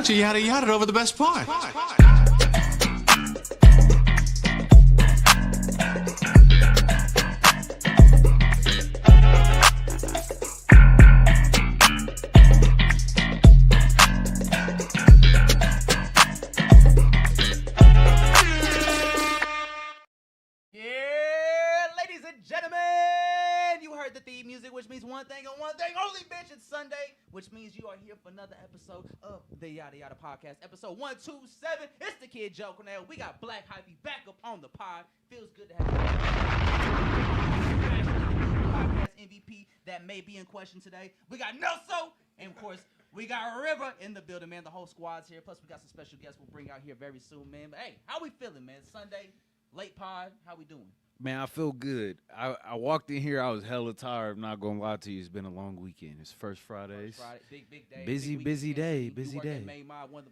But you yada over the best part. Which means one thing and one thing only, bitch. It's Sunday, which means you are here for another episode of the Yada Yada Podcast, episode 127. It's the Kid Joke now. We got Black Hypey back up on the pod. Feels good to have podcast MVP that may be in question today. We got Nelso, and of course, we got River in the building, man. The whole squad's here. Plus, we got some special guests we'll bring out here very soon, man. But hey, how we feeling, man? It's Sunday, late pod. How we doing? Man, I feel good. I walked in here, I was hella tired. I'm not gonna lie to you. It's been a long weekend. It's first Fridays. Big day. Busy day. Made my one of the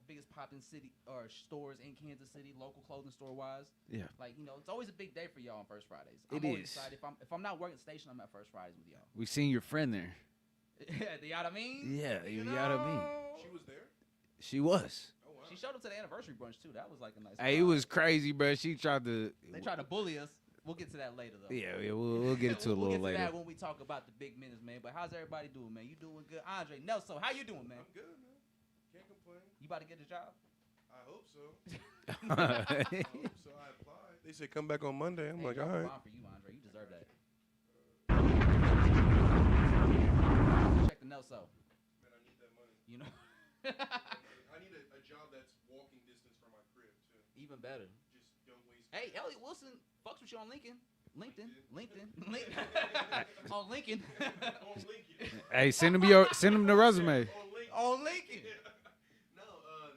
biggest popping city or stores in Kansas City, local clothing store wise. Yeah. Like, you know, it's always a big day for y'all on First Fridays. I'm always is. excited. If I'm not working at the station, I'm at First Fridays with y'all. We seen your friend there. You know what I mean? Yeah, you know what I mean. She was there? She was. Oh, wow. She showed up to the anniversary brunch too. That was like a nice. Hey, it was crazy, bro. They tried to bully us. We'll get to that later, though. Yeah, we'll get into it a little we'll get to later. that when we talk about the big minutes, man. But how's everybody doing, man? You doing good? Andre, Nelson, how you doing, man? I'm good, man. Can't complain. You about to get a job? I hope so. I applied. They said come back on Monday. I'm like, all right. For you, Andre. You deserve that. Check the Nelson. Man, I need that money. You know? I need a job that's walking distance from my crib, too. Even better. Just don't waste. Hey, Elliot Wilson fucks with you on LinkedIn. On LinkedIn. On LinkedIn. Hey, send him the resume. On LinkedIn. No,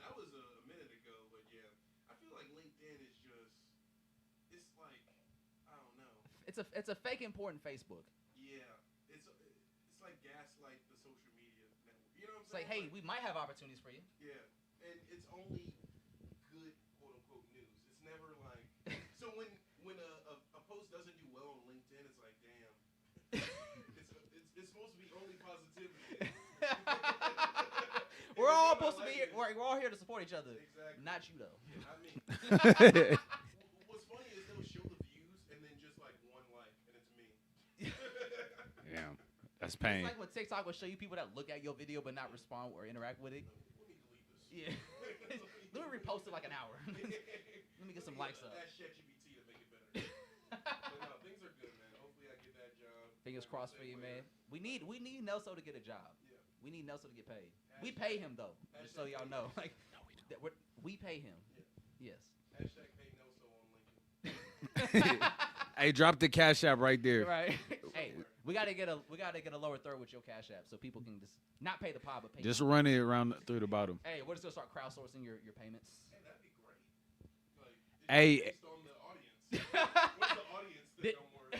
that was a minute ago, but yeah, I feel like LinkedIn is just, it's like, I don't know. It's a fake important Facebook. Yeah, it's like gaslight the social media network. You know what I'm It's like, saying? hey, we might have opportunities for you. Yeah, and it's only good quote unquote news. It's never like so when a post doesn't do well on LinkedIn, it's like damn. it's supposed to be only positivity. We're all supposed to be here. We're all here to support each other. Exactly. Not you though. Yeah, I mean, what's funny is they'll show the views and then just like one like, and it's me. Yeah, that's pain. It's like when TikTok will show you people that look at your video but not respond or interact with it. Let me delete this. Yeah. Let me repost it like an hour. Let me get some likes up. Ask ChatGPT to make it better. But no, things are good, man. Hopefully I get that job. Fingers crossed for you, man. We need Nelson to get a job. Yeah. We need Nelson to get paid. We pay him though, just so y'all know. Like, we pay him. Yeah. Yes. Hashtag pay Nelson on LinkedIn. Hey, drop the Cash App right there. Right. Hey, we gotta get a lower third with your Cash App so people can just not pay the pod but pay. Just run it around through the bottom. Hey, we're just gonna start crowdsourcing your payments. Hey, that'd be great. Like, Hey. based on the audience. What's the audience that don't work?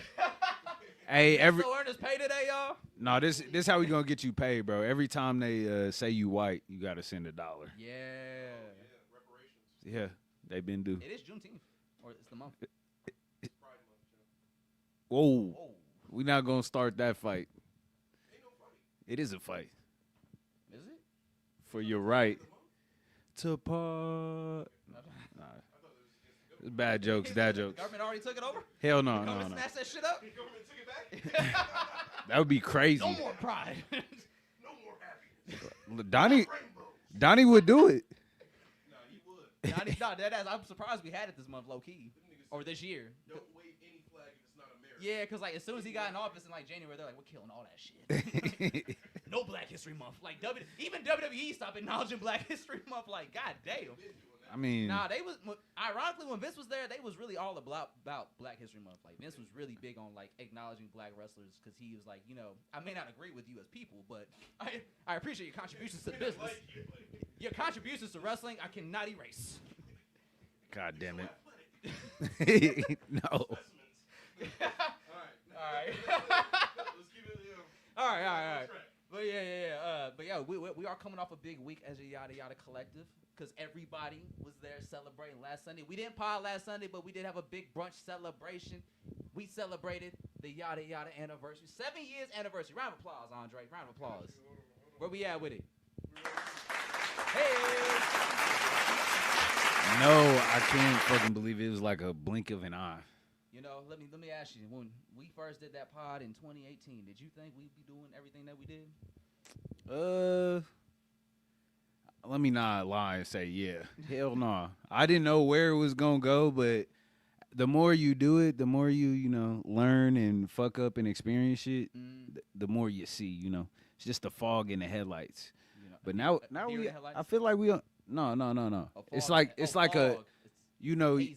Hey, So earners pay today, y'all. No, this how we gonna get you paid, bro. Every time they say you white, you gotta send $1. Yeah. Yeah, reparations. Yeah, they been due. It is Juneteenth, or it's the month. Pride Month, yeah. Whoa, Whoa. we not gonna start that fight. Ain't no fight. It is a fight Is it? for your right to part. Nah, it's bad jokes, dad The jokes. government already took it over? Hell no, The no, government no. snatched that shit up? The government took it back? That would be crazy. No more pride. No more happiness. Donnie Rainbows. would do it. No, he would. I'm surprised we had it this month, low key, or this year. Don't wave any flag if it's not American. Yeah, because like as soon as he got in office in like January, they're like, we're killing all that shit. No Black History Month. Like even WWE stopped acknowledging Black History Month. Like, god damn. I mean, Nah, they was ironically when Vince was there, they was really all about Black History Month. Like Vince was really big on like acknowledging Black wrestlers because he was like, you know, I may not agree with you as people, but I appreciate your contributions to the business. Your contributions to wrestling, I cannot erase. God damn it. No. All right. Let's keep it. All right. But yeah. We are coming off a big week as a Yada Yada collective because everybody was there celebrating last Sunday. We didn't pod last Sunday, but we did have a big brunch celebration. We celebrated the Yada Yada anniversary, 7 years anniversary. Round of applause, Andre. Round of applause. Where we at with it? Hey. No, I can't fucking believe it was like a blink of an eye. You know, let me ask you. When we first did that pod in 2018, did you think we'd be doing everything that we did? Let me not lie and say yeah. Hell no. I didn't know where it was gonna go, but the more you do it, the more you know, learn and fuck up and experience shit, the more you see, you know. It's just the fog in the headlights. You know, but now I feel like we don't. No. It's like you know, hazy.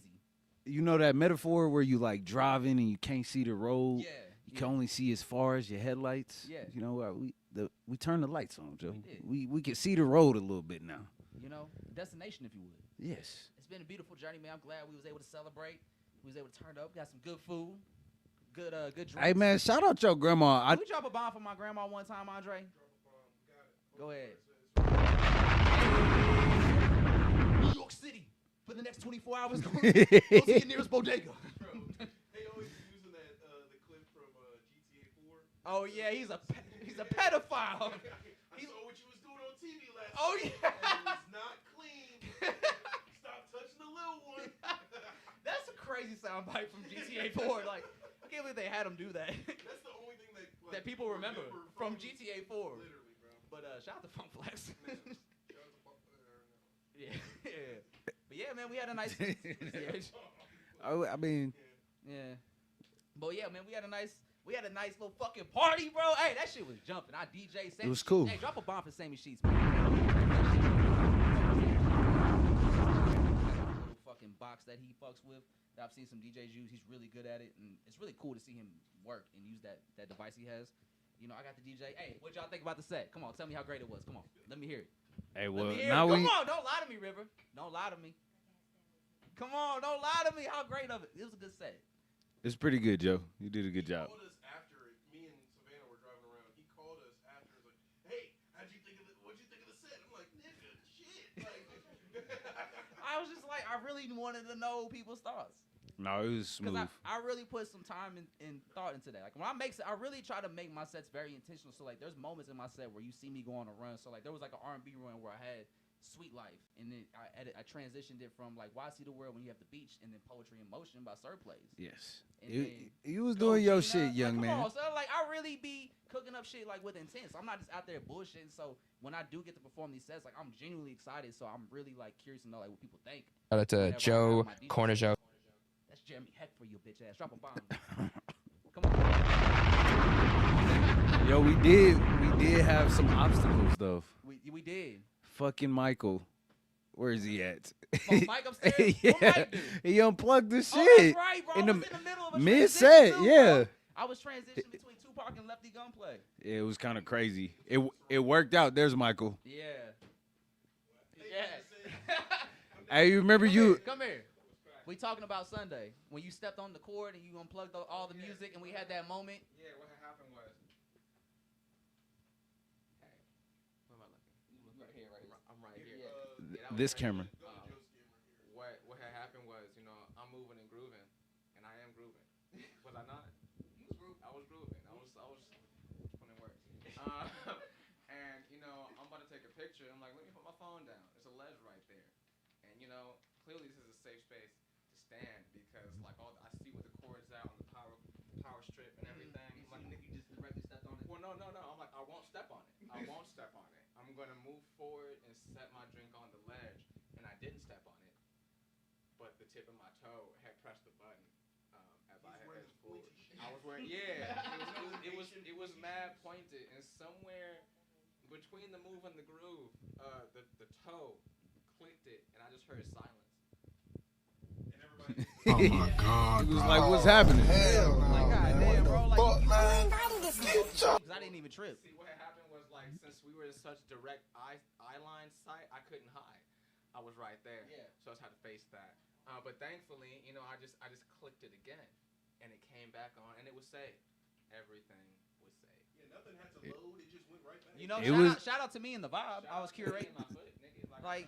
You know that metaphor where you like driving and you can't see the road. Yeah. You can only see as far as your headlights. Yeah. You know, we turned the lights on, Joe. We can see the road a little bit now. You know, destination, if you would. Yes. It's been a beautiful journey, man. I'm glad we was able to celebrate. We was able to turn up. Got some good food. Good drinks. Hey, man, shout out your grandma. Can we drop a bomb for my grandma one time, Andre? Go ahead. New York City for the next 24 hours. Go to your nearest bodega. They always using that the clip from GTA 4. Oh yeah, he's a pedophile. I saw what you was doing on TV last Oh night. yeah. And it was not clean. Stop touching the little one. That's a crazy soundbite from GTA 4. Like, I can't believe they had him do that. That's the only thing that people remember from GTA 4. Literally, bro. But shout out to Funk Flex. Yeah. But yeah, man, we had a nice. I mean, yeah. But yeah, man, we had a nice little fucking party, bro. Hey, that shit was jumping. I DJ Sammy. It was cool. Hey, drop a bomb for Sammy Sheets, man. Little fucking box that he fucks with. That I've seen some DJs use. He's really good at it, and it's really cool to see him work and use that device he has. You know, I got the DJ. Hey, what y'all think about the set? Come on, tell me how great it was. Come on, let me hear it. hey, well, Come on, don't lie to me, River. Don't lie to me. Come on, don't lie to me. How great of it? It was a good set. it's pretty good, Joe. You did a good job. He called us after it. Me and Savannah were driving around. He called us after. Like, hey, what'd you think of the set? I'm like, nigga, shit. Like, I was just like, I really wanted to know people's thoughts. No, it was smooth. Because I really put some time and thought into that. Like, when I make I really try to make my sets very intentional. So, like, there's moments in my set where you see me go on a run. So, like, there was, like, an R&B run where I had Sweet Life. And then I transitioned it from, like, Why See the World When You Have the Beach, and then Poetry in Motion by Sir Plays. Yes. And You was doing your shit, young like, man. Come on, so, like, I really be cooking up shit, like, with intent. So I'm not just out there bullshitting. So when I do get to perform these sets, like, I'm genuinely excited. So I'm really, like, curious to know, like, what people think. Shout out to Joe Corner Joe. That's Jeremy Heck for you, bitch ass. Drop a bomb. Come on. Yo, we did have some obstacles though. We did. Fucking Michael, where is he at? Oh, Mike upstairs. Yeah, What Mike do? he unplugged the shit. Oh, that's right, bro. in I the was in the middle of a mid transition, set. too, Yeah, bro. I was transitioning between Tupac and Lefty Gunplay. it was kind of crazy. It worked out. There's Michael. Yeah. Yeah. Hey, you remember you? Come here. We talking about Sunday when you stepped on the cord and you unplugged all the music and we had that moment. Yeah, what had happened was. Hey, where am I looking? Right here. I'm right here. This camera. What had happened was, you know, I'm moving and grooving, and I am grooving. Was I not? I was grooving. I was putting work. And you know, I'm about to take a picture. I'm like, let me put my phone down. There's a ledge right there, and you know, clearly this is a safe space to stand because like I see where the cord's at on the power strip and everything. Like, nigga, you just directly stepped on it. Well, no. I'm like, I won't step on it. I'm gonna move forward and set my drink on the ledge, and I didn't step on it, but the tip of my toe had pressed the button as I had edged forward. I was wearing, it was mad pointed, and somewhere between the move and the groove, the toe clicked it, and I just heard silence. And everybody. Oh my God! He was like, "What's happening?" Hell no, Like, God damn, bro. Like, fuck, you man. because I didn't even trip. See, what had happened was like since we were in such direct eye line sight, I couldn't hide. I was right there. Yeah. So I just had to face that. But thankfully, you know, I just clicked it again, and it came back on, and it was saved. Everything was saved. Yeah, nothing had to load. It just went right back. You know, It shout out to me in the vibe. I was curating. My foot, nigga. Like,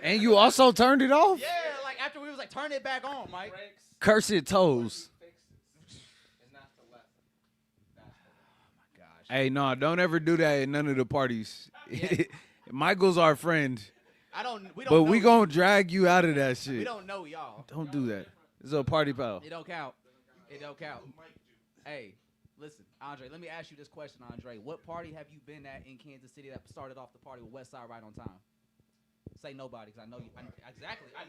And you also turned it off. yeah, like after we was like, turn it back on, Mike. Breaks, Cursed toes. fixes, and that's the lesson. That's the lesson. Gosh. Hey, no, don't ever do that at none of the parties. Michael's our friend. I don't. We don't. But know we you. gonna drag you out of that We shit. don't know y'all. Don't do that. It's a party pal. It don't count. It don't count. Hey, listen, Andre. Let me ask you this question, Andre. What party have you been at in Kansas City that started off the party with Westside right on time? Say nobody, because I know you. Exactly. I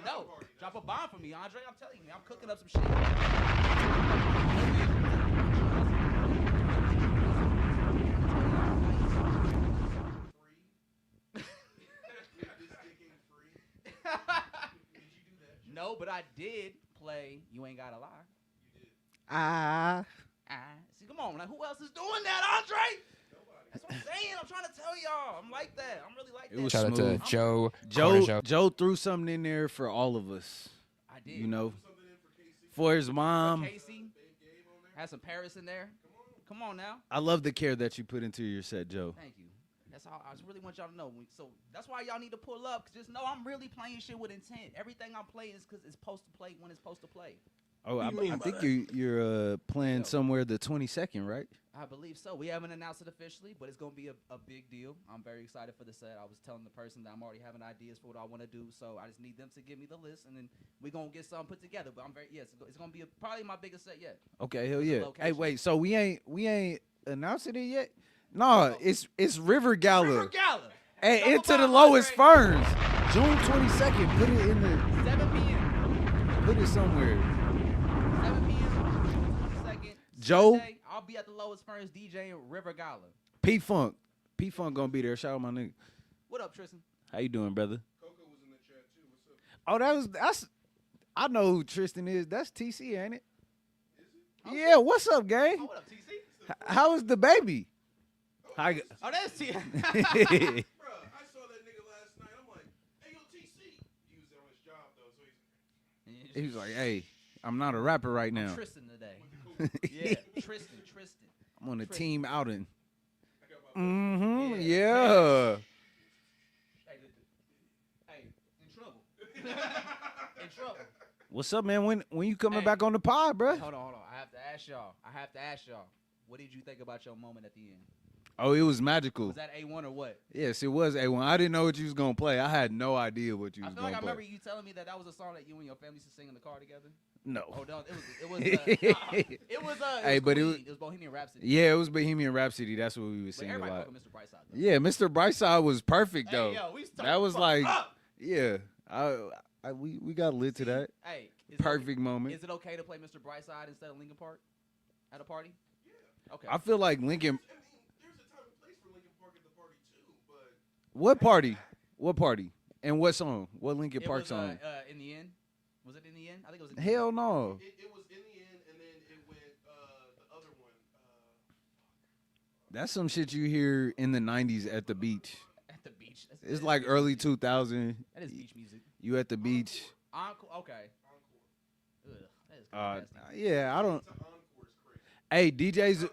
know. Drop a bomb for me, Andre. I'm telling you, I'm cooking up some shit. No, but I did play You Ain't Gotta Lie. See, come on. Like, who else is doing that, Andre? That's what I'm saying. I'm trying to tell y'all. I'm like that. I'm really like that. It was Shout out to smooth. Joe threw something in there for all of us. I did. You know, for his mom. Casey had some Paris in there. Come on now. I love the care that you put into your set, Joe. Thank you. That's all. I just really want y'all to know. So that's why y'all need to pull up. Cause just know I'm really playing shit with intent. Everything I'm playing is because it's supposed to play when it's supposed to play. Oh, I think you're playing somewhere the 22nd, right? I believe so. We haven't announced it officially, but it's going to be a big deal. I'm very excited for the set. I was telling the person that I'm already having ideas for what I want to do, so I just need them to give me the list, and then we're going to get something put together. But I'm it's going to be probably my biggest set yet. Okay, hell yeah. Location. Hey, wait, so we ain't announcing it yet? No, it's River Gala. River Gala. Hey, Double Into the Bomb Lowest Andre. Ferns. June 22nd. Put it in the 7 p.m. put it somewhere. 7 p.m. June 22nd. Joe? Sunday, I'll be at the Lowest Ferns DJing River Gala. P-Funk gonna be there. Shout out my nigga. What up, Tristan? How you doing, brother? Coco was in the chat too. What's up? Oh, that's I know who Tristan is. That's TC, ain't it? Is it? Yeah, what's up, gang? Oh, what up, TC? How is the baby? Hi. Oh, that's TC. Bruh, I saw that nigga last night. I'm like, hey, yo, TC. He was on his job, though, so he's He was like, hey, I'm not a rapper right now. Tristan today. Yeah, Tristan. I'm on a Tristan. team outing. I got my Mm-hmm. Yeah. Yeah. Hey, in trouble. In trouble. What's up, man? When you coming Hey. back on the pod, bruh? Hold on. I have to ask y'all. What did you think about your moment at the end? Oh, it was magical. Was that A1 or what? Yes, it was A1. I didn't know what you was gonna play. I had no idea what you I was feel like gonna I play. remember you telling me that was a song that you and your family used to sing in the car together. No. Oh, no, it was Hey, but it was- Queen. It was Bohemian Rhapsody. Yeah, it was Bohemian Rhapsody. That's what we was But singing a everybody lot. fuck with Mr. Brightside, though. Yeah, Mr. Brightside was perfect though. Hey, yo, we That was like, up. yeah. We got lit to that. Hey, is Perfect It, moment. is it okay to play Mr. Brightside instead of Linkin Park at a party? Yeah. Okay. I feel like Lincoln. I mean, there's a time and place for Linkin Park at the party, too, but What party? What party? And what song? What Linkin It Park was, song? in the end. Was it in the end? I think it was in the Hell end. no. it was in the end, and then it went, the other one, That's some shit you hear in the 90s at the beach. At the beach. It's like early 2000. That is beach music. You at the beach. Encore. Okay. Ugh, that is Uh, nasty. yeah, I don't. to Encore is crazy. Hey, DJs, Jay-Z.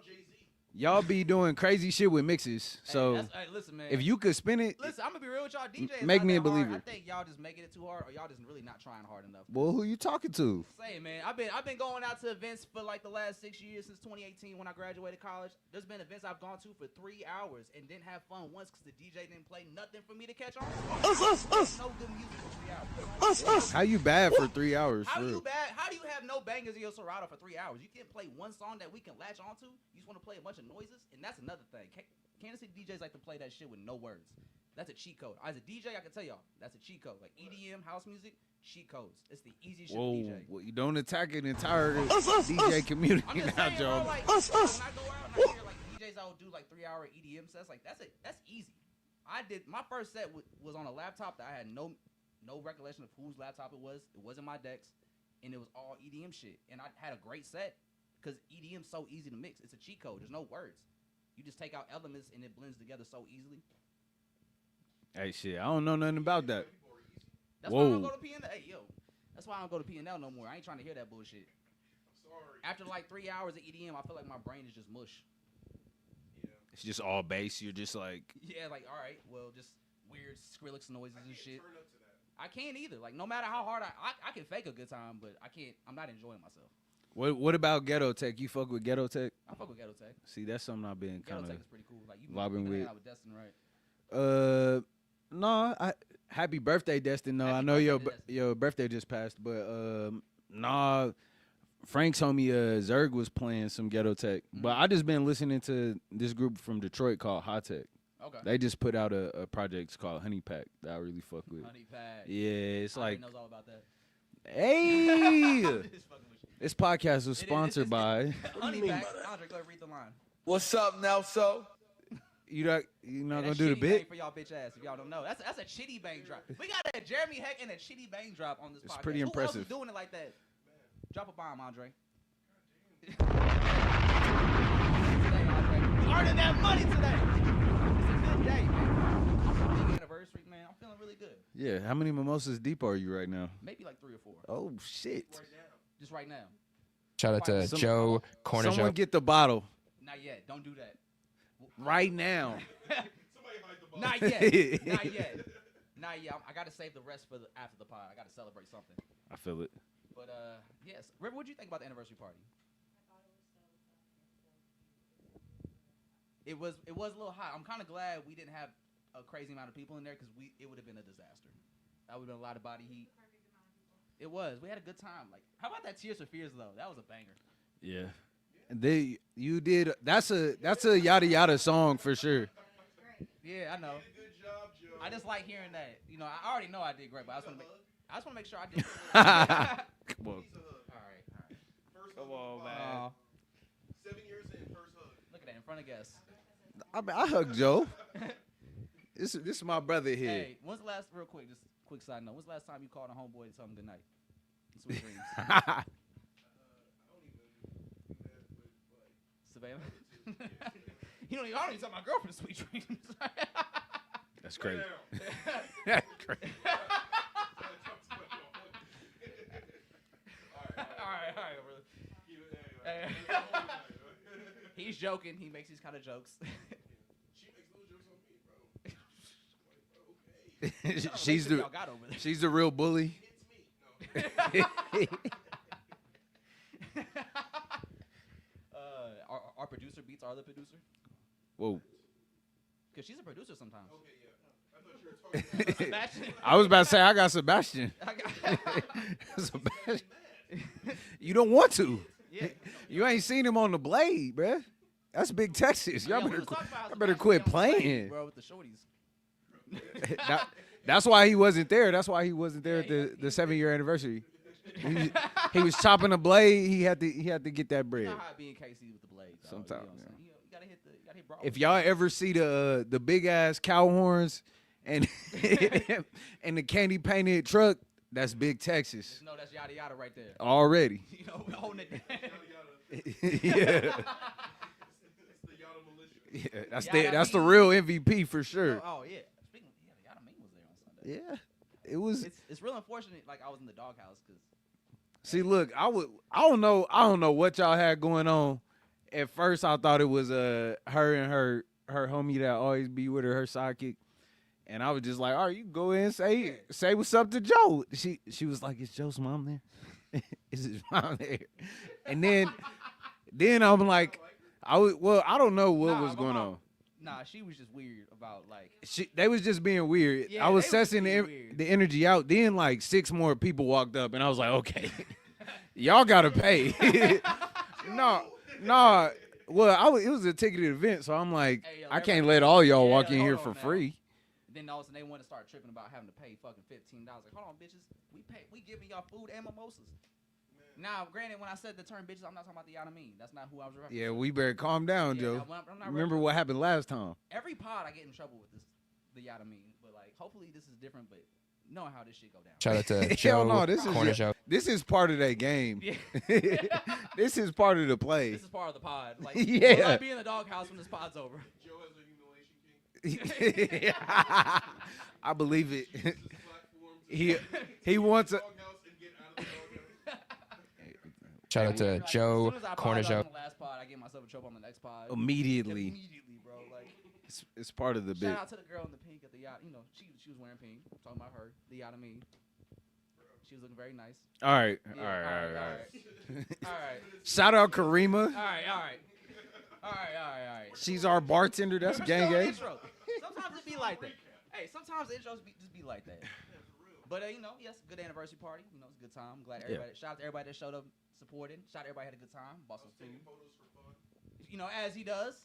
y'all be doing crazy shit with mixes. So Hey, listen, man. if you could spin it, Listen, I'm gonna be real with y'all. DJs Make not me that a believer. hard. I think y'all just making it too hard, or y'all just really not trying hard enough. well, who you talking to? Say, man, I've been going out to events for like the last 6 years since 2018 when I graduated college. There's been events I've gone to for 3 hours and didn't have fun once because the DJ didn't play nothing for me to catch on. There's no good music for 3 hours. How you bad for 3 hours? How For do you real? bad? How do you have no bangers in your Serato for 3 hours? You can't play one song that we can latch onto. You just want to play a bunch of noises, and that's another thing. Kansas City DJs like to play that shit with no words. That's a cheat code. As a DJ, I can tell y'all that's a cheat code. Like EDM, house music, cheat codes. It's the easiest shit to Whoa, DJ. well, you don't attack an entire DJ community I'm just now, saying, bro, Joe. like, when I go out and I hear like DJs that will do like 3 hour EDM sets, like that's easy. I did my first set was on a laptop that I had no recollection of whose laptop it was. It wasn't my decks, and it was all EDM shit. And I had a great set because EDM's so easy to mix. It's a cheat code. There's no words. You just take out elements and it blends together so easily. Hey, shit, I don't know nothing about that. That's why I don't Whoa. go to PNL. Hey, yo, that's why I don't go to PNL no more. I ain't trying to hear that bullshit. Sorry. After like 3 hours of EDM, I feel like my brain is just mush. Yeah. It's just all bass. You're just like, Yeah, like, all right, well, just weird Skrillex noises I and can't shit. turn up to that. I can't either. Like, no matter how hard I can fake a good time, but I can't. I'm not enjoying myself. what about Ghetto Tech? You fuck with Ghetto Tech? I fuck with Ghetto Tech. See, that's something I've been Ghetto kind Tech of is pretty cool. Like, you vibing been hanging with. out with Destin, right? No, Happy birthday, Destin. No, Happy I know birthday, Destin. your birthday just passed, but nah, Frank's homie Zerg was playing some ghetto tech. But I just been listening to this group from Detroit called Hot Tech. Okay. They just put out a project called Honey Pack that I really fuck with. Honey Pack. Yeah, it's I like, knows all about that. hey, Just fucking with you. this podcast was sponsored by. Honey Pack. Andre, go ahead, read the line. What's up, Nelso? You not Hey, gonna that's do the Shitty bit? Bang for y'all bitch ass if y'all don't know. That's a Chitty Bang drop. We got a Jeremy Heck and a Chitty Bang drop on this It's podcast. pretty Who else impressive. is doing it like that? Drop a bomb, Andre. Today, Andre. We earning that money today. It's a good day, man. Big anniversary, man. I'm feeling really good. Yeah. How many mimosas deep are you right now? Maybe like 3 or 4. Oh shit! Just right now. Shout out to Some- Joe Corner Someone Joe. get the bottle Not yet. Don't do that. right now. Not yet. Not yet. Not yet. I gotta save the rest for after the pod. I gotta celebrate something. I feel it. But yes. River, what do you think about the anniversary party? It was a little hot. I'm kind of glad we didn't have a crazy amount of people in there because it would have been a disaster. That would have been a lot of body heat. It was. We had a good time. Like, how about that Tears for Fears though? That was a banger. Yeah. You did. That's a yada yada song for sure. Yeah, I know. Good job, Joe. I just like hearing that. You know, I already know I did great, but I just want to make sure I did. Come on. All right. First Come hug on, of the man. pod. 7 years in, first hug. Look at that in front of guests. I hug Joe. This is my brother here. Hey, when's the last? Real quick, just quick side note. When's the last time you called a homeboy to tell him good night? Sweet dreams. I don't even do that, but Savannah. I don't even tell my girlfriend sweet dreams. That's crazy. down. That's crazy. all right, brother. Hey. He's joking. He makes these kind of jokes. She makes those jokes on me, bro. Okay. Y'all got over there. She's the real bully. It's me. No. Our producer beats our other producer Whoa. because she's a producer sometimes. Okay, yeah. I thought you were talking about Sebastian. I was about to say I got Sebastian. I got- Sebastian. You don't want to. yeah. You ain't seen him on the Blade, bruh. That's Big Texas. Y'all Yeah, we better, was talking about how y'all better Sebastian quit be on the stage, playing. bro, with the shorties. That's why he wasn't there. That's why he wasn't there Yeah, at the 7-year anniversary. He was chopping the blade. He had to get that You bread. know how it be in KC with the blade. dog. Sometimes, You know what I'm saying? You gotta hit Broadway. If y'all ever see the big ass cow horns and and the candy painted truck, that's Big Texas Just know that's yada yada right there. already. You know, we're holding it down. Yeah, It's the Yada militia. yeah, Yada that's the mean. real MVP for sure. Oh yeah. Speaking of yada Ming was there on Sunday. Yeah, it was. It's real unfortunate. Like I was in the doghouse because See, look, I don't know what y'all had going on. At first, I thought it was her and her homie that always be with her sidekick, and I was just like, all right, you can go in and say what's up to Joe. She was like, is Joe's mom there? Is his mom there? And then I'm like, I don't know what Nah, was my going mom- on. nah, she was just weird about like. They was just being weird. Yeah, I was they was sussing being weird. the energy out. Then like 6 more people walked up, and I was like, okay, y'all gotta pay. no. Well, it was a ticketed event, so I'm like, Hey, yo, I can't everybody- let all y'all Yeah, walk in hold here on for now. free. Then all of a sudden they want to start tripping about having to pay fucking $15. Like, hold on, bitches, we giving y'all food and mimosas. Now, granted, when I said the term bitches, I'm not talking about the yada mean. That's not who I was referring Yeah, to. we better calm down, Yeah, Joe. no, I'm not Remember referring- what happened last time? Every pod I get in trouble with this, the yada mean. But like, hopefully this is different. But knowing how this shit go down. Shout out to Hell Joe no, this Corner is Joe. this is part of that game. Yeah. This is part of the play. This is part of the pod. Like, Yeah. will I be in the doghouse when this pod's over? Joe has a humiliation king. I believe it. Uses his platform to He wants a. doghouse and get out of the doghouse. Shout out to Like, Joe as soon as I Corner pod Joe. on the last pod, I get myself in trouble on the next pod. Immediately. Immediately, bro. Like, It's part of the bit. shout out to the girl in the pink at the yacht. You know, she was wearing pink. I'm talking about her, the yada mean. She was looking very nice. All right. Yeah, All right. all right. Shout out Karima. All right. All right. She's our bartender. That's gang Intro, gang. intro. Sometimes it be like that. Hey, sometimes the intros just be like that. Yeah, for real. But you know, yes, good anniversary party. You know, it's a good time. I'm glad everybody. Shout out to everybody that showed up, supported. Shout out to everybody had a good time. Bought some food. Taking photos for fun. You know, as he does,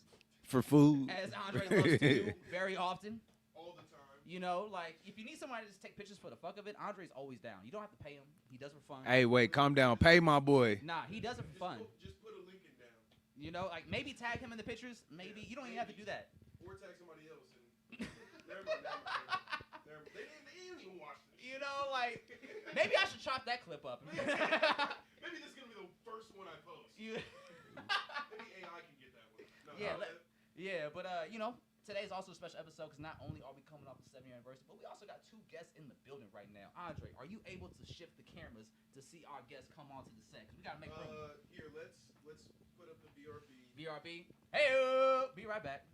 For food. as Andre loves to do very often. All the time. You know, like if you need somebody to just take pictures for the fuck of it, Andre's always down. You don't have to pay him. He does it for fun. Hey, wait, calm down. Pay my boy. Nah, he does it for fun. Just put a Lincoln down. You know, like maybe tag him in the pictures. Maybe you don't even have to do that. Or tag somebody else. And never mind. They didn't even watch this. You know, like maybe I should chop that clip up. Maybe this is gonna be the first one I post. You- Maybe AI can get that one. No, yeah, but you know, today's also a special episode because not only are we coming off the 7-year anniversary, but we also got 2 guests in the building right now. Andre, are you able to shift the cameras to see our guests come onto the set? Because we gotta make room. Here, let's put up the BRB. BRB. Hey, be right back.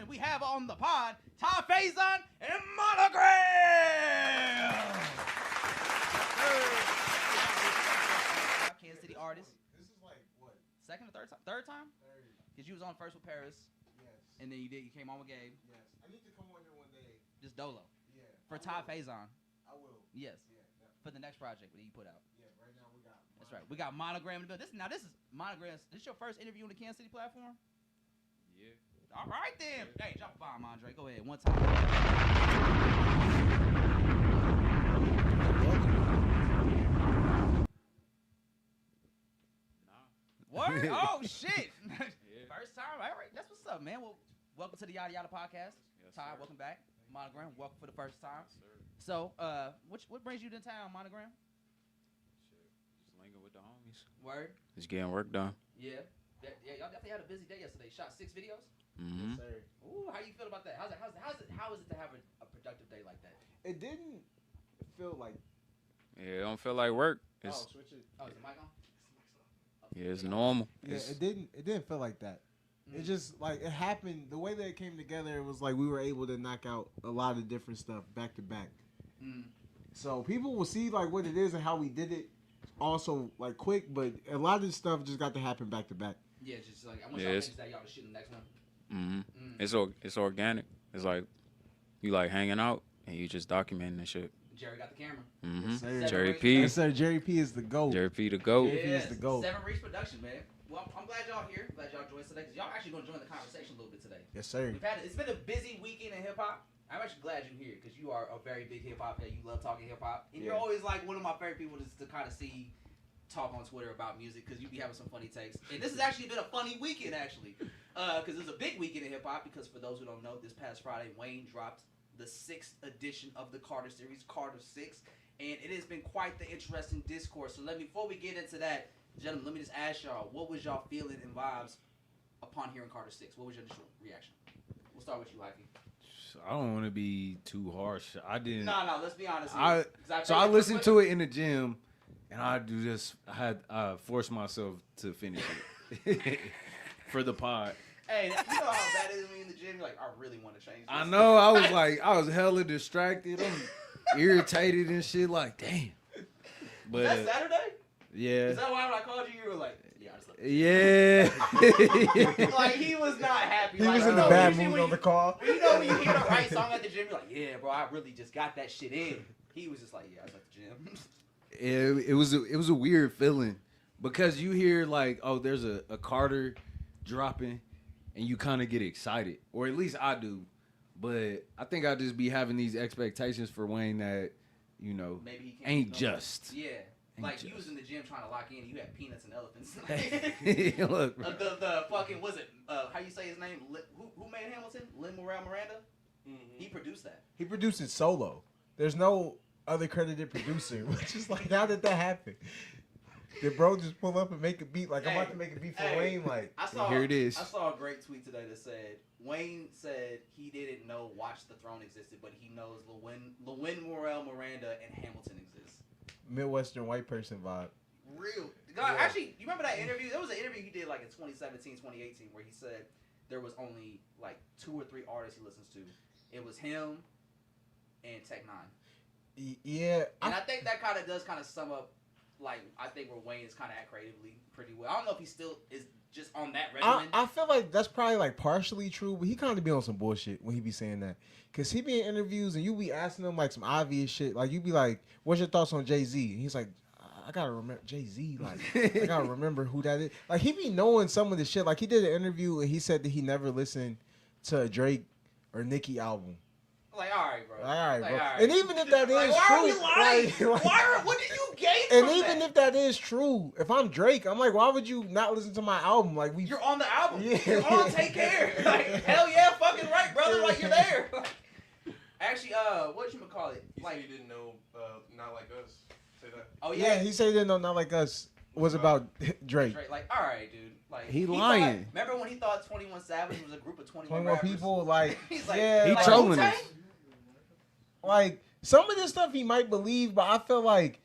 We have on the pod Ty Faison and Monogram. Kansas City artist. This is like what? Second or third time? Third time? Third. Because you was on first with Paris, Yes. and then you came on with Gabe. Yes. I need to come on here one day. Just Dolo. Yeah. For Todd Faison. I will. Yes. Yeah, definitely. For the next project that you put out. Yeah, right now we got. That's right. We got Monogram in the building. This is Monogram. This your first interview on the Kansas City platform? Yeah. All right then. Hey, drop a bomb, Andre. Go ahead. One time. Word? Oh shit! First time. All right, that's what's up, man. Well, welcome to the Yada Yada podcast. Yes, Ty, sir. welcome back. Monogram, welcome for the first time. Yes, sir. So, what brings you to town, Monogram? Shit. Just linking with the homies. Word? Just getting work done. Yeah. Yeah, y'all definitely had a busy day yesterday. Shot 6 videos. Mm-hmm. Yes, sir. Ooh, how you feel about that? How is it to have a productive day like that? It didn't feel like. Yeah, it don't feel like work. It's switch it. Oh, is the mic on? yeah, it's normal. Yeah, It's, it didn't feel like that. It just like it happened. The way that it came together, it was like we were able to knock out a lot of different stuff back to back. Mm. So people will see like what it is and how we did it, also like quick. But a lot of this stuff just got to happen back to back. Yeah, just like I want Yeah, y'all to it's- finish that. Y'all to shoot the next one. mm-hmm. It's organic. It's like you like hanging out and you just documenting and shit. Jerry got the camera. Mm-hmm. Yes, sir. Jerry Yes, P. Yes, sir. Jerry P is the GOAT. Jerry P the GOAT. Jerry P is the GOAT. 7 Reach Production, man. Well, I'm glad y'all here. Glad y'all joined today because y'all actually gonna join the conversation a little bit today. Yes, sir. It's been a busy weekend in hip hop. I'm actually glad you're here because you are a very big hip hop head. You love talking hip hop, and you're Yeah. always like one of my favorite people just to kind of see talk on Twitter about music because you be having some funny takes. And this has actually been a funny weekend actually because it's a big weekend in hip hop because for those who don't know, this past Friday Wayne dropped the 6th edition of the Carter series, Carter 6, and it has been quite the interesting discourse. So before we get into that, gentlemen, let me just ask y'all, what was y'all feeling and vibes upon hearing Carter 6? What was your initial reaction? We'll start with you, Hyphy. I don't want to be too harsh. I didn't. No, let's be honest. I listened to it in the gym, and I had forced myself to finish it for the pod. Hey, you know how bad it is when you're in the gym? You're like, I really want to change this. I know. I was hella distracted. I'm irritated and shit. Like, damn. But Is that Saturday? yeah, Is that why when I called you, you were like, yeah, I just left. yeah. Like, he was not happy. He like, was in you the know, bad usually mood when on the call. You know when you hear the right song at the gym, you're like, yeah, bro, I really just got that shit in. He was just like, yeah, I was at the gym. It was a weird feeling because you hear like, oh, there's a Carter dropping, and you kind of get excited, or at least I do. But I think I just be having these expectations for Wayne that, you know, Maybe he can't ain't go. just. Yeah. Ain't Like, you just. was in the gym trying to lock in, you had peanuts and elephants. Look, bro. The fucking, was it, how you say his name? Who made Hamilton? Lin-Manuel Miranda? Mm-hmm. He produced that. He produced it solo. There's no other credited producer, which is like, how did that happen? Did bro just pull up and make a beat? Like, I'm about to make a beat for Hey. Wayne. Like, Here it is. I saw a great tweet today that said Wayne said he didn't know Watch the Throne existed, but he knows Lin-Manuel Miranda and Hamilton exists. Midwestern white person vibe. Real. God, Yeah. Actually, you remember that interview? There was an interview he did like in 2017, 2018, where he said there was only like 2 or 3 artists he listens to. It was him and Tech Nine. Yeah. And I think that kind of does kind of sum up, like, I think where Wayne is kind of at creatively pretty well. I don't know if he still is just on that regimen. I feel like that's probably like partially true, but he kind of be on some bullshit when he be saying that. Cause he be in interviews and you be asking him like some obvious shit. Like you be like, "What's your thoughts on Jay-Z?" And he's like, "I gotta remember Jay-Z. Like I gotta remember who that is." Like he be knowing some of the shit. Like he did an interview and he said that he never listened to a Drake or Nicki album. Like, all right, bro. All right, Like, bro. all right. And even if that is Like, why true, are you lying? like- What did you gain and from even that? if that is true, if I'm Drake, I'm like, why would you not listen to my album? Like You're on the album. Yeah. You're on Take Care. Like, hell yeah, fucking right, brother. Like, you're there. Actually, what you call it? He Like, said he didn't know, Not Like Us. Say that. oh yeah, yeah, he said that no, Not Like Us was about Drake. Straight, like, all right, dude. Like, He thought- lying. remember when he thought 21 Savage was a group of 21 21 rappers? people, like, He's like, yeah, He like, trolling Wu-Tang? us. like, some of this stuff he might believe, but I feel like,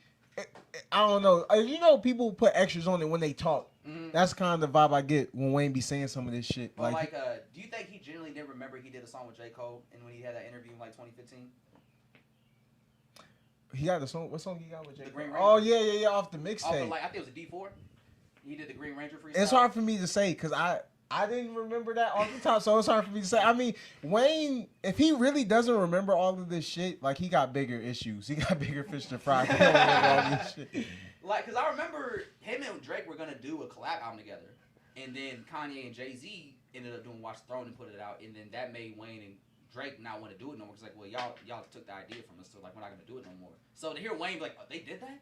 I don't know. You know, people put extras on it when they talk. Mhm. That's kind of the vibe I get when Wayne be saying some of this shit. But Like, do you think he genuinely didn't remember he did a song with J. Cole and when he had that interview in like 2015? he got the song. What song he got with Jay? The Green Oh, Ranger. yeah, off the Off of, mixtape. like, I think it was a D4. He did the Green Ranger freestyle. It's hard for me to say because I I didn't remember that all the time, so it's hard for me to say. I mean, Wayne, if he really doesn't remember all of this shit, like he got bigger issues. He got bigger fish to fry. He don't remember all this shit. Like, cause I remember him and Drake were gonna do a collab album together, and then Kanye and Jay-Z ended up doing Watch the Throne and put it out, and then that made Wayne and Drake not want to do it no more. It's like, well, y'all took the idea from us, so like we're not gonna do it no more. So to hear Wayne be like, oh, they did that?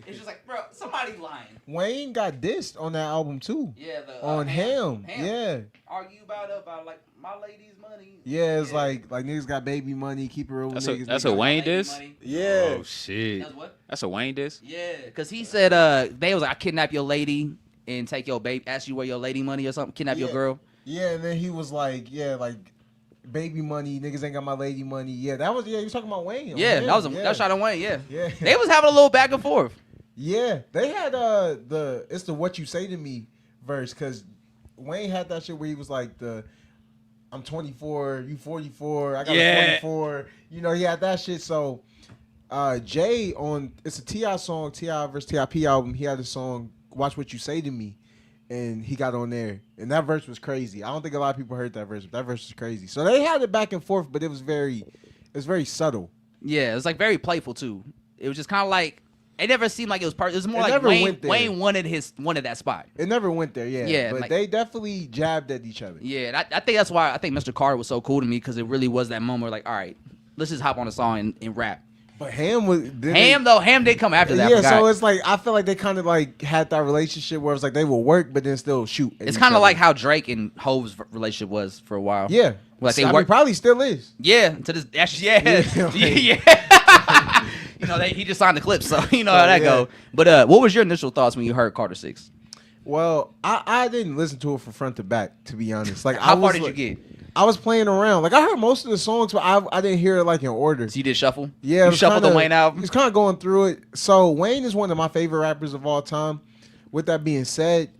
It's just like, bro, somebody lying. Wayne got dissed on that album too. Yeah, the On him. Yeah. Argue about like my lady's money. Yeah, it's like niggas got baby money, keep it real with niggas. That's a Wayne diss? Yeah. Oh shit. That's what? That's a Wayne diss? Yeah, cause he said they was like, I kidnap your lady and take your baby, ask you where your lady money or something, kidnap your girl. Yeah, and then he was like, baby money, niggas ain't got my lady money. Yeah, that was, he was talking about Wayne. Yeah, that was shot on Wayne, yeah. Yeah. They was having a little back and forth. Yeah, they had it's the What You Say to Me verse, because Wayne had that shit where he was like I'm 24, you 44, I got a 44. You know, he had that shit. So Jay it's a T.I. song, T.I. versus T.I.P. album. He had a song, Watch What You Say to Me. And he got on there. And that verse was crazy. I don't think a lot of people heard that verse, but that verse was crazy. So they had it back and forth, but it was very subtle. Yeah, it was like very playful too. It was just kind of like, it never seemed like it was part. It was more It like never went there. Wayne wanted that spot. It never went there, yeah. Yeah, but like- they definitely jabbed at each other. Yeah, and I think that's why I think Mr. Carter was so cool to me, because it really was that moment where like, all right, let's just hop on a song and rap. But Ham was Ham did come after that. Yeah, so it's like I feel like they kind of like had that relationship where it's like they will work, but then still shoot. It's kind of like how Drake and Hove's relationship was for a while. Yeah, like they I mean, work. probably still is. Yeah, to this. Yeah. You know, he just signed the clip, so you know how that go. But what was your initial thoughts when you heard Carter 6? Well, I didn't listen to it from front to back, to be honest. Like, How far did you get? I was playing around. Like, I heard most of the songs, but I didn't hear it like in order. So you did shuffle? Yeah, You shuffled the Wayne album? It's kind of going through it. So Wayne is one of my favorite rappers of all time. With that being said,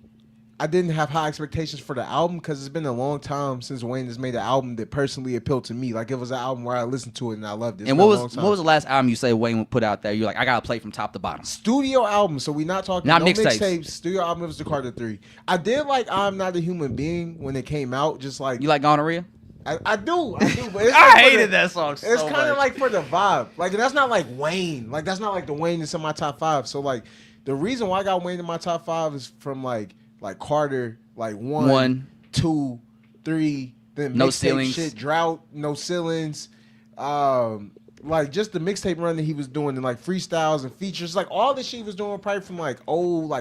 I didn't have high expectations for the album because it's been a long time since Wayne has made an album that personally appealed to me. Like, it was an album where I listened to it and I loved it. And what was the last album you say Wayne put out there? You're like, I gotta play from top to bottom. Studio album, so we not talking Not no mixtapes. Studio album, it was the Carter 3. I did like I'm Not a Human Being when it came out, just like You like Gonorrhea? I do, but it's I like hated that song so It's kind of much. like for the vibe. Like, that's not like Wayne. Like, that's not like the Wayne that's in my top 5. So like the reason why I got Wayne in my top 5 is from like Carter, like 1, 2, 3, then No mixtape ceilings. shit, Drought, No Ceilings, like just the mixtape run that he was doing and like freestyles and features, like all the shit he was doing probably from like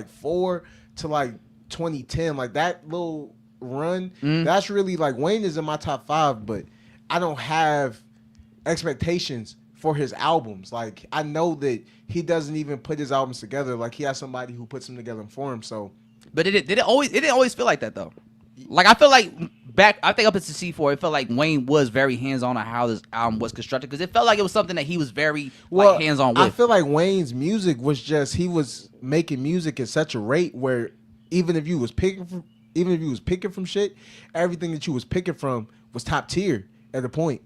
4 to like 2010, like that little run. That's really like Wayne is in my top 5, but I don't have expectations for his albums. Like, I know that he doesn't even put his albums together. Like, he has somebody who puts them together for him. So, But it didn't always feel like that though. Like, I feel like I think up into C4, it felt like Wayne was very hands-on on how this album was constructed, because it felt like it was something that he was very like hands-on with. I feel like Wayne's music was just, he was making music at such a rate where even if you was picking from shit, everything that you was picking from was top tier at the point.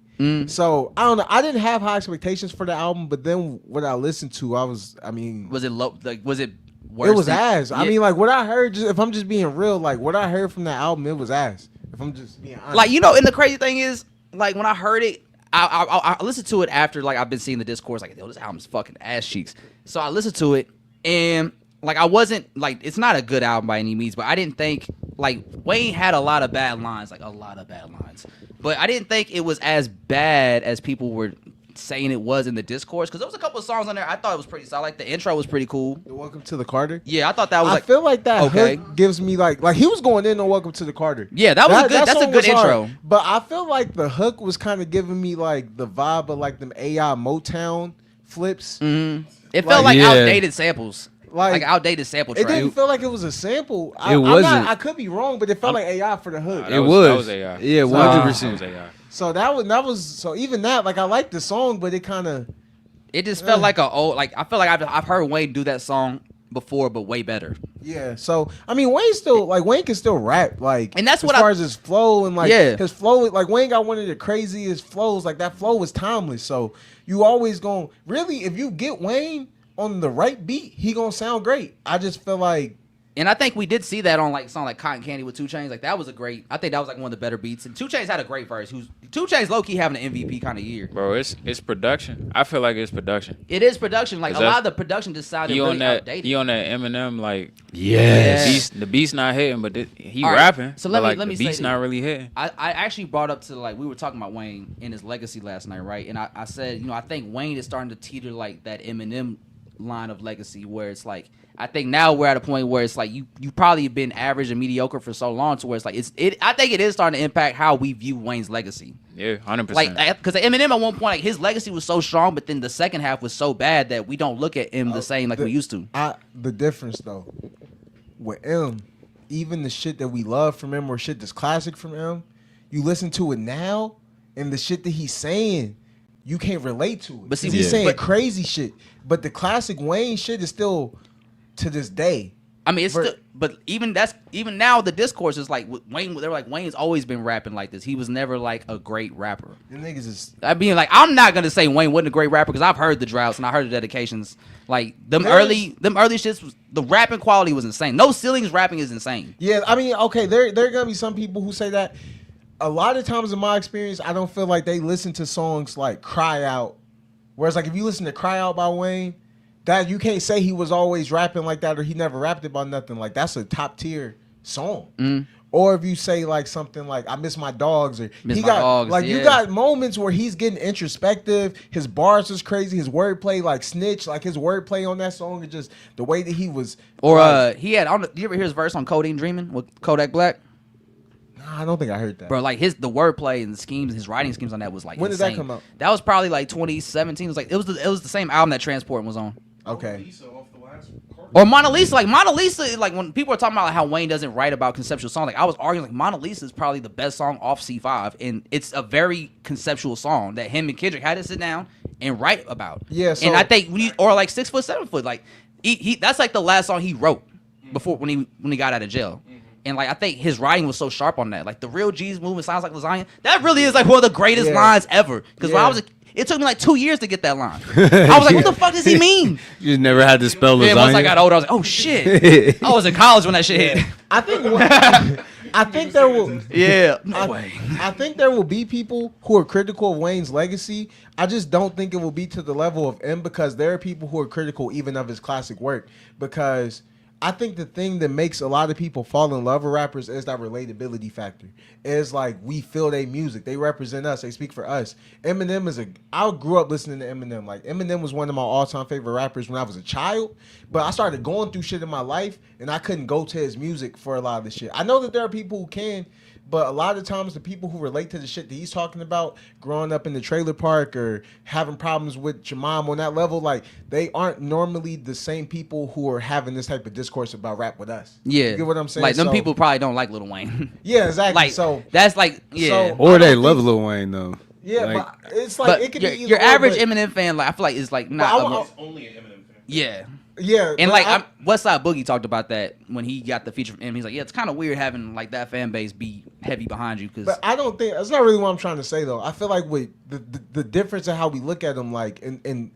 So I don't know. I didn't have high expectations for the album, but then what I listened to, was it low? Like, was it worse? It was than- ass. Yeah. I mean, like what I heard, if I'm just being real, like what I heard from that album, it was ass. If I'm just being honest. Like, you know, and the crazy thing is, like, when I heard it, I listened to it after, like, I've been seeing the discourse, like, yo, this album's fucking ass cheeks. So I listened to it, and, like, I wasn't, like, it's not a good album by any means, but I didn't think, like, Wayne had a lot of bad lines, like, a lot of bad lines. But I didn't think it was as bad as people were saying it was in the discourse, because there was a couple of songs on there I thought it was pretty solid. Like, the intro was pretty cool. Welcome to the Carter. Yeah, I thought that was I feel like that okay. hook gives me like he was going in on Welcome to the Carter. Yeah, that was a good. That's a song good was hard. intro. But I feel like the hook was kind of giving me like the vibe of like them AI Motown flips. It felt like Yeah. outdated samples, like outdated sample It track. didn't feel like it was a sample. It wasn't. I could be wrong, but it felt like AI for the hook. It That was. was AI. Yeah, That 100%. was AI. So that was so even that, like I liked the song, but it kind of It just felt like I feel like I've heard Wayne do that song before, but way better. yeah. So I mean, Wayne can still rap, like, And that's as what far as his flow and like Yeah. his flow, like Wayne got one of the craziest flows. Like that flow was timeless. So you always gonna really, if you get Wayne on the right beat, he gonna sound great. I just feel like And I think we did see that on like song like Cotton Candy with 2 Chainz. Like that was a great. I think that was like one of the better beats. And 2 Chainz had a great verse. 2 Chainz low key having an MVP kind of year. Bro, it's production. I feel like it's production. It is production. Like a lot of the production just sounded really outdated. He on that Eminem like Yes. the beat's not hitting, but he All right, rapping. so let me the say beat's this. not really hitting. I actually brought up to like we were talking about Wayne and his legacy last night, right? And I said, you know, I think Wayne is starting to teeter like that Eminem line of legacy where it's like I think now we're at a point where it's like you probably been average and mediocre for so long to where it's like I think it is starting to impact how we view Wayne's legacy. Yeah, 100%. Like because Eminem at one point like his legacy was so strong, but then the second half was so bad that we don't look at him the same like we used to. The difference though with M, even the shit that we love from him or shit that's classic from him, you listen to it now and the shit that he's saying, you can't relate to it. But see, he's saying crazy shit. But the classic Wayne shit is still to this day. I mean, it's still, but even now the discourse is like Wayne. They're like Wayne's always been rapping like this. He was never like a great rapper. The niggas is. I mean, like I'm not gonna say Wayne wasn't a great rapper because I've heard the droughts and I heard the dedications. Like them early shits. The rapping quality was insane. No ceilings rapping is insane. Yeah, I mean, okay, there are gonna be some people who say that. A lot of times in my experience, I don't feel like they listen to songs like Cry Out. Whereas like if you listen to Cry Out by Wayne, that you can't say he was always rapping like that or he never rapped about nothing. Like that's a top tier song. Mm. Or if you say like something like I Miss My Dogs or you yeah. got moments where he's getting introspective, his bars is crazy, his wordplay like Snitch, like his wordplay on that song is just the way that he was. Or like, he had do you ever hear his verse on Codeine Dreamin' with Kodak Black? Nah, I don't think I heard that. Bro, like the wordplay and the schemes, his writing schemes on that was like when insane. did that come out? That was probably like 2017. It was like it was the same album that Transport was on. Okay. Lisa off the last Or Mona Lisa, like when people are talking about like how Wayne doesn't write about conceptual songs, like I was arguing like Mona Lisa is probably the best song off C5, and it's a very conceptual song that him and Kendrick had to sit down and write about. Yeah, so, and I think or like 6 Foot 7 Foot, like he that's like the last song he wrote before when he got out of jail. And like I think his writing was so sharp on that. Like the real G's movement sounds like lasagna. That really is like one of the greatest lines ever. Because when I was it took me like 2 years to get that line. I was like, what the fuck does he mean? You just never had to spell lasagna. And once I got older, I was like, oh shit. I was in college when that shit hit. I think there will. Yeah. I think there will be people who are critical of Wayne's legacy. I just don't think it will be to the level of M because there are people who are critical even of his classic work. Because I think the thing that makes a lot of people fall in love with rappers is that relatability factor. It's like we feel their music. They represent us. They speak for us. Eminem I grew up listening to Eminem. Like Eminem was one of my all-time favorite rappers when I was a child. But I started going through shit in my life and I couldn't go to his music for a lot of the shit. I know that there are people who can, but a lot of times the people who relate to the shit that he's talking about, growing up in the trailer park or having problems with your mom on that level, like they aren't normally the same people who are having this type of discourse about rap with us. Yeah. You get what I'm saying? Like them people probably don't like Lil Wayne. Yeah, exactly. Like so that's like yeah. Or they love Lil Wayne though. Yeah, like, but it's like But it could be either your or, average but- Eminem fan, like I feel like is like not. He's only an Eminem fan. Yeah. Yeah, And but like Westside Boogie talked about that when he got the feature from him. He's like, yeah, it's kind of weird having like that fan base be heavy behind you because But I don't think that's not really what I'm trying to say though. I feel like with the difference in how we look at them, like in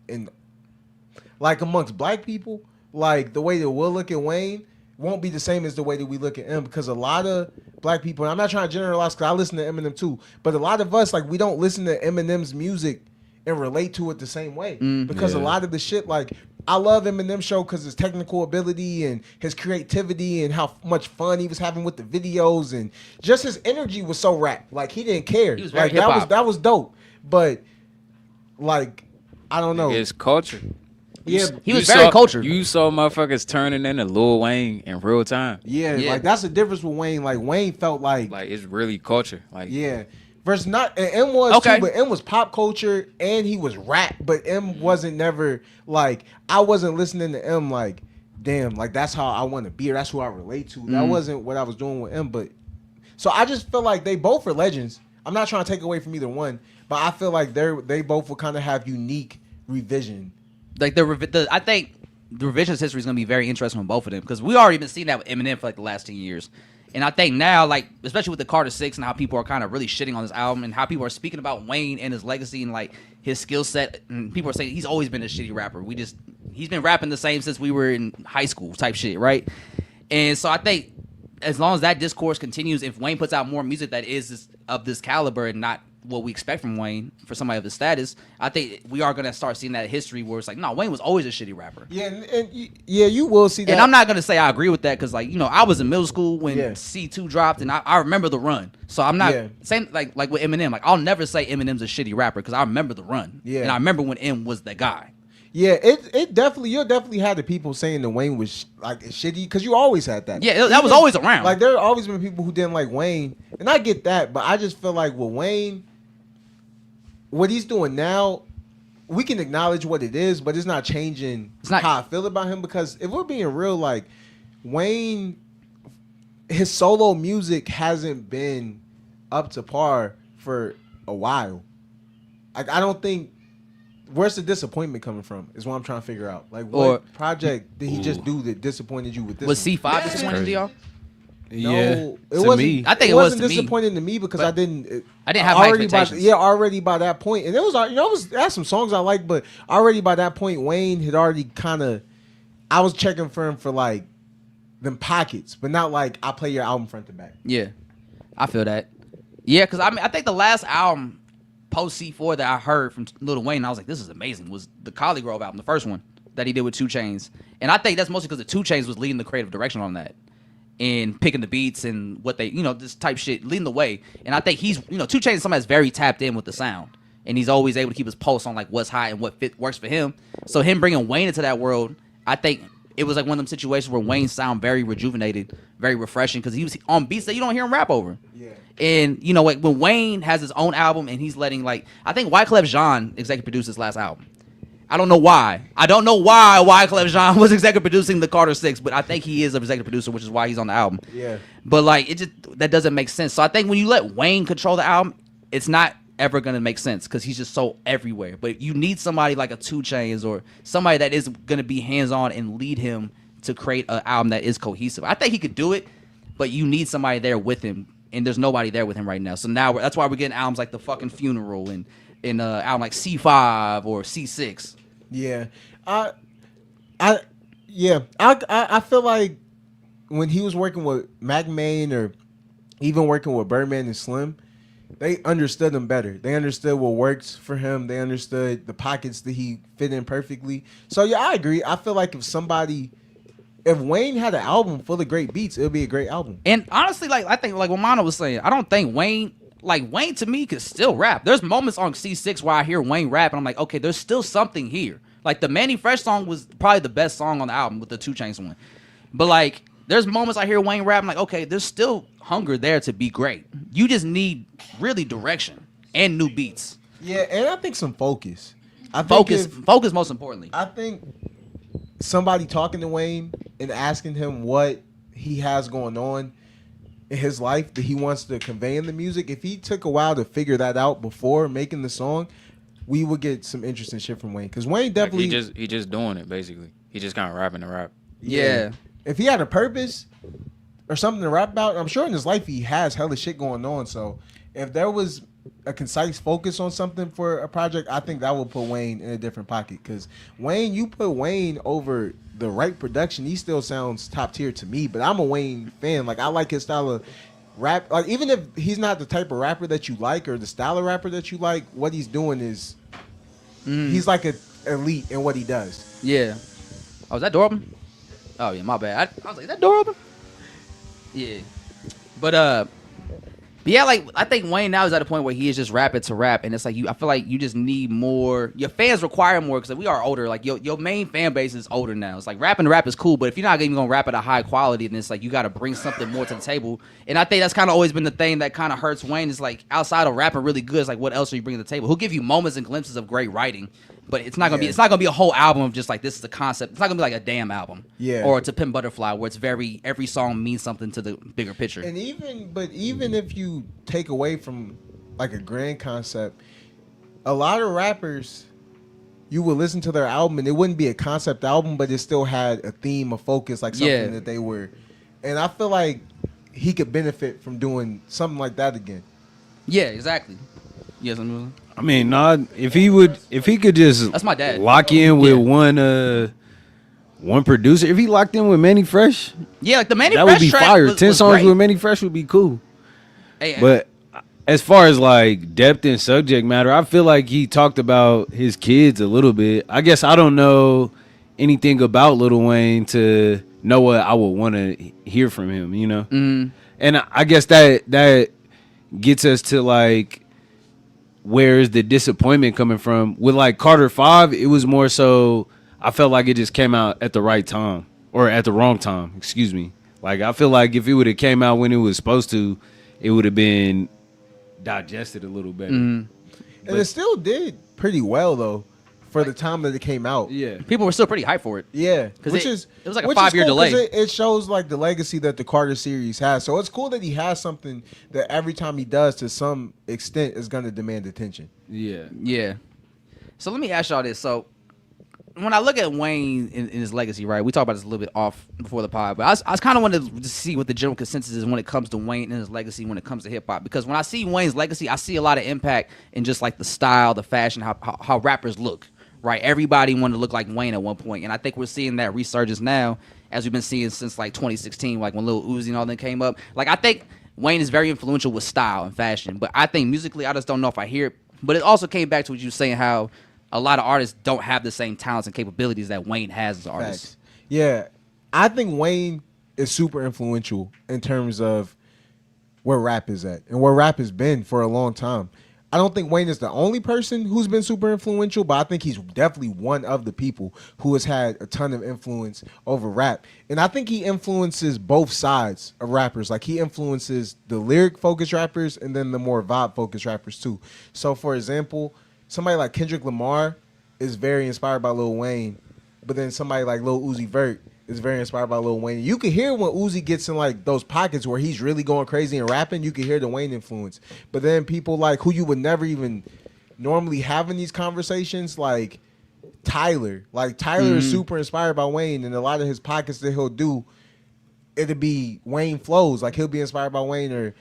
like amongst black people, like the way that we'll look at Wayne won't be the same as the way that we look at him because a lot of black people, and I'm not trying to generalize because I listen to Eminem too, but a lot of us like we don't listen to Eminem's music and relate to it the same way because a lot of the shit like. I love Eminem show because his technical ability and his creativity and how much fun he was having with the videos and just his energy was so rap. Like he didn't care. He was very like hip-hop. that was dope. But like I don't know. It's culture. Yeah, he was very cultured. You saw motherfuckers turning into Lil Wayne in real time. yeah, Yeah. like that's the difference with Wayne. Like Wayne felt like Like it's really culture. Like yeah. Versus not and M was Okay. too, but M was pop culture and he was rap, but M wasn't never like I wasn't listening to M like damn, like that's how I want to be or that's who I relate to. That wasn't what I was doing with M, but so I just feel like they both are legends. I'm not trying to take away from either one, but I feel like they both will kind of have unique revision. like I think the revisionist history is going to be very interesting with both of them because we already been seeing that with Eminem for like the last 10 years. And I think now, like, especially with the Carter 6 and how people are kind of really shitting on this album and how people are speaking about Wayne and his legacy and, like, his skill set. And people are saying he's always been a shitty rapper. He's been rapping the same since we were in high school type shit, right? And so I think as long as that discourse continues, if Wayne puts out more music that is of this caliber and not what we expect from Wayne for somebody of his status, I think we are gonna start seeing that history where it's like, no, Wayne was always a shitty rapper. Yeah, and you will see that. And I'm not gonna say I agree with that because, like, you know, I was in middle school when C2 dropped, and I remember the run. So I'm not saying like with Eminem. Like, I'll never say Eminem's a shitty rapper because I remember the run. Yeah, and I remember when M was the guy. Yeah, it definitely, you'll definitely have the people saying that Wayne was like shitty because you always had that. Yeah, that was always around. Like, there have always been people who didn't like Wayne, and I get that, but I just feel like with Wayne, what he's doing now, we can acknowledge what it is, but it's not changing how I feel about him. Because if we're being real, like, Wayne, his solo music hasn't been up to par for a while. Like, I don't think. Where's the disappointment coming from? Is what I'm trying to figure out. Like, what project did he just do that disappointed you with this? Was C5 disappointing to y'all? No, it wasn't. Me. I think it wasn't was to disappointing to me because I didn't have already my expectations. already by that point, and it was, you know, I had some songs I liked, but already by that point, Wayne had already kind of. I was checking for him for like them pockets, but not like I play your album front to back. Yeah, I feel that. Yeah, because I mean, I think the last album post C4 that I heard from Lil Wayne, I was like, this is amazing, was the Collie Grove album, the first one that he did with 2 Chainz. And I think that's mostly because the 2 Chainz was leading the creative direction on that and picking the beats and what they, you know, this type shit, leading the way. And I think he's, you know, 2 Chainz is somebody that's very tapped in with the sound. And he's always able to keep his pulse on like what's hot and what works for him. So him bringing Wayne into that world, I think it was like one of them situations where Wayne sound very rejuvenated, very refreshing, because he was on beats that you don't hear him rap over. Yeah. And, you know, like when Wayne has his own album and he's letting, like, I think Wyclef Jean executive produced his last album. I don't know why. I don't know why Wyclef Jean was executive producing the Carter 6, but I think he is an executive producer, which is why he's on the album. Yeah. But, like, it just, that doesn't make sense. So I think when you let Wayne control the album, it's not ever going to make sense because he's just so everywhere. But you need somebody like a 2 Chainz or somebody that is going to be hands-on and lead him to create an album that is cohesive. I think he could do it, but you need somebody there with him. And there's nobody there with him right now. So now that's why we're getting albums like The Fucking Funeral and album like C5 or C6. Yeah. I feel like when he was working with Mac Main or even working with Birdman and Slim, they understood him better. They understood what works for him. They understood the pockets that he fit in perfectly. So yeah, I agree. I feel like if Wayne had an album full of great beats, it would be a great album. And honestly, like, I think, like what Mono was saying, I don't think Wayne to me could still rap. There's moments on C6 where I hear Wayne rap and I'm like, okay, there's still something here. Like the Manny Fresh song was probably the best song on the album with the 2 Chainz one. But like, there's moments I hear Wayne rap, I'm like, okay, there's still hunger there to be great. You just need really direction and new beats. Yeah, and I think some focus. Focus most importantly. I think somebody talking to Wayne and asking him what he has going on in his life that he wants to convey in the music, if he took a while to figure that out before making the song, we would get some interesting shit from Wayne. Because Wayne definitely... Like he just doing it, basically. He just kind of rapping to rap. Yeah. If he had a purpose or something to rap about, I'm sure in his life he has hella shit going on. So if there was a concise focus on something for a project, I think that would put Wayne in a different pocket. Because Wayne, you put Wayne over the right production, he still sounds top tier to me. But I'm a Wayne fan. Like, I like his style of rap. Like, even if he's not the type of rapper that you like or the style of rapper that you like, what he's doing is he's like an elite in what he does. Yeah. Oh, is that door open? Oh yeah, my bad. I was like, is that door open? Yeah. But yeah, like, I think Wayne now is at a point where he is just rapping to rap, and it's like I feel like you just need more. Your fans require more because we are older. Like your main fan base is older now. It's like rapping to rap is cool, but if you're not even gonna rap at a high quality, then it's like you got to bring something more to the table. And I think that's kind of always been the thing that kind of hurts Wayne. Is like, outside of rapping really good, it's like, what else are you bringing to the table? He'll give you moments and glimpses of great writing, but it's not gonna be a whole album of just like, this is the concept. It's not gonna be like a damn album, or To Pimp Butterfly, where it's every song means something to the bigger picture. And even if you take away from like a grand concept, a lot of rappers, you would listen to their album and it wouldn't be a concept album, but it still had a theme, a focus, like something that they were. And I feel like he could benefit from doing something like that again. Yeah, exactly. Yes, I mean, if he could just that's my dad. lock in with one producer. If he locked in with Manny Fresh, Yeah, like the Manny that Fresh would be track fire. was 10 songs great. with Manny Fresh would be cool. Hey, But as far as like depth and subject matter, I feel like he talked about his kids a little bit. I guess I don't know anything about Lil Wayne to know what I would want to hear from him, you know? Mm-hmm. And I guess that gets us to like, where's the disappointment coming from? With like Carter 5, it was more so I felt like it just came out at the right time or at the wrong time, excuse me. Like I feel like if it would have came out when it was supposed to, it would have been digested a little better. And it still did pretty well though for the time that it came out. Yeah. people were still pretty hyped for it. Yeah, Because which it was like a which is 5-year cool 'cause delay. It shows like the legacy that the Carter series has. So it's cool that he has something that every time he does, to some extent, is going to demand attention. Yeah. Yeah. So let me ask y'all this. So when I look at Wayne in his legacy, right? We talked about this a little bit off before the pod, but I kind of wanted to see what the general consensus is when it comes to Wayne and his legacy when it comes to hip hop. Because when I see Wayne's legacy, I see a lot of impact in just like the style, the fashion, how rappers look. Right? Everybody wanted to look like Wayne at one point, and I think we're seeing that resurgence now, as we've been seeing since like 2016, like when Lil Uzi and all them came up. Like I think Wayne is very influential with style and fashion, but I think musically, I just don't know if I hear it. But it also came back to what you were saying, how a lot of artists don't have the same talents and capabilities that Wayne has as an artist. Facts. Yeah, I think Wayne is super influential in terms of where rap is at and where rap has been for a long time. I don't think Wayne is the only person who's been super influential, but I think he's definitely one of the people who has had a ton of influence over rap. And I think he influences both sides of rappers. Like he influences the lyric-focused rappers and then the more vibe-focused rappers too. So for example, somebody like Kendrick Lamar is very inspired by Lil Wayne, but then somebody like Lil Uzi Vert is very inspired by Lil Wayne. You can hear when Uzi gets in like those pockets where he's really going crazy and rapping, you can hear the Wayne influence. But then people like who you would never even normally have in these conversations, like Tyler. Like Tyler is super inspired by Wayne, and a lot of his pockets that he'll do, it'll be Wayne flows. Like he'll be inspired by Wayne, or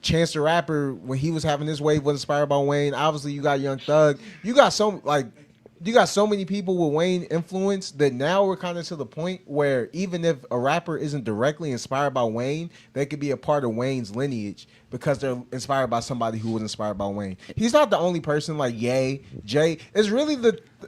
Chance the Rapper, when he was having this wave, was inspired by Wayne. Obviously, you got Young Thug. You got so many people with Wayne influence that now we're kind of to the point where even if a rapper isn't directly inspired by Wayne, they could be a part of Wayne's lineage because they're inspired by somebody who was inspired by Wayne. He's not the only person. Like Jay. It's really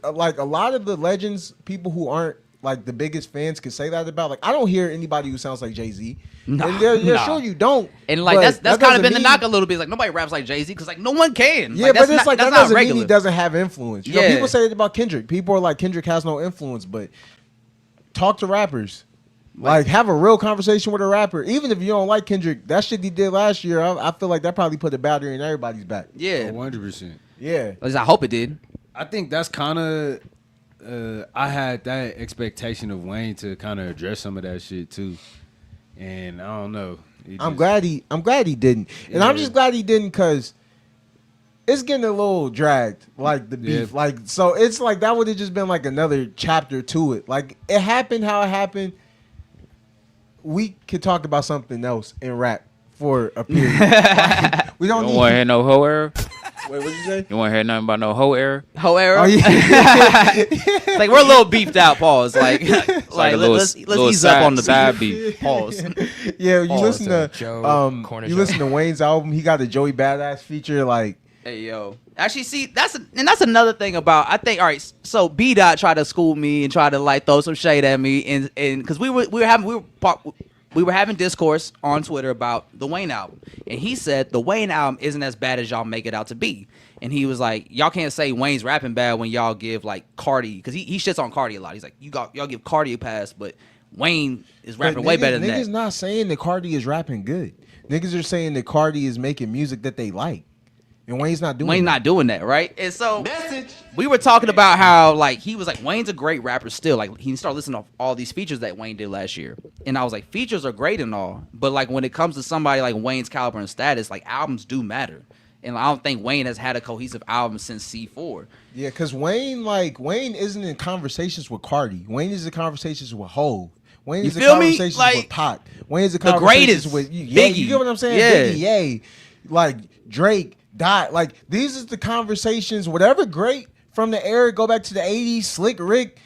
a lot of the legends, people who aren't like the biggest fans could say that about. Like I don't hear anybody who sounds like Jay-Z. And they're sure you don't. And like but that's kind of been the knock a little bit. Like nobody raps like Jay-Z because like no one can. Yeah, like, but it's like that doesn't regular. mean he doesn't have influence. You know, Yeah. people say it about Kendrick. People are like Kendrick has no influence, but talk to rappers. Like have a real conversation with a rapper. Even if you don't like Kendrick, that shit he did last year, I feel like that probably put a battery in everybody's back. Yeah, 100%. Yeah. at least I hope it did. I think that's kind of I had that expectation of Wayne to kind of address some of that shit too, and I don't know. I'm glad he didn't, and I'm just glad he didn't because it's getting a little dragged, like the beef, like so it's like that would have just been like another chapter to it. Like it happened how it happened. We could talk about something else in rap for a period. Like, we don't You need. want to hear no hoe era? Wait, what'd you say? You want to hear nothing about no hoe era? Whole era. Oh yeah. Like we're a little beefed out. Pause. Like like a little- let's little ease up on the side beef. Pause. Yeah, you Oh, listen it's a to Joe Corner you Joe. listen to Wayne's album. He got a Joey Badass feature. Like, Hey yo, actually, see that's another thing about I think. All right, so B Dot tried to school me and tried to like throw some shade at me, and because we were having discourse on Twitter about the Wayne album, and he said the Wayne album isn't as bad as y'all make it out to be, and he was like, y'all can't say Wayne's rapping bad when y'all give like Cardi, because he shits on Cardi a lot. He's like, y'all give Cardi a pass, but Wayne is rapping way better than that. Niggas not saying that Cardi is rapping good. Niggas are saying that Cardi is making music that they like. And Wayne's not doing Wayne's that. not doing that, right? And so we were talking about how like he was like Wayne's a great rapper still. Like he started listening to all these features that Wayne did last year, and I was like, features are great and all, but like when it comes to somebody like Wayne's caliber and status, like albums do matter. And I don't think Wayne has had a cohesive album since C4. Yeah, because Wayne isn't in conversations with Cardi. Wayne is in conversations with Hov. Wayne You is in feel me? conversations Like, with Pac. Wayne is in the conversations greatest. with yeah, you Biggie. get what I'm saying? Yeah. Biggie, yay. Like Drake, Dot. Like these is the conversations, whatever great from the era, go back to the 80s, Slick Rick,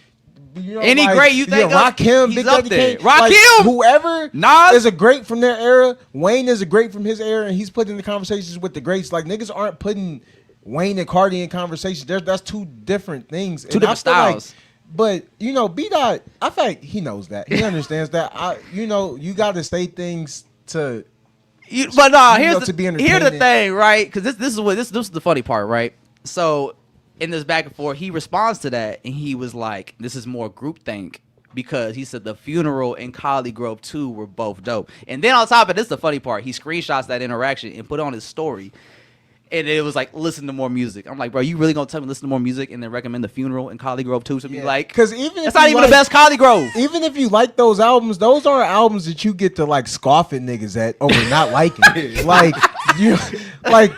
you know, Any like, great you think of, Rakim, he's Big up Daddy there. Kane, like, Rakim! whoever Nas? is a great from their era. Wayne is a great from his era, and he's put in the conversations with the greats. Like niggas aren't putting Wayne and Cardi in conversations. That's two different things. Two different styles. But you know, B-Dot, I feel like he knows that. He understands that. You know, you got to say things to. But nah, you know, here's to be the entertaining. thing, right? Because this is the funny part, right? So in this back and forth, he responds to that, and he was like, "This is more groupthink." Because he said the funeral and Collie Grove 2 were both dope. And then on top of this, the funny part, he screenshots that interaction and put it on his story. And it was like, listen to more music. I'm like, bro, you really gonna tell me listen to more music and then recommend the funeral and Collie Grove 2 to me? Like, because even that's not even the best Collie Grove. Even if you like those albums, those aren't albums that you get to like scoff at niggas at over not liking. Like you, like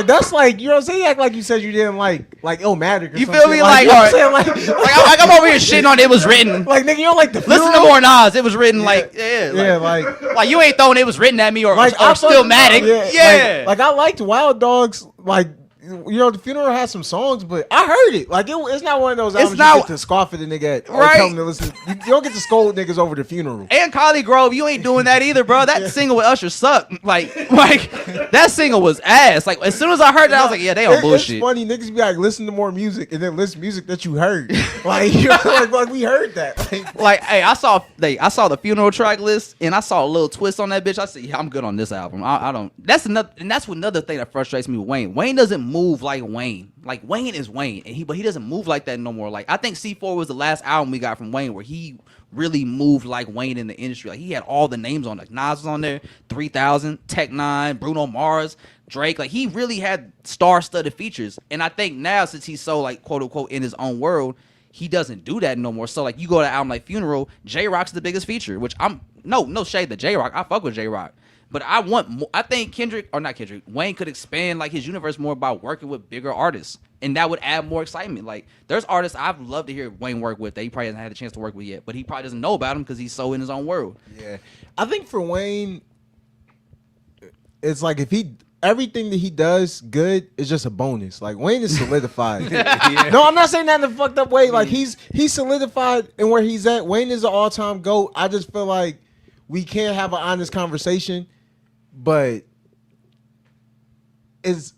that's like, you know what I'm saying? You act like you said you didn't like Illmatic or You something. feel me? Like, you know what I'm alright. saying? Like I'm over here shitting on It Was Written. Like nigga, you don't like the Listen to funeral? more Nas. It was written like, like you ain't throwing It Was Written at me or Stillmatic. Yeah. Like I liked Wild Dogs. Like, you know, the funeral has some songs, but I heard it. Like it's not one of those albums you get to scoff at a nigga at or right. tell him to listen. You don't get to scold niggas over the funeral. And Collie Grove, you ain't doing that either, bro. That single with Usher sucked. Like that single was ass. Like as soon as I heard that, I was like, yeah, they on bullshit. It's funny, niggas be like, listen to more music, and then listen to music that you heard. Like, you know, like we heard that. Like, hey, I saw the funeral track list, and I saw a little twist on that bitch. I said, yeah, I'm good on this album. I don't. That's another thing that frustrates me with Wayne. Wayne doesn't move like Wayne. Like Wayne is Wayne, but he doesn't move like that no more. Like I think C4 was the last album we got from Wayne where he really moved like Wayne in the industry. Like he had all the names on it. Nas was on there, 3000, Tech 9, Bruno Mars, Drake. Like he really had star-studded features. And I think now since he's so like quote unquote in his own world, he doesn't do that no more. So like you go to an album like Funeral, J-Rock's the biggest feature, which I'm no shade to J-Rock. I fuck with J-Rock. But I want more. I think Wayne could expand like his universe more by working with bigger artists, and that would add more excitement. Like there's artists I've loved to hear Wayne work with that he probably hasn't had a chance to work with yet, but he probably doesn't know about them because he's so in his own world. Yeah, I think for Wayne, it's like if everything that he does good is just a bonus. Like Wayne is solidified. Yeah. No, I'm not saying that in a fucked up way. Like he's solidified in where he's at. Wayne is an all-time GOAT. I just feel like we can't have an honest conversation. But it's,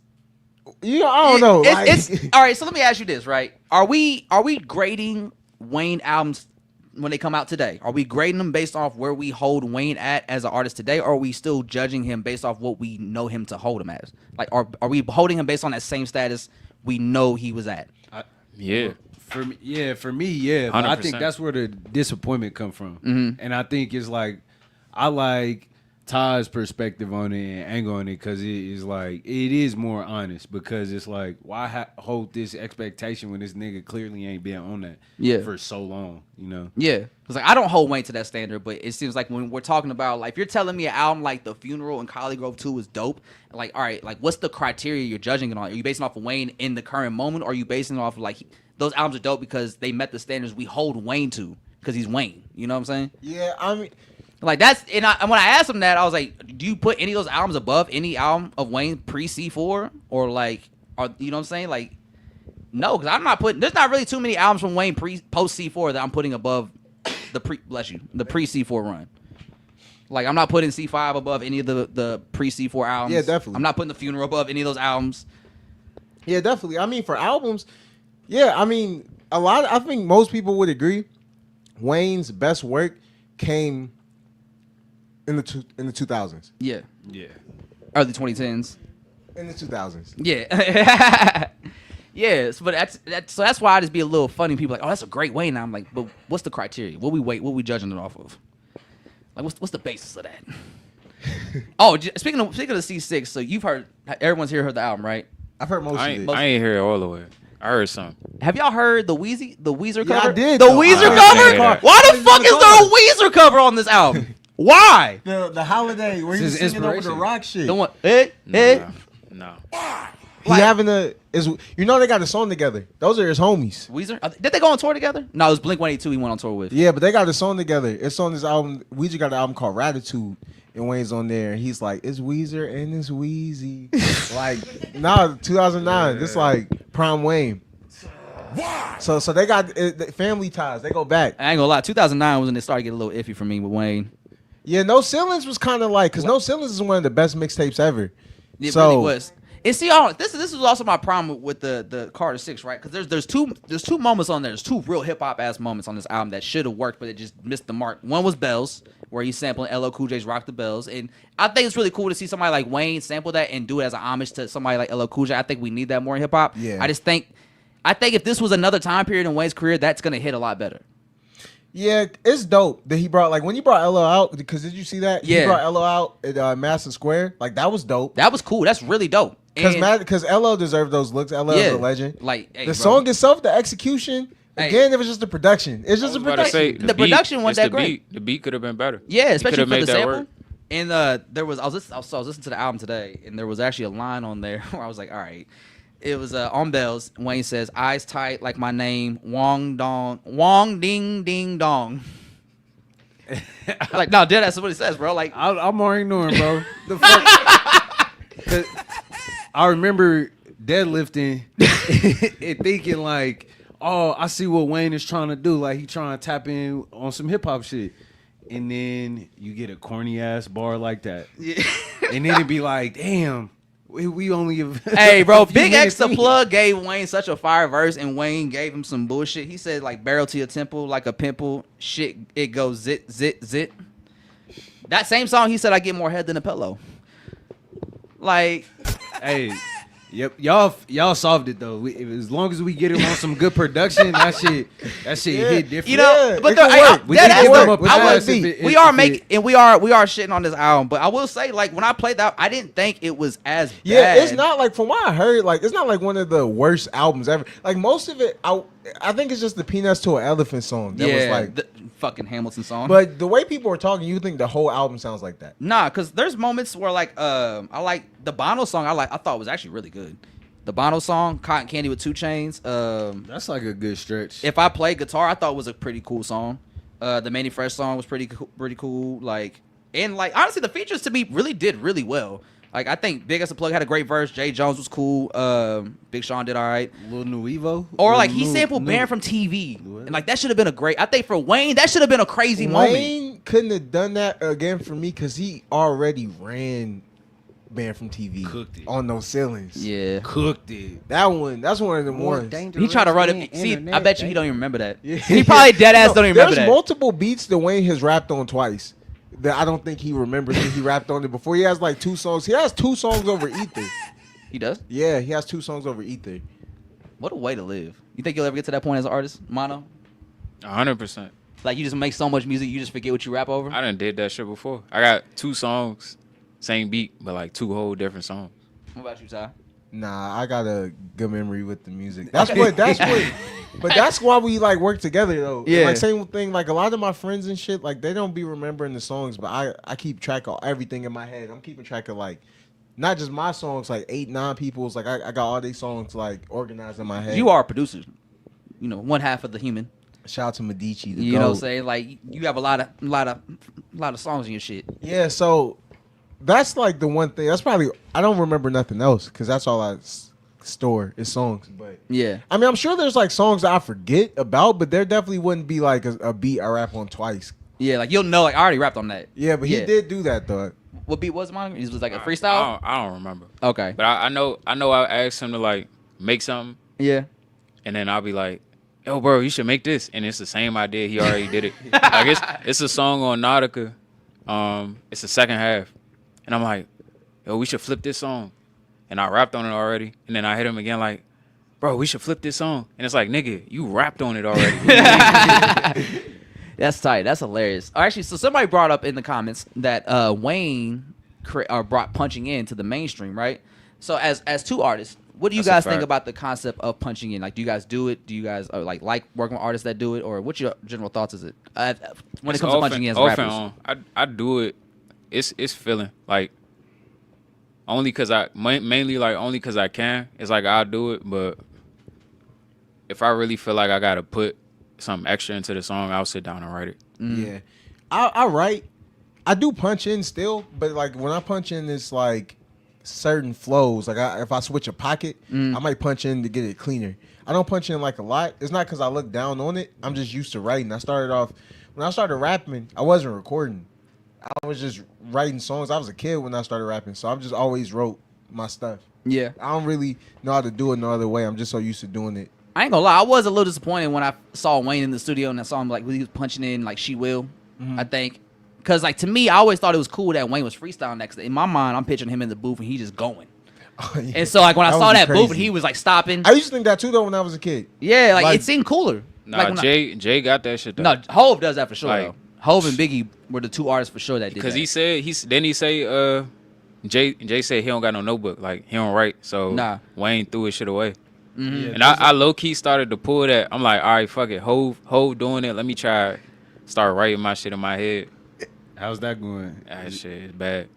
you know, I don't know. It's all right. So let me ask you this, right? Are we grading Wayne albums when they come out today? Are we grading them based off where we hold Wayne at as an artist today, or are we still judging him based off what we know him to hold him as? Like, are we holding him based on that same status we know he was at? Yeah. For me, yeah. But I think 100%. that's where the disappointment come from. Mm-hmm. And I think it's like, I like Ty's perspective on it and angle on it because it is like, it is more honest because it's like, why hold this expectation when this nigga clearly ain't been on that for so long, you know? Yeah. Because like, I don't hold Wayne to that standard, but it seems like when we're talking about, like, if you're telling me an album like The Funeral and Collie Grove 2 is dope, like, all right, like, what's the criteria you're judging it on? Are you basing it off of Wayne in the current moment, or are you basing it off of, like, those albums are dope because they met the standards we hold Wayne to because he's Wayne? You know what I'm saying? Yeah, I mean, like that's, and when I asked him that, I was like, do you put any of those albums above any album of Wayne pre C4 or like, you know what I'm saying? Like, no, because I'm not putting. There's not really too many albums from Wayne post C4 that I'm putting above the pre C4 run. Like I'm not putting C5 above any of the pre C4 albums. Yeah, definitely. I'm not putting The Funeral above any of those albums. Yeah, definitely. I mean, for albums, yeah, I mean, I think most people would agree Wayne's best work came in the 2000s. Yeah. Yeah. Early 2010s. In the 2000s. Yeah. Yes, but that's why I just be a little funny. People like, oh, that's a great Wayne. Now I'm like, but what's the criteria? What we judging it off of? Like, what's the basis of that? Oh, speaking of C6, so everyone's here heard the album, right? I've heard most of it. I ain't hear it all the way. I heard some. Have y'all heard the Weezer cover? Yeah, I did. The though. Weezer I cover? Why the fuck is there a Weezer cover on this album? Why? The holiday where he's singing over the rock shit. The one, No. He having you know they got a song together. Those are his homies. Weezer? Did they go on tour together? No, it was Blink-182 he went on tour with. Yeah, but they got a song together. It's on this album. Weezer got an album called Ratitude, and Wayne's on there. And he's like, it's Weezer and it's Wheezy. Like, 2009. This like prime Wayne. Why? So they got family ties. They go back. I ain't gonna lie. 2009 was when it started getting a little iffy for me with Wayne. Yeah, No Ceilings was kind of like, because No Ceilings is one of the best mixtapes ever. It So- really was. And see, this is also my problem with the Carter 6, right? Because there's two moments on there. There's two real hip hop ass moments on this album that should have worked, but it just missed the mark. One was Bells, where he's sampling LL Cool J's "Rock the Bells," and I think it's really cool to see somebody like Wayne sample that and do it as an homage to somebody like LL Cool J. I think we need that more in hip hop. Yeah. I think if this was another time period in Wayne's career, that's gonna hit a lot better. Yeah, it's dope that he brought, like, when he brought LL out, because did you see that? Yeah. He brought LL out at Madison Square. Like, that was dope. That was cool. That's really dope. And- Because LL deserved those looks. LL is a legend. Like, hey, The bro. song itself, the execution, Hey. again, it was just the production. It's I just was a about to production. say, The production wasn't it's that great. The beat could have been better. Yeah, He especially coulda for the made that sample. work. And I was listening to the album today, and there was actually a line on there where I was like, all right. It was on Bells. Wayne says, "Eyes tight like my name, Wong ding ding dong." Like, no, dead. That's what it says, bro. Like, I'm already knowing, bro. The fuck? 'Cause I remember deadlifting and thinking like, oh, I see what Wayne is trying to do. Like he trying to tap in on some hip hop shit. And then you get a corny ass bar like that. yeah. And then it'd be like, damn, we only have Hey, bro, a few Big X minutes the in. Plug gave Wayne such a fire verse, and Wayne gave him some bullshit. He said, like, barrel to your temple like a pimple. Shit, it goes zit, zit, zit. That same song, he said, I get more head than a pillow. Like, Hey, yep, y'all solved it though. As long as we get him on some good production, that shit Yeah. hit different. you know, Yeah, but it can work. We that can ass give though, him a I pass will if be. it- We if are it- making, and we are shitting on this album. But I will say, like, when I played that, I didn't think it was as Yeah, bad. it's not like, from what I heard, like, it's not like one of the worst albums ever. Like, most of it, I think it's just the Peanuts to an Elephant song that was like. the fucking Hamilton song. But the way people are talking, you think the whole album sounds like that. Nah, cause there's moments where like I like the Bono song. I thought was actually really good. The Bono song, Cotton Candy with 2 Chainz. That's like a good stretch. If I Play Guitar, I thought was a pretty cool song. The Manny Fresh song was pretty cool. Like, and like honestly, the features to me really did really well. Like, I think Big As the Plug had a great verse. Jay Jones was cool. Big Sean did all right. Lil Nuevo, Or like he sampled Baron from TV, and like that should have been a great. I think for Wayne, that should have been a crazy moment. Wayne couldn't have done that again for me because he already ran Band from TV Cooked it. on those ceilings. Yeah, cooked it. That's one of them ones. he tried to run it. See, I bet you he don't even remember that. Yeah. He probably dead ass don't even remember There's that. multiple beats that Wayne has rapped on twice that I don't think he remembers that he rapped on it before. He has like 2 songs. He has 2 songs over Ether. He does. Yeah, he has 2 songs over Ether. What a way to live. You think you'll ever get to that point as an artist, Mono? 100%. Like you just make so much music, you just forget what you rap over? I done did that shit before. I got 2 songs, same beat, but like 2 whole different songs. What about you, Ty? Nah, I got a good memory with the music. That's what. But that's why we like work together though. Yeah. Like same thing. Like a lot of my friends and shit, like they don't be remembering the songs, but I keep track of everything in my head. I'm keeping track of like not just my songs, like 8, 9 people's. Like I got all these songs like organized in my head. You are a producer. You know, one half of the human. Shout out to Medici. The You know what I'm GOAT. saying? Like you have a lot of songs in your shit. Yeah, so that's like the one thing. That's probably I don't remember nothing else because that's all I store is songs. But Yeah. I mean, I'm sure there's like songs that I forget about, but there definitely wouldn't be like a beat I rap on twice. Yeah, like you'll know, like I already rapped on that. Yeah, but he did do that though. What beat was mine? It was like a freestyle? I don't remember. Okay. But I know I asked him to like make something, Yeah. and then I'll be like, yo, bro, you should make this. And it's the same idea. He already did it. Like it's a song on Nautica. It's the second half. And I'm like, yo, we should flip this song. And I rapped on it already. And then I hit him again like, bro, we should flip this song. And it's like, nigga, you rapped on it already. That's tight. That's hilarious. Actually, so somebody brought up in the comments that Wayne brought punching in to the mainstream, right? So as 2 artists, what do you That's a guys think fact. about the concept of punching in? Like, do you guys do it? Do you guys like working with artists that do it, or what's your general thoughts? Is it when it comes to punching in as off rappers? and on. I do it. It's feeling like only because mainly like only because I can. It's like I'll do it, but if I really feel like I gotta put something extra into the song, I'll sit down and write it. Yeah, I write. I do punch in still, but like when I punch in, it's like certain flows. Like if I switch a pocket, I might punch in to get it cleaner. I don't punch in like a lot. It's not because I look down on it. I'm just used to writing. I started off when I started rapping. I wasn't recording. I was just writing songs. I was a kid when I started rapping, so I just always wrote my stuff. Yeah. I don't really know how to do it no other way. I'm just so used to doing it. I ain't gonna lie, I was a little disappointed when I saw Wayne in the studio and I saw him like when he was punching in like She Will, I think. Cause like to me, I always thought it was cool that Wayne was freestyling next. In my mind, I'm picturing him in the booth and he just going. Oh, yeah. And so like when I saw would be that booth and crazy. he was like stopping, I used to think that too though when I was a kid. yeah, like like- it seemed cooler. Nah, Like, when Jay got that shit though. no, Hove does that for sure. Like- Though. Hove and Biggie were the two artists for sure that did Because that. he said he say Jay said he don't got no notebook, like he don't write. So Nah. Wayne threw his shit away. Mhm. And I low key started to pull that. I'm like, all right, fuck it. Hove doing it. Let me try start writing my shit in my head. How's that going? That shit is bad.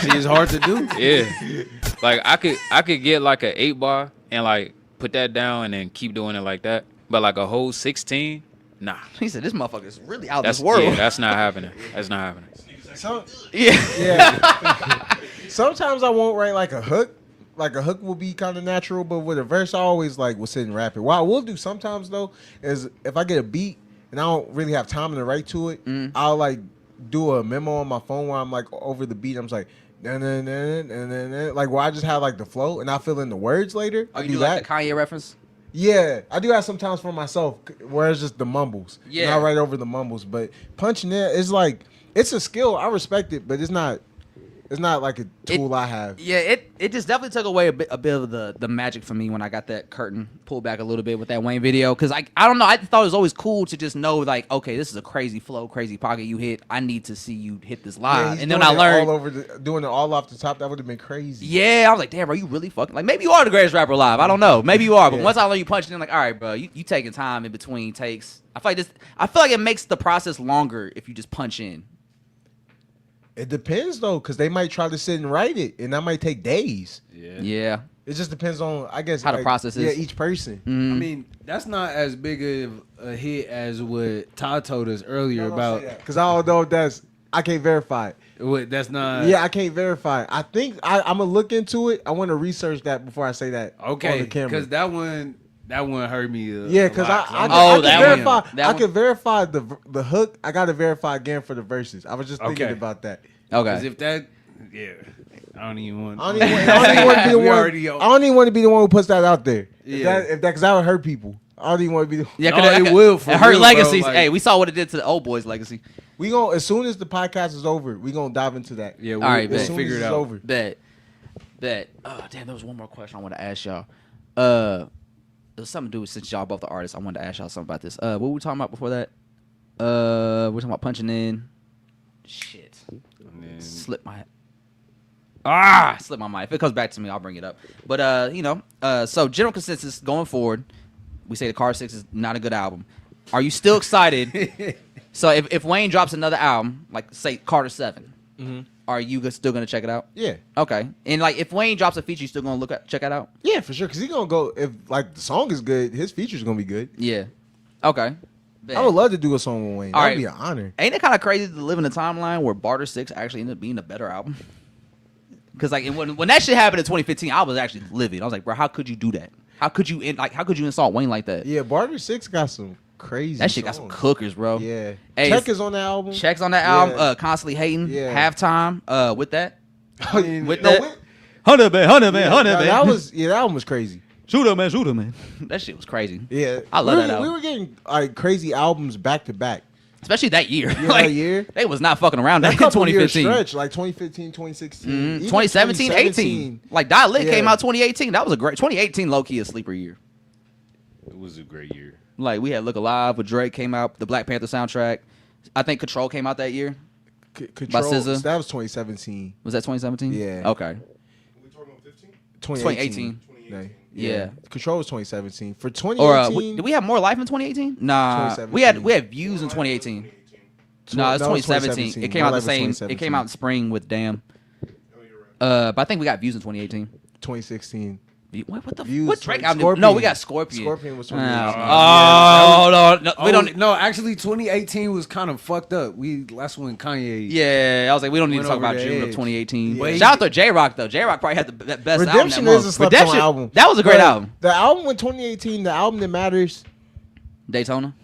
Shit is hard to do. Yeah. Like I could get like an 8-bar and like put that down and then keep doing it like that. But like a whole 16, nah. He said, "This motherfucker is really out That's this world." yeah, that's not happening. That's not happening. So, Yeah. yeah. Sometimes I won't write like a hook. Like a hook will be kind of natural, but with a verse, I always like will sit and rap it. What I will do sometimes though is if I get a beat and I don't really have time to write to it, I'll like do a memo on my phone where I'm like over the beat. I'm just like, like where I just have like the flow and I fill in the words later. Oh, I you do do that. like the Kanye reference? Yeah, I do that sometimes for myself, where it's just the mumbles. Yeah. And I write over the mumbles, but punching it is like it's a skill. I respect it, but it's not like a tool I have. Yeah, it just definitely took away a bit of the magic from me when I got that curtain pulled back a little bit with that Wayne video. Because I don't know, I thought it was always cool to just know like, okay, this is a crazy flow, crazy pocket you hit. I need to see you hit this Yeah, live. he's And then doing I it learned, all over doing it all off the top. That would have been crazy. yeah, I was like, damn, bro, you really fucking like maybe you are the greatest rapper alive. I don't know, maybe you are. But Yeah. once I learned you punching in, like, all right, bro, you taking time in between takes. I feel like it makes the process longer if you just punch in. It depends though, because they might try to sit and write it, and that might take days. Yeah. Yeah. It just depends on, I guess, How the process is. Yeah, each person. I mean, that's not as big of a hit as what Todd told us earlier about. Because I don't know if that's, I can't verify it. What, that's not. Yeah, I can't verify it. I think I'm gonna look into it. I want to research that before I say that on Okay, the camera. because that one hurt me. Yeah, because I Oh, can that verify. one. That I one. can verify the hook. I got to verify again for the verses. I was just thinking Okay. about that. Because Okay. if that, yeah, I don't even want. I don't even want to be the We one. already- I don't even want to be the one who puts that out there. Yeah. If that, because that would hurt people. I don't even want to be the. Yeah, No, 'cause it will, for It hurt real, bro, legacies. like- Hey, we saw what it did to the old boys' legacy. We gonna, as soon as the podcast is over, we gonna dive into that. Yeah, All right, we'll bet. As soon figure as it it's out. over. Bet. Oh, damn, there was one more question I want to ask y'all. It was something to do with, since y'all both the artists, I wanted to ask y'all something about this. What were we talking about before that? We're talking about punching in. Shit. And then- Slip my mind. If it comes back to me, I'll bring it up. But so general consensus going forward, we say the Car 6 is not a good album. Are you still excited? So if Wayne drops another album, like say Carter 7, are you still gonna check it out? Yeah, Okay. And like if Wayne drops a feature, you still gonna check it out? yeah, for sure. Because he gonna go, if like the song is good, his feature's gonna be good. Yeah. Okay. Bet. I would love to do a song with Wayne. All That'd right. be an honor. Ain't it kind of crazy to live in a timeline where Barter 6 actually ended up being a better album? Because like when that shit happened in 2015, I was actually livid. I was like, bro, how could you do that? How could you insult Wayne like that? Yeah, Barter 6 got some crazy. That shit got some songs. cookers, bro. Yeah, Hey, Check is on the album. Checks on that album. Yeah. Constantly hating. Yeah. Halftime. With that. Oh, yeah, With no, that. wait. 100 man. That one was crazy. Shoot him, man. That shit was crazy. Yeah, I love we that were, album. We were getting like crazy albums back to back. Especially that year. Yeah, Like, that year. They was not fucking around That back in couple years 2015. stretch, like 2015, 2016, even 2017, 18. Like Die Lit came Yeah. out 2018. That was a great 2018 low key a sleeper year. It was a great year. Like we had Look Alive with Drake came out, the Black Panther soundtrack. I think Control came out that year. Control, SZA. that was 2017. Was that 2017? Yeah. Okay. We talking about 15? 2018. 2018. Yeah. Control was 2017. For Or 2018, did we have More Life in 2018? Nah. We had 2017. Views in 2018. No, No, it's that was 2017. It came My out the Life was same. It 2017. came out in spring with Damn. you're right. But I think we got Views in 2018. 2016. What the Views, what Drake like album? Scorpion. No, we got Scorpion. Scorpion was Oh, 2018. no, we don't. No, actually, 2018 was kind of fucked up. That's when Kanye. Yeah, I was like, we don't need to Went talk over about the June of edge. 2018. Yeah. Shout out to J Rock though. J Rock probably had the best Redemption album is a that month. slept on album. That was a great But album. The album in 2018, the album that matters. Daytona.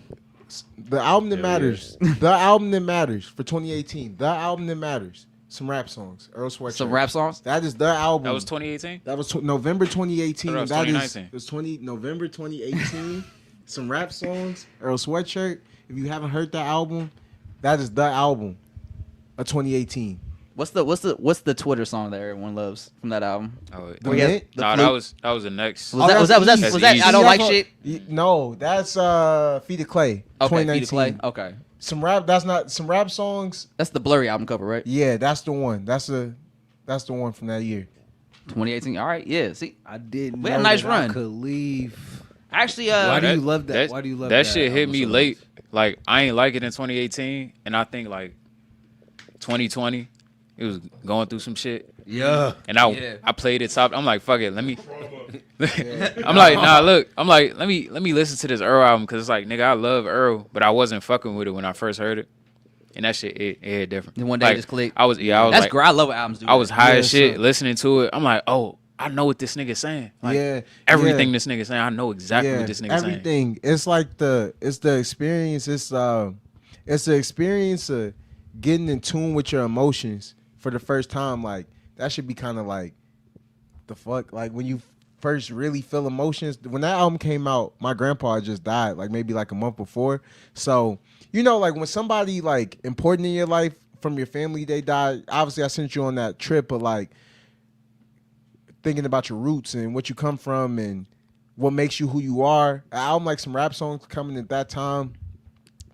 The album that Hell matters. The album that matters for 2018. The album that matters. Some rap songs. Earl Sweatshirt. Some rap songs. That is the album. That was 2018. That was November 2018. That was That is 2019. it was November 2018. Some rap songs. Earl Sweatshirt. If you haven't heard that album, that is the album of 2018. What's the Twitter song that everyone loves from that album? Oh, The Where he has Mint? the no, flute? that was the next. Was that That's I easy. don't like shit. No, that's Feet of Clay. Okay, 2019. Feet of Clay. Okay, Some rap. That's not some rap songs. that's the Blurry album cover, right? Yeah, that's the one. That's the one from that year. 2018. All right, yeah. See, I didn't. We had a know nice that run. I could leave. actually, Why do that- you love that? Why do you love that? that Shit hit album me so late. much? Like I ain't like it in 2018, and I think like 2020, it was going through some shit. Yeah. And I Yeah. I played it top. I'm like, fuck it, let me. I'm like, nah, look. I'm like, let me listen to this Earl album because it's like, nigga, I love Earl, but I wasn't fucking with it when I first heard it, and that shit it hit different. And one day it just clicked. I was that's like, great. I love what albums do. I was that. high Yeah, as shit so- listening to it. I'm like, oh, I know what this nigga's saying. Like, Yeah, everything yeah. this nigga saying, I know exactly what this nigga's saying. everything. It's like the experience. It's the experience of getting in tune with your emotions for the first time. Like that should be kind of like the fuck. Like when you first really feel emotions. When that album came out, my grandpa had just died. Like maybe like a month before. So you know, like when somebody like important in your life from your family they died. Obviously, I sent you on that trip, but like. Thinking about your roots and what you come from and what makes you who you are. An album like some rap songs coming at that time,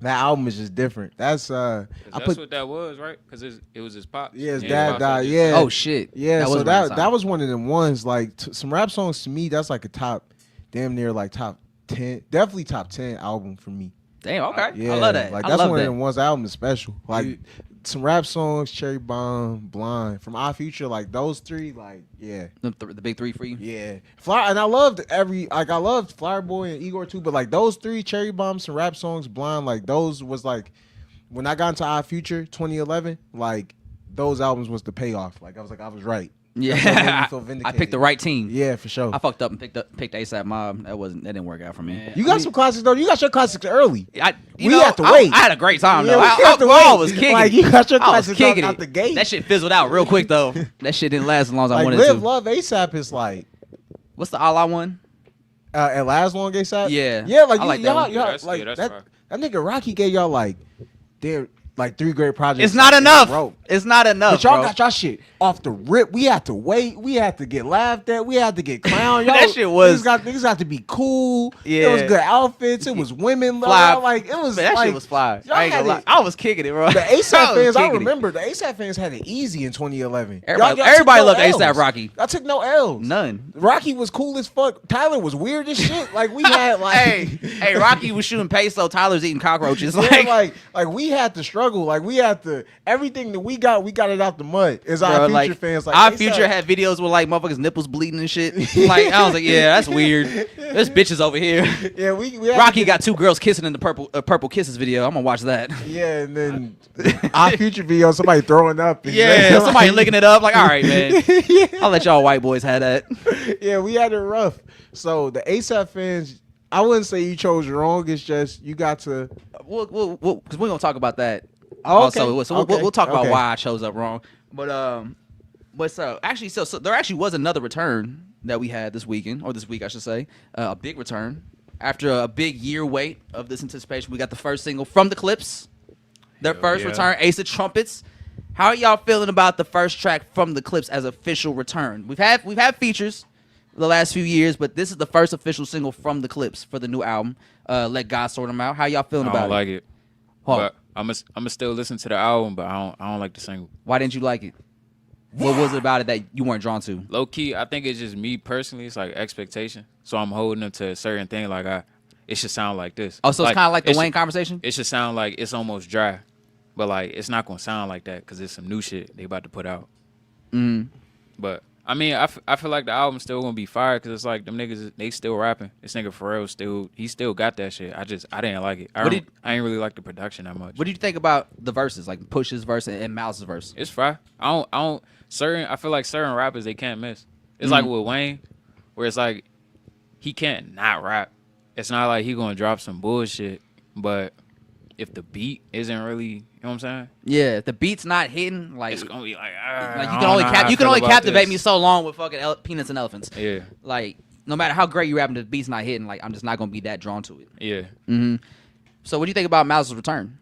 that album is just different. That's I That's put what that was, right? Because it was his pop. yeah, his And dad pops died. was- Yeah. Oh shit. Yeah, so around the that time. that was one of them ones. Like some rap songs to me, that's like a top, damn near like top 10, definitely top 10 album for me. Damn. Okay. Yeah, I love that. Like I that's love one that. of them ones. That album is special. Like You- some rap songs, Cherry Bomb, Blind, from Our Future, like those three, like yeah. The big three for you. Yeah, Fly, and I loved I loved Flower Boy and Igor too, but like those three, Cherry Bomb, some rap songs, Blind, like those was like when I got into Our Future 2011, like those albums was the payoff. Like I was right. That's what made me Yeah. feel I vindicated. picked the right team. Yeah, for sure. I fucked up and picked ASAP Mob. That didn't work out for me. You got some classics though. You got your classics early. You We know, had to wait. I had a great time Yeah, though. we had to I wait. was kicking. Like, you got your I was classics kicking out it. the gate. That shit fizzled out real quick though. That shit didn't last as long as I Like wanted Live to. Love ASAP is like What's the All I one? at last long ASAP. Yeah. yeah. Like I you, like that y'all, one. y'all Yeah, that's- like yeah, that's that. fire. That nigga Rocky gave y'all like their like 3 great projects. It's not like, in a enough. row. It's not enough. But y'all bro. got y'all shit off the rip. We had to wait. We had to get laughed at. We had to get clowned. That Y'all- shit was- niggas got to be cool. Yeah. It was good outfits. It was women. Fly. Like it was. Man, that like, shit was fly. y'all I ain't had gonna lie. it- I was kicking it, bro. The ASAP fans, I kicking it. remember the ASAP fans had it easy in 2011. Everybody Y'all took no loved L's. ASAP Rocky. I took no L's. None. Rocky was cool as fuck. Tyler was weird as shit. Like we had like, hey, Rocky was shooting peso. Tyler's eating cockroaches. yeah, like we had to struggle. Like we had to everything that we got it out the mud. Is our bro, future like, fans like our ASAP. future had videos with like motherfuckers' nipples bleeding and shit. Like I was like, yeah, that's weird. There's bitches over here. Yeah, we had Rocky to got 2 girls kissing in the purple kisses video. I'm gonna watch that. Yeah, and then our future video, somebody throwing up. And Yeah, like- somebody licking it up. Like, all right, man. I'll let y'all white boys have that. Yeah, we had it rough. So the ASAP fans, I wouldn't say you chose wrong. It's just you got to. We'll because we're gonna talk about that. Oh, okay. Also, so Okay. we'll talk about Okay. why I chose up wrong. But so actually, so there actually was another return that we had this weekend, or this week I should say, a big return after a big year wait of this anticipation. We got the first single from the Clips, their Hell first yeah. return, Ace of Trumpets. How are y'all feeling about the first track from the Clips as official return? We've had features the last few years, but this is the first official single from the Clips for the new album. Let God Sort Them Out. How y'all feeling I about don't it? like it. Huh. But I'm still listen to the album, but I don't like the single. Why didn't you like it? What was it about it that you weren't drawn to? Low key, I think it's just me personally. It's like expectation. So I'm holding them to a certain thing. Like it should sound like this. Oh, so it's kind of like the it Wayne should- conversation? It should sound like it's almost dry, but like it's not gonna sound like that because it's some new shit they about to put out. Mm. But I mean, I feel like the album's still gonna be fire because it's like them niggas, they still rapping. This nigga Pharrell he still got that shit. I didn't like it. I ain't really like the production that much. What do you think about the verses, like Push's verse and Mouse's verse? It's fire. I feel like certain rappers they can't miss. It's like with Wayne, where it's like he can't not rap. It's not like he gonna drop some bullshit, but if the beat isn't really, you know what I'm saying? Yeah, if the beat's not hitting, like it's gonna be like you can only captivate me so long with fucking peanuts and elephants. Yeah. Like no matter how great you rapping, the beat's not hitting. Like I'm just not gonna be that drawn to it. Yeah. Mm-hmm. So what do you think about Mouse's return?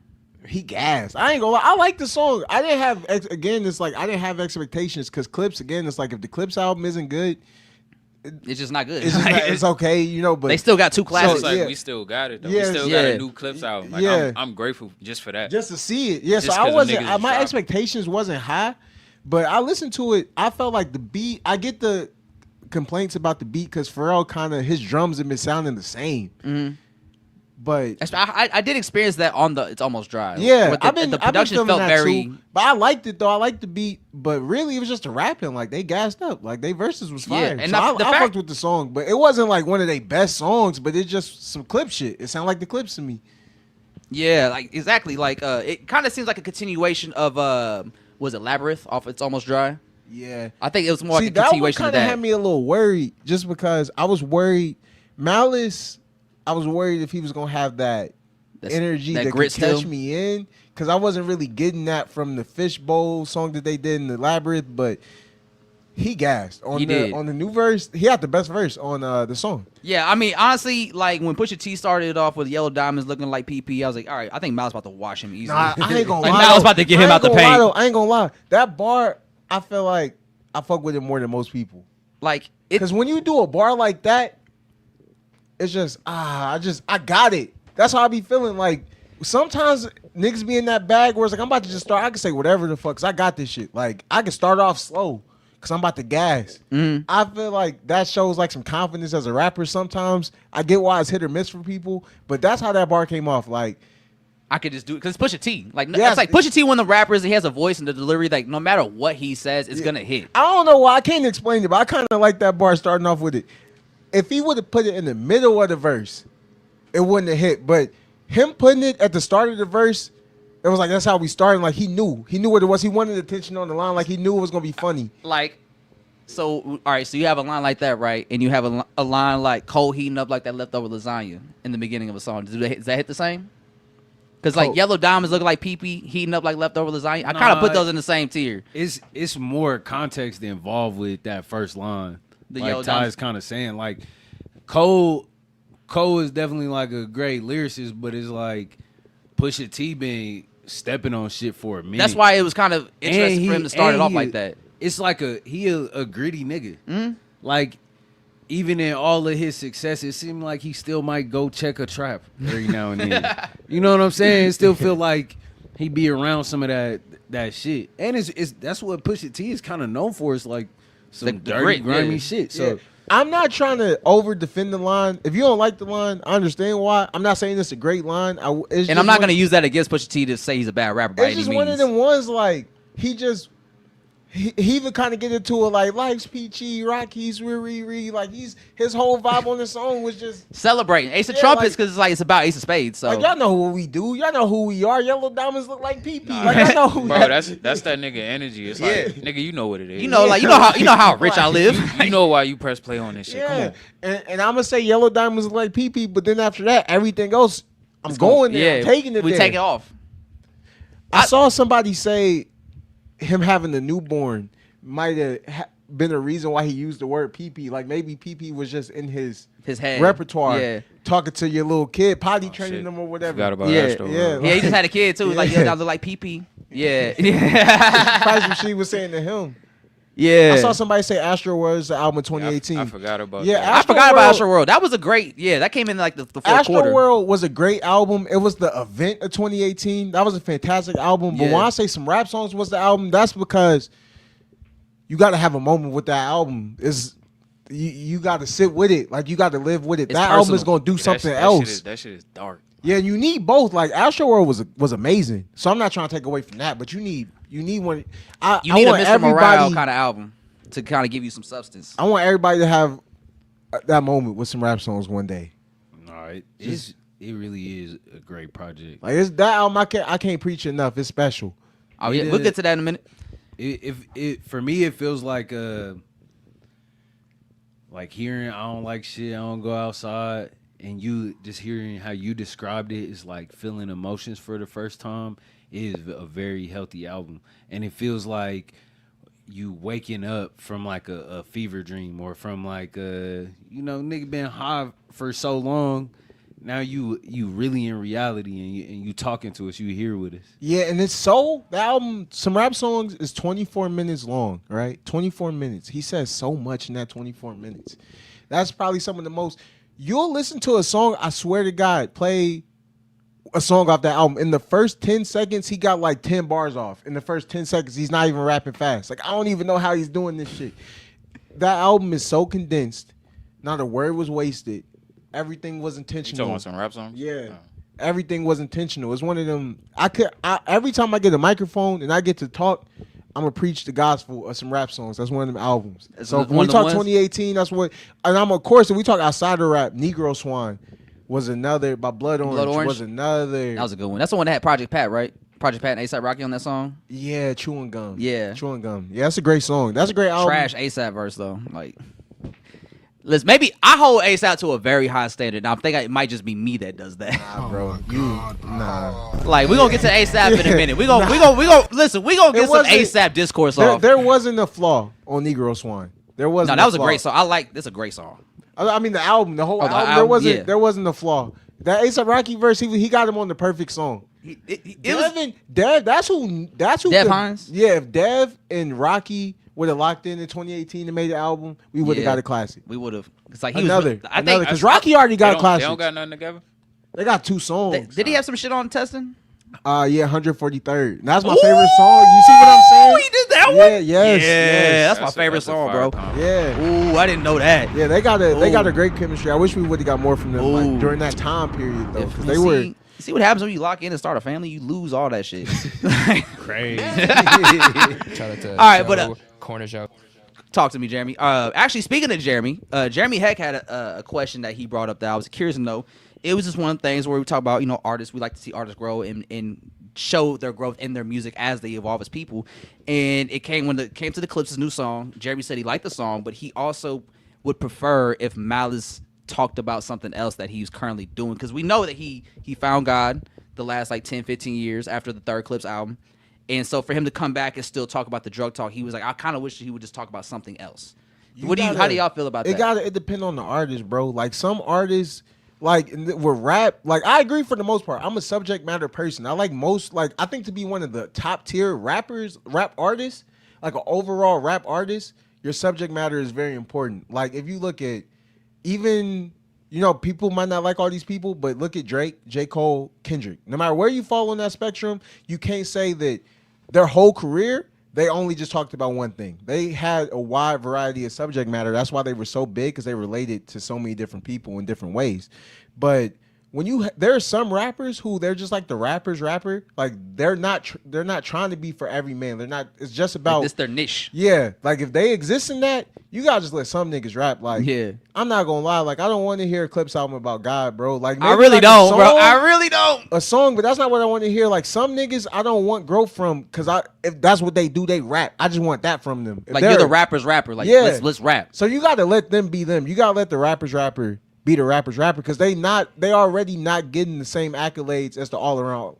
He gassed. I ain't gonna lie. I like the song. I didn't have it's like I didn't have expectations because Clips again. It's like if the Clips album isn't good, it's just not good. It's okay, you know. But they still got two classics. So, like we still got it though. We still got a new Clips album. Like I'm grateful just for that. Just to see it. Yeah. Just so I wasn't. My dropping. expectations wasn't high, but I listened to it. I felt like the beat. I get the complaints about the beat because Pharrell kind of his drums have been sounding the same. Mm-hmm. But I did experience that on the It's Almost Dry. Yeah, the production felt very. Too, but I liked it though. I liked the beat, but really it was just the rapping. Like they gassed up. Like they verses was fire. Yeah, and so I fucked with the song, but it wasn't like one of their best songs. But it's just some clip shit. It sounded like the Clips to me. Yeah, like exactly. Like it kind of seems like a continuation of was it Labyrinth off It's Almost Dry? Yeah, I think it was more like a continuation of that. That one kind of had me a little worried, just because I was worried. Malice. I was worried if he was gonna have that energy that could catch me in, because I wasn't really getting that from the Fishbowl song that they did in the Labyrinth. But he gassed on the new verse. He had the best verse on the song. Yeah, I mean honestly, like when Pusha T started off with Yellow Diamonds looking like PP, I was like, all right, I think Miles about to wash him easily. Nah, I ain't gonna like, lie. Miles about to get him out the paint. I ain't gonna lie. That bar, I feel like I fuck with it more than most people. Like, because when you do a bar like that, it's just I got it. That's how I be feeling. Like sometimes niggas be in that bag where it's like I'm about to just start. I can say whatever the fuck, 'cause I got this shit. Like I can start off slow because I'm about to gas. Mm-hmm. I feel like that shows like some confidence as a rapper. Sometimes I get why it's hit or miss for people, but that's how that bar came off. Like I could just do it because it's Pusha T. Like it's like Pusha T, one of the rappers. He has a voice and the delivery. Like no matter what he says, it's gonna hit. I don't know why. I can't explain it, but I kind of like that bar starting off with it. If he would have put it in the middle of the verse, it wouldn't have hit. But him putting it at the start of the verse, it was like that's how we started. Like he knew what it was. He wanted attention on the line. Like he knew it was gonna be funny. Like, so all right. So you have a line like that, right? And you have a line like cold heating up like that leftover lasagna in the beginning of a song. Does that hit the same? Because like Yellow Diamonds look like PP, heating up like leftover lasagna. I kind of put those in the same tier. It's more context involved with that first line. Like Ty's kind of saying, like Cole is definitely like a great lyricist, but it's like Pusha T been stepping on shit for a minute. That's why it was kind of interesting for him to start it off like that. It's like he a gritty nigga. Mm-hmm. Like even in all of his success, it seemed like he still might go check a trap every now and then. You know what I'm saying? It still feel like he be around some of that shit, and it's that's what Pusha T is kind of known for. It's like some dirty, grimy shit. So I'm not trying to over defend the line. If you don't like the line, I understand why. I'm not saying it's a great line. And I'm not going to use that against Pusha T to say he's a bad rapper by any means. It's just one of them ones like he even kind of get into it like life's peachy, Rocky's re like his whole vibe on the song was just celebrating Ace of Trumpets because it's about Ace of Spades. So like, y'all know what we do, y'all know who we are. Yellow Diamonds look like PP. Like I know who. Bro, that's that nigga energy. It's like nigga, you know what it is. You know, like you know how rich I live. You know why you press play on this shit. Yeah. Come on. And I'm gonna say Yellow Diamonds look like PP, but then after that, everything else, I'm going there. I'm taking it. We take it off. I saw somebody say him having a newborn might have been a reason why he used the word PP. Like maybe PP was just in his head repertoire, talking to your little kid, potty training them or whatever. Forgot about Astro World. He just had a kid too. Like I look like PP. Yeah, That's what she was saying to him. Yeah, I saw somebody say Astro World is the album of 2018. I forgot about. Yeah, that. I forgot about Astro World. That was a great. Yeah, that came in like the fourth Astro quarter. World was a great album. It was the event of 2018. That was a fantastic album. But when I say some rap songs was the album, that's because you got to have a moment with that album. You got to sit with it. Like you got to live with it. That album is gonna do something else. That shit is dark. Yeah, you need both. Like Astro World was amazing. So I'm not trying to take away from that, but you need one. You need a Mr. Morale kind of album to kind of give you some substance. I want everybody to have that moment with some rap songs one day. No, it really is a great project. Like it's that album, I can't preach enough. It's special. Oh yeah, we'll get to that in a minute. For me, it feels like hearing I don't like shit, I don't go outside, and you just hearing how you described it is like feeling emotions for the first time. It is a very healthy album, and it feels like you waking up from like a fever dream, or from like nigga been high for so long. Now you really in reality, and you talking to us, you here with us. Yeah, and the album, some rap songs is 24 minutes long, right? 24 minutes. He says so much in that 24 minutes. That's probably some of the most. You'll listen to a song, I swear to God, play a song off that album. In the first 10 seconds, he got like 10 bars off. In the first 10 seconds, he's not even rapping fast. Like, I don't even know how he's doing this shit. That album is so condensed. Not a word was wasted. Everything was intentional. You talking about some rap songs? Yeah. Everything was intentional. It's one of them. Every time I get a microphone and I get to talk, I'm gonna preach the gospel of some rap songs. That's one of them albums. So when we talk 2018, that's what. And of course, if we talk outside of rap, Negro Swan was another. By Blood Orange was another. That was a good one. That's the one that had Project Pat, right? Project Pat and ASAP Rocky on that song. Yeah, Chewing Gum. Yeah, Chewing Gum. Yeah, that's a great song. That's a great album. Trash ASAP verse though. Like, listen, maybe I hold ASAP to a very high standard. Now I'm thinking it might just be me that does that. Nah, bro. Nah. Like we gonna get to ASAP in a minute. We gonna listen. We gonna get some ASAP discourse off. There wasn't a flaw on Negro Swan. There wasn't. No, that was a flaw. great song. This is a great song. I mean the album, the whole album. There wasn't a flaw. That ASAP Rocky verse, he got him on the perfect song. Dev, that's who. Dev Hines? Yeah, if Dev and Rocky would have locked in 2018 and made the album, we would have got a classic. We would have. It's like another because Rocky already got a classic. They don't got nothing together. They got 2 songs. Did he have some shit on Testing? Yeah, 143rd. That's my favorite song. You see what I'm saying? He did that one. Yeah, yes. Yeah, that's my favorite song, bro. Yeah. Ooh, I didn't know that. Yeah, they got a great chemistry. I wish we would have got more from them like, during that time period though, because they were. See what happens when you lock in and start a family? You lose all that shit. Crazy. All right, but corner show. Talk to me, Jeremy. Actually, speaking of Jeremy, Jeremy Heck had a question that he brought up that I was curious to know. It was just one of the things where we talk about, artists. We like to see artists grow and show their growth in their music as they evolve as people. And it came when it came to the Clips' new song. Jeremy said he liked the song, but he also would prefer if Malice talked about something else that he's currently doing. Because we know that he found God the last like 10, 15 years after the third Clips album. And so for him to come back and still talk about the drug talk, he was like, I kind of wish he would just talk about something else. How do y'all feel about that? It depends on the artist, bro. Like some artists, like with rap, like I agree for the most part. I'm a subject matter person. I think to be one of the top tier rap artists, like an overall rap artist, your subject matter is very important. Like if you look at even, people might not like all these people, but look at Drake, J. Cole, Kendrick. No matter where you fall on that spectrum, you can't say that their whole career, they only just talked about one thing. They had a wide variety of subject matter. That's why they were so big, because they related to so many different people in different ways. But when there are some rappers who they're just like the rapper's rapper. Like they're not trying to be for every man. They're not. It's just about this their niche. Yeah, like if they exist in that, you gotta just let some niggas rap. Like I'm not gonna lie. Like I don't want to hear a Clips album about God, bro. Like I really don't, bro. I really don't. A song, but that's not what I want to hear. Like some niggas, I don't want growth from, because if that's what they do, they rap. I just want that from them. Like you're the rapper's rapper. Like let's rap. So you gotta let them be them. You gotta let the rapper's rapper be the rapper's rapper, because they already not getting the same accolades as the all around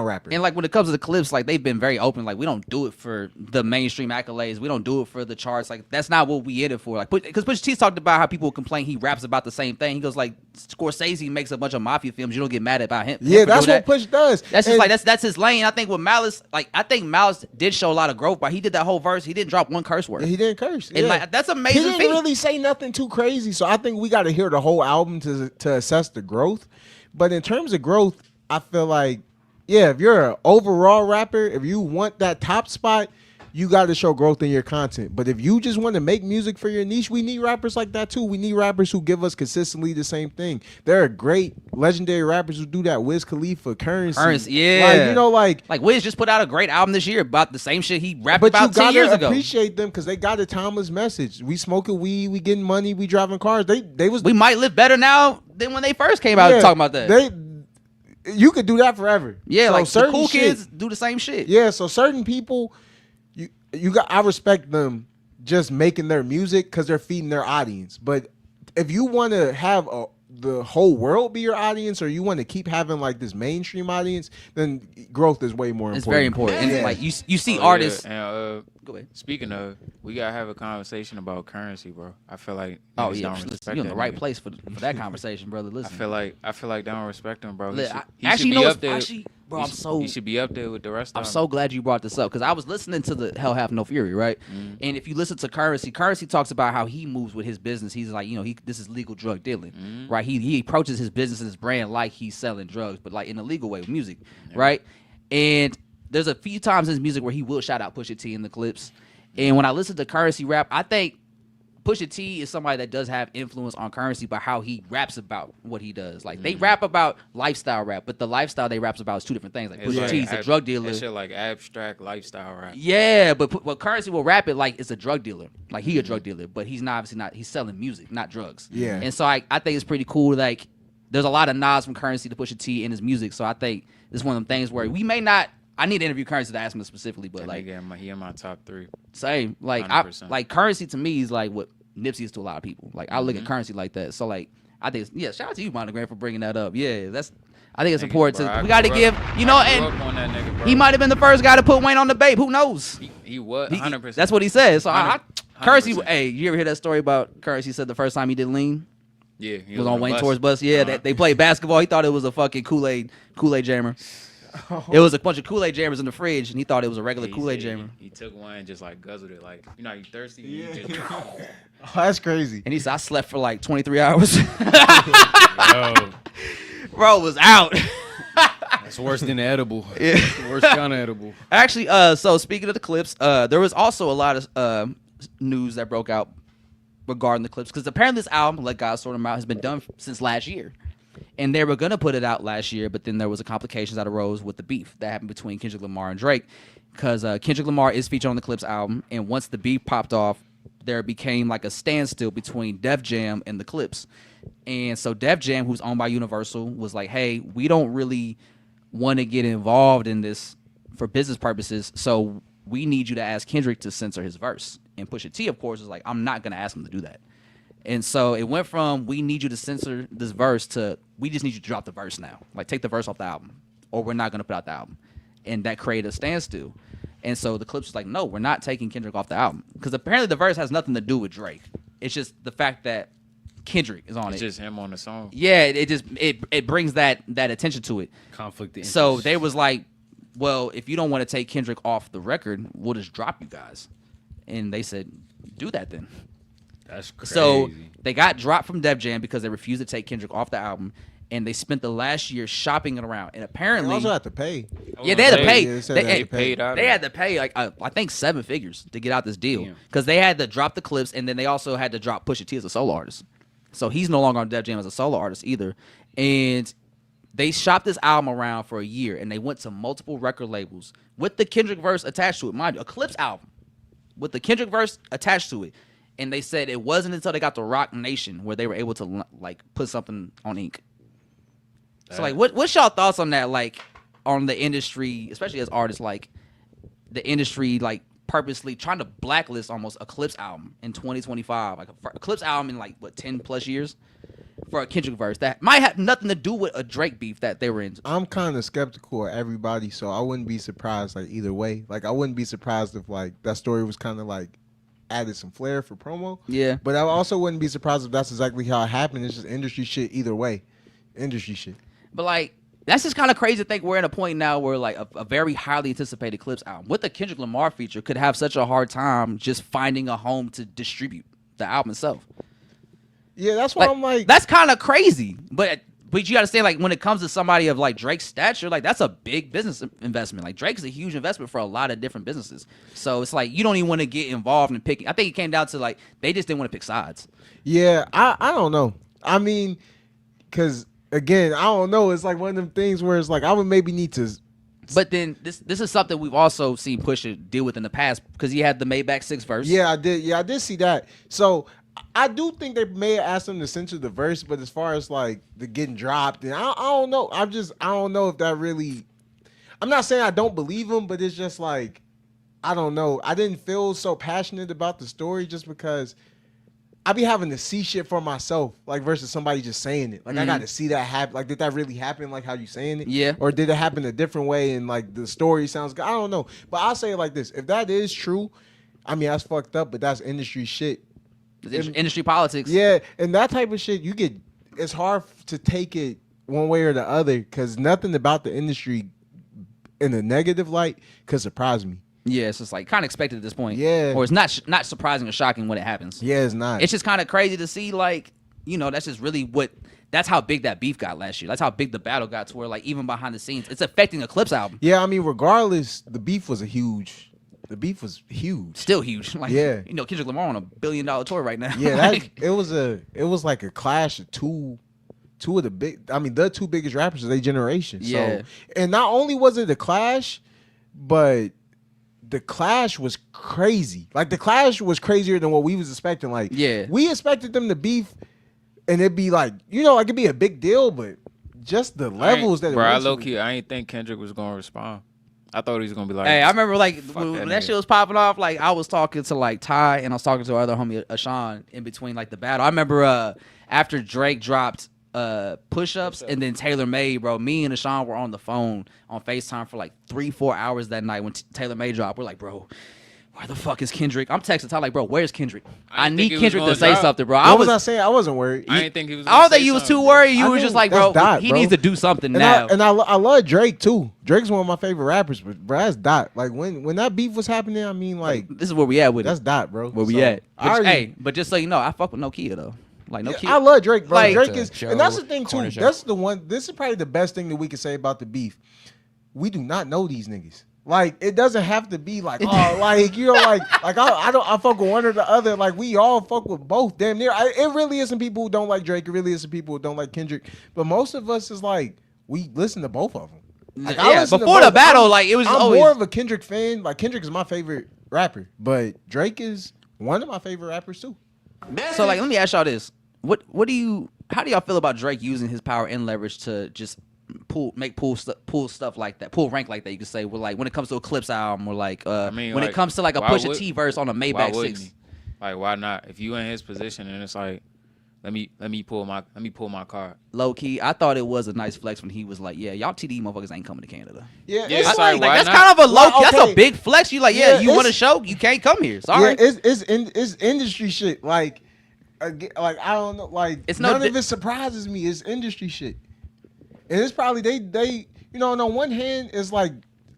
rapper. And like when it comes to the Clips, like they've been very open. Like we don't do it for the mainstream accolades. We don't do it for the charts. Like that's not what we in it for. Like because Pusha T talked about how people complain he raps about the same thing. He goes like Scorsese makes a bunch of mafia films. You don't get mad about him. Yeah, that's what Push does. That's just like that's his lane. I think with Malice, I think Malice did show a lot of growth, but he did that whole verse. He didn't drop one curse word. He didn't curse. And like that's amazing. He didn't really say nothing too crazy. So I think we got to hear the whole album to assess the growth. But in terms of growth, I feel like, yeah, if you're an overall rapper, if you want that top spot, you got to show growth in your content. But if you just want to make music for your niche, we need rappers like that too. We need rappers who give us consistently the same thing. There are great legendary rappers who do that. Wiz Khalifa, Currency, yeah. Like Wiz just put out a great album this year about the same shit he rapped but about you 10 years gotta ago. appreciate them because they got a timeless message. We smoking weed, we getting money, we driving cars. We might live better now than when they first came out talking about that. You could do that forever. Yeah, so like the certain cool shit, kids do the same shit. Yeah, so certain people, I respect them just making their music because they're feeding their audience. But if you want to have the whole world be your audience, or you want to keep having like this mainstream audience, then growth is way more important. It's very important. And like you see artists. Yeah. And, go ahead. Speaking of, we gotta have a conversation about Currency, bro. I feel like Oh niggas yeah, don't respect you're in the right nigga. place for that conversation, brother. Listen, I feel like they don't respect him, bro. Bro, He should be up there with the rest of I'm them. so glad you brought this up because I was listening to the Hell Hath No Fury, right? And if you listen to Currency talks about how he moves with his business. He's like, this is legal drug dealing, right? He approaches his business and his brand like he's selling drugs, but like in a legal way with music, right? And there's a few times in his music where he will shout out Pusha T in the clips. And when I listen to Currency rap, I think Pusha T is somebody that does have influence on Currency by how he raps about what he does. Like they rap about lifestyle rap, but the lifestyle they raps about is two different things. Like Pusha T's a drug dealer. That shit like abstract lifestyle rap. Yeah, but Currency will rap it like it's a drug dealer. Like he a drug dealer, but he's obviously not. He's selling music, not drugs. Yeah. And so I think it's pretty cool. Like there's a lot of nods from Currency to Pusha T in his music. So I think it's one of them things where we may not. I need to interview Currency to ask him specifically, but like he in my top 3. Same. Like 100%. Currency to me is like what Nipsey is to a lot of people. Like I look at Currency like that. So like I think shout out to you, Monogram, for bringing that up. Yeah, I think it's important to we got to give and nigga, he might have been the first guy to put Wayne on the Babe. Who knows? He was 100%. That's what he said. So Currency. 100%. Hey, you ever hear that story about Currency said the first time he did lean? Yeah, he was on Wayne bus. Tour's bus. Yeah, they played basketball. He thought it was a fucking Kool-Aid jammer. It was a bunch of Kool-Aid jammers in the fridge, and he thought it was a regular Kool-Aid jammer. He took one and just like guzzled it, like you thirsty. Yeah. You just, Oh, that's crazy. And he said, I slept for like 23 hours. Yo, Bro was out. that's worse than edible. Yeah. Worse kind of edible. Actually, so speaking of the clips, there was also a lot of news that broke out regarding the clips, because apparently this album, Let God Sort 'Em Out, has been done since last year. And they were going to put it out last year, but then there was a complications that arose with the beef that happened between Kendrick Lamar and Drake, because Kendrick Lamar is featured on the Clips album, and once the beef popped off, there became like a standstill between Def Jam and the Clips. And so Def Jam, who's owned by Universal, was like, hey, we don't really want to get involved in this for business purposes, so we need you to ask Kendrick to censor his verse. And Pusha T, of course, was like, I'm not going to ask him to do that. And so it went from we need you to censor this verse to we just need you to drop the verse now. Like take the verse off the album or we're not going to put out the album. And that created a standstill. And so the Clips was like, no, we're not taking Kendrick off the album. Because apparently the verse has nothing to do with Drake. It's just the fact that Kendrick is on it's it. just him on the song. Yeah, it brings that attention to it. Conflict of interest. So they was like, well, if you don't want to take Kendrick off the record, we'll just drop you guys. And they said, do that then. That's crazy. So they got dropped from Def Jam because they refused to take Kendrick off the album, and they spent the last year shopping it around. And apparently, They also have to pay. yeah, they had to pay. Yeah, they said They, they had to pay. Paid out. they had to pay like I think 7 figures to get out this deal Damn. because they had to drop the Clips, and then they also had to drop Pusha T as a solo artist. So he's no longer on Def Jam as a solo artist either. And they shopped this album around for a year, and they went to multiple record labels with the Kendrick verse attached to it. Mind you, a Clips album with the Kendrick verse attached to it. And they said it wasn't until they got to Rock Nation where they were able to like put something on ink. So like, what's y'all thoughts on that? Like, on the industry, especially as artists, like the industry, like purposely trying to blacklist almost a Clips album in 2025, like a Clips album in like what 10 plus years for a Kendrick verse that might have nothing to do with a Drake beef that they were in. I'm kind of skeptical of everybody, so I wouldn't be surprised like either way. Like I wouldn't be surprised if like that story was kind of like added some flair for promo. Yeah. But I also wouldn't be surprised if that's exactly how it happened. It's just industry shit either way. Industry shit. But like, that's just kind of crazy to think we're at a point now where like a very highly anticipated Clips album with the Kendrick Lamar feature could have such a hard time just finding a home to distribute the album itself. Yeah, that's why I'm like that's kind of crazy. But But you got to say, like, when it comes to somebody of like Drake's stature, like that's a big business investment. Like Drake is a huge investment for a lot of different businesses. So it's like you don't even want to get involved in picking. I think it came down to like they just didn't want to pick sides. Yeah, I don't know. I mean, because again, I don't know. It's like one of them things where it's like I would maybe need to. But then this is something we've also seen Pusha deal with in the past because he had the Maybach 6 verse. Yeah, I did. Yeah, I did see that. So I do think they may have asked him to censor the verse, but as far as like the getting dropped, and I don't know. I don't know if that really. I'm not saying I don't believe him, but it's just like I don't know. I didn't feel so passionate about the story just because I be having to see shit for myself, like versus somebody just saying it. Like I got to see that happen. Like did that really happen? Like how you saying it? Yeah. Or did it happen a different way? And like the story sounds good. I don't know. But I'll say it like this: if that is true, I mean that's fucked up, but that's industry shit. Industry politics. Yeah, and that type of shit, it's hard to take it one way or the other because nothing about the industry in a negative light could surprise me. Yeah, it's just like kind of expected at this point. Yeah. Or it's not surprising or shocking when it happens. Yeah, it's not. It's just kind of crazy to see, like, you know, that's just really that's how big that beef got last year. That's how big the battle got to where, like, even behind the scenes, it's affecting a Clips album. Yeah, I mean, regardless, the beef was huge. Still huge. Like, yeah. You know, Kendrick Lamar on $1 billion tour right now. Yeah, it was like a clash of two of the two biggest rappers of their generation. Yeah. So, and not only was it a clash, but the clash was crazy. Like the clash was crazier than what we was expecting. Like, yeah, we expected them to beef, and it'd be like, you know, like it'd be a big deal, but just the levels that. Bro, I low key, I ain't think Kendrick was gonna respond. I thought he was gonna be like, hey, I remember like when that nigga. shit was popping off. Like I was talking to like Ty and I was talking to our other homie Ashawn in between like the battle. I remember after Drake dropped push-ups and then Taylor Made, bro, me and Ashawn were on the phone on FaceTime for like 3-4 hours that night when Taylor Made dropped. We're like, bro, where the fuck is Kendrick? I'm texting Ty like, bro, where's Kendrick? I need Kendrick to say something, bro. What was I saying? I wasn't worried. I didn't think he was. I don't think you was too worried. You were just like, bro, he bro. needs to do something and now. I love Drake too. Drake's one of my favorite rappers, but bro, that's Dot. Like when that beef was happening, I mean, like this is where we at with that's it. Dot, bro. Where we at? Hey, but just so you know, I fuck with Nokia though. Like Nokia. I love Drake, bro. Like, Drake is, show, and that's the thing too. corner show. That's the one. This is probably the best thing that we can say about the beef. We do not know these niggas. Like it doesn't have to be like, oh, like you know, like I fuck with one or the other. Like we all fuck with both. Damn near. It really isn't people who don't like Drake. It really isn't people who don't like Kendrick. But most of us is like we listen to both of them. Like, yeah, before the battle, like it was. I'm always more of a Kendrick fan. Like Kendrick is my favorite rapper, but Drake is one of my favorite rappers too. So like, let me ask y'all this: how do y'all feel about Drake using his power and leverage to just pull stuff like that, pull rank like that? You could say, well, like when it comes to a Clips album, or like when it comes to like a Pusha T verse on a Maybach 6. Like why not? If you in his position and it's like, let me pull my card. Low key, I thought it was a nice flex when he was like, yeah, y'all TD motherfuckers ain't coming to Canada. Yeah, Yeah, it's it's like, like, why that's not? kind of a low. Well, That's okay. a big flex. You like, Yeah, you want to it's- show? You can't come here. Sorry. yeah, it's industry shit. Like I don't know. Like It's no none di- of it surprises me. It's industry shit, and it's probably they you know, on one hand, it's like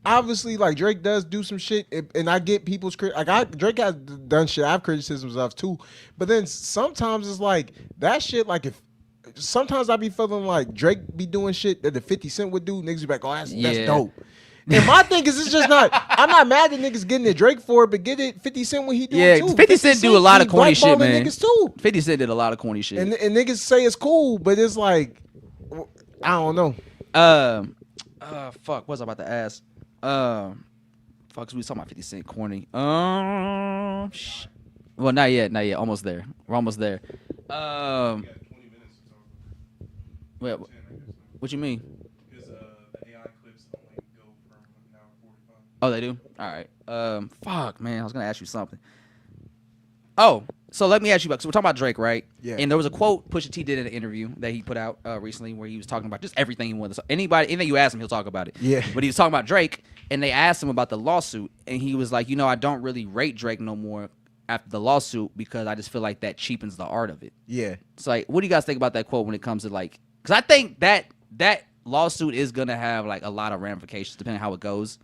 obviously like Drake does do some shit, and I get people's Drake has done shit I have criticisms of too, but then sometimes it's like that shit. Like if sometimes I be feeling like Drake be doing shit that the 50 Cent would do, niggas be like, oh that's dope. And my thing is, it's just not. I'm not mad that niggas getting at Drake for it, but get it 50 Cent when he do it too. Yeah, 50 Cent do a lot of he corny shit, blackballing man. Niggas too. 50 Cent did a lot of corny shit. And niggas say it's cool, but it's like, I don't know. Fuck, what was I about to ask? Fuck, 'cause we was talking about 50 Cent corny. Well, not yet. Almost there. We're almost there. Wait, what you mean? Because the AI clips only go from an hour 45. Oh, they do? All right. Fuck, man. I was going to ask you something. Oh, so let me ask you about, so we're talking about Drake, right? Yeah. And there was a quote Pusha T did in an interview that he put out recently where he was talking about just everything he wanted. So anything you ask him, he'll talk about it. Yeah. But he was talking about Drake, and they asked him about the lawsuit, and he was like, you know, I don't really rate Drake no more after the lawsuit because I just feel like that cheapens the art of it. Yeah. It's like, what do you guys think about that quote when it comes to like, because I think that lawsuit is gonna have like a lot of ramifications depending on how it goes.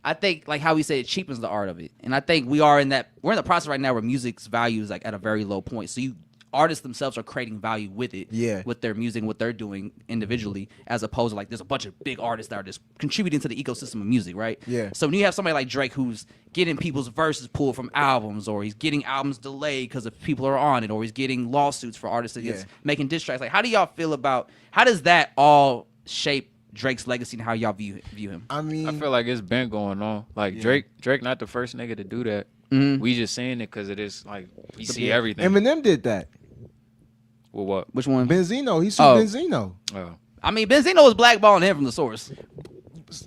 I think like how he said it cheapens the art of it, and I think we're in the process right now where music's value is like at a very low point. So you artists themselves are creating value with it, Yeah. with their music, what they're doing individually, as opposed to like there's a bunch of big artists that are just contributing to the ecosystem of music, right? Yeah. So when you have somebody like Drake who's getting people's verses pulled from albums, or he's getting albums delayed because if people are on it, or he's getting lawsuits for artists against making diss tracks, like how do y'all feel about how does that all shape Drake's legacy and how y'all view him? I mean, I feel like it's been going on. Like Drake not the first nigga to do that. We just saying it because it is like we see everything. Eminem did that. Well, what? Which one? Benzino. He sued Benzino. Oh. I mean, Benzino was blackballing him from the source.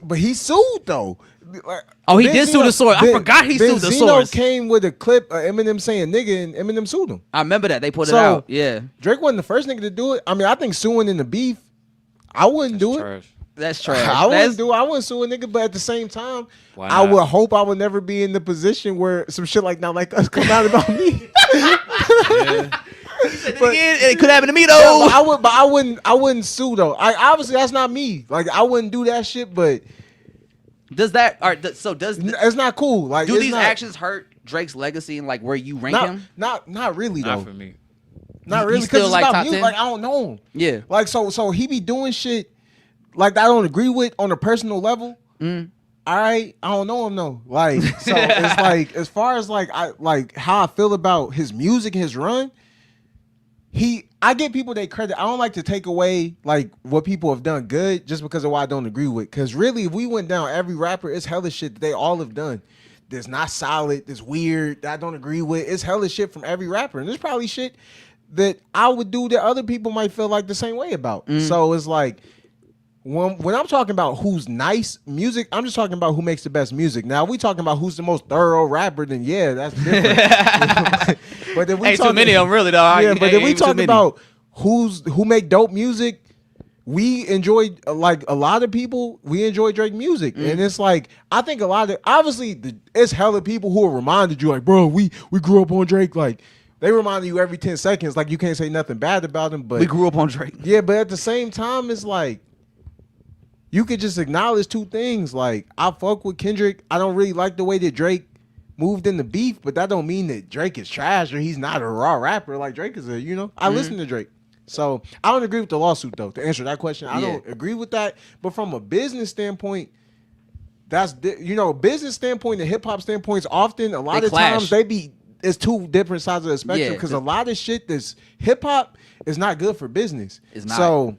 But he sued though. Like, Oh, he did sue the source. I forgot he sued the source. Benzino came with a clip of Eminem saying nigga, and Eminem sued him. I remember that. They put it So, out. Yeah. Drake wasn't the first nigga to do it. I mean, I think suing in the beef, I wouldn't do it. Trash. That's trash. I wouldn't do it. I wouldn't sue a nigga, but at the same time, Why I not? would hope I would never be in the position where some shit like not like us come out about me. It could happen to me Yeah, though. but I wouldn't sue though. Obviously that's not me. Like I wouldn't do that shit, but Does that? All right. So does it's not cool. Like do it's these not, actions hurt Drake's legacy and like where you rank him? Not really though. Not for me. Not He's really. still, Because it's like, about top music. 10? Like I don't know him. Yeah. Like so he be doing shit like that I don't agree with on a personal level. All right, I don't know him though. Like so it's like as far as like I like how I feel about his music, his run. I give people their credit. I don't like to take away like what people have done good just because of what I don't agree with. Because really, if we went down every rapper, it's hella shit that they all have done. That's not solid. That's weird. That I don't agree with. It's hella shit from every rapper, and there's probably shit that I would do that other people might feel like the same way about. So it's like when I'm talking about who's nice music, I'm just talking about who makes the best music. Now, if we talking about who's the most thorough rapper, then yeah, that's different. But then we Ain't too talking, many of them really though. yeah, but then we Ain't too talk many. about who make dope music. We enjoy like a lot of people. We enjoy Drake music, and it's like I think a lot of obviously it's hella people who are reminded you like, bro, we grew up on Drake. Like they remind you every 10 seconds. Like you can't say nothing bad about him, but We grew up on Drake. yeah, but at the same time, it's like you could just acknowledge two things. Like I fuck with Kendrick. I don't really like the way that Drake moved in the beef, but that don't mean that Drake is trash or he's not a raw rapper. Like Drake is I listen to Drake. So I don't agree with the lawsuit though. To answer that question, I don't agree with that. But from a business standpoint, business standpoint and hip hop standpoints often a lot They of clash. times it's two different sides of the spectrum Yeah, because a lot of shit that's hip hop is not good for business. It's not. So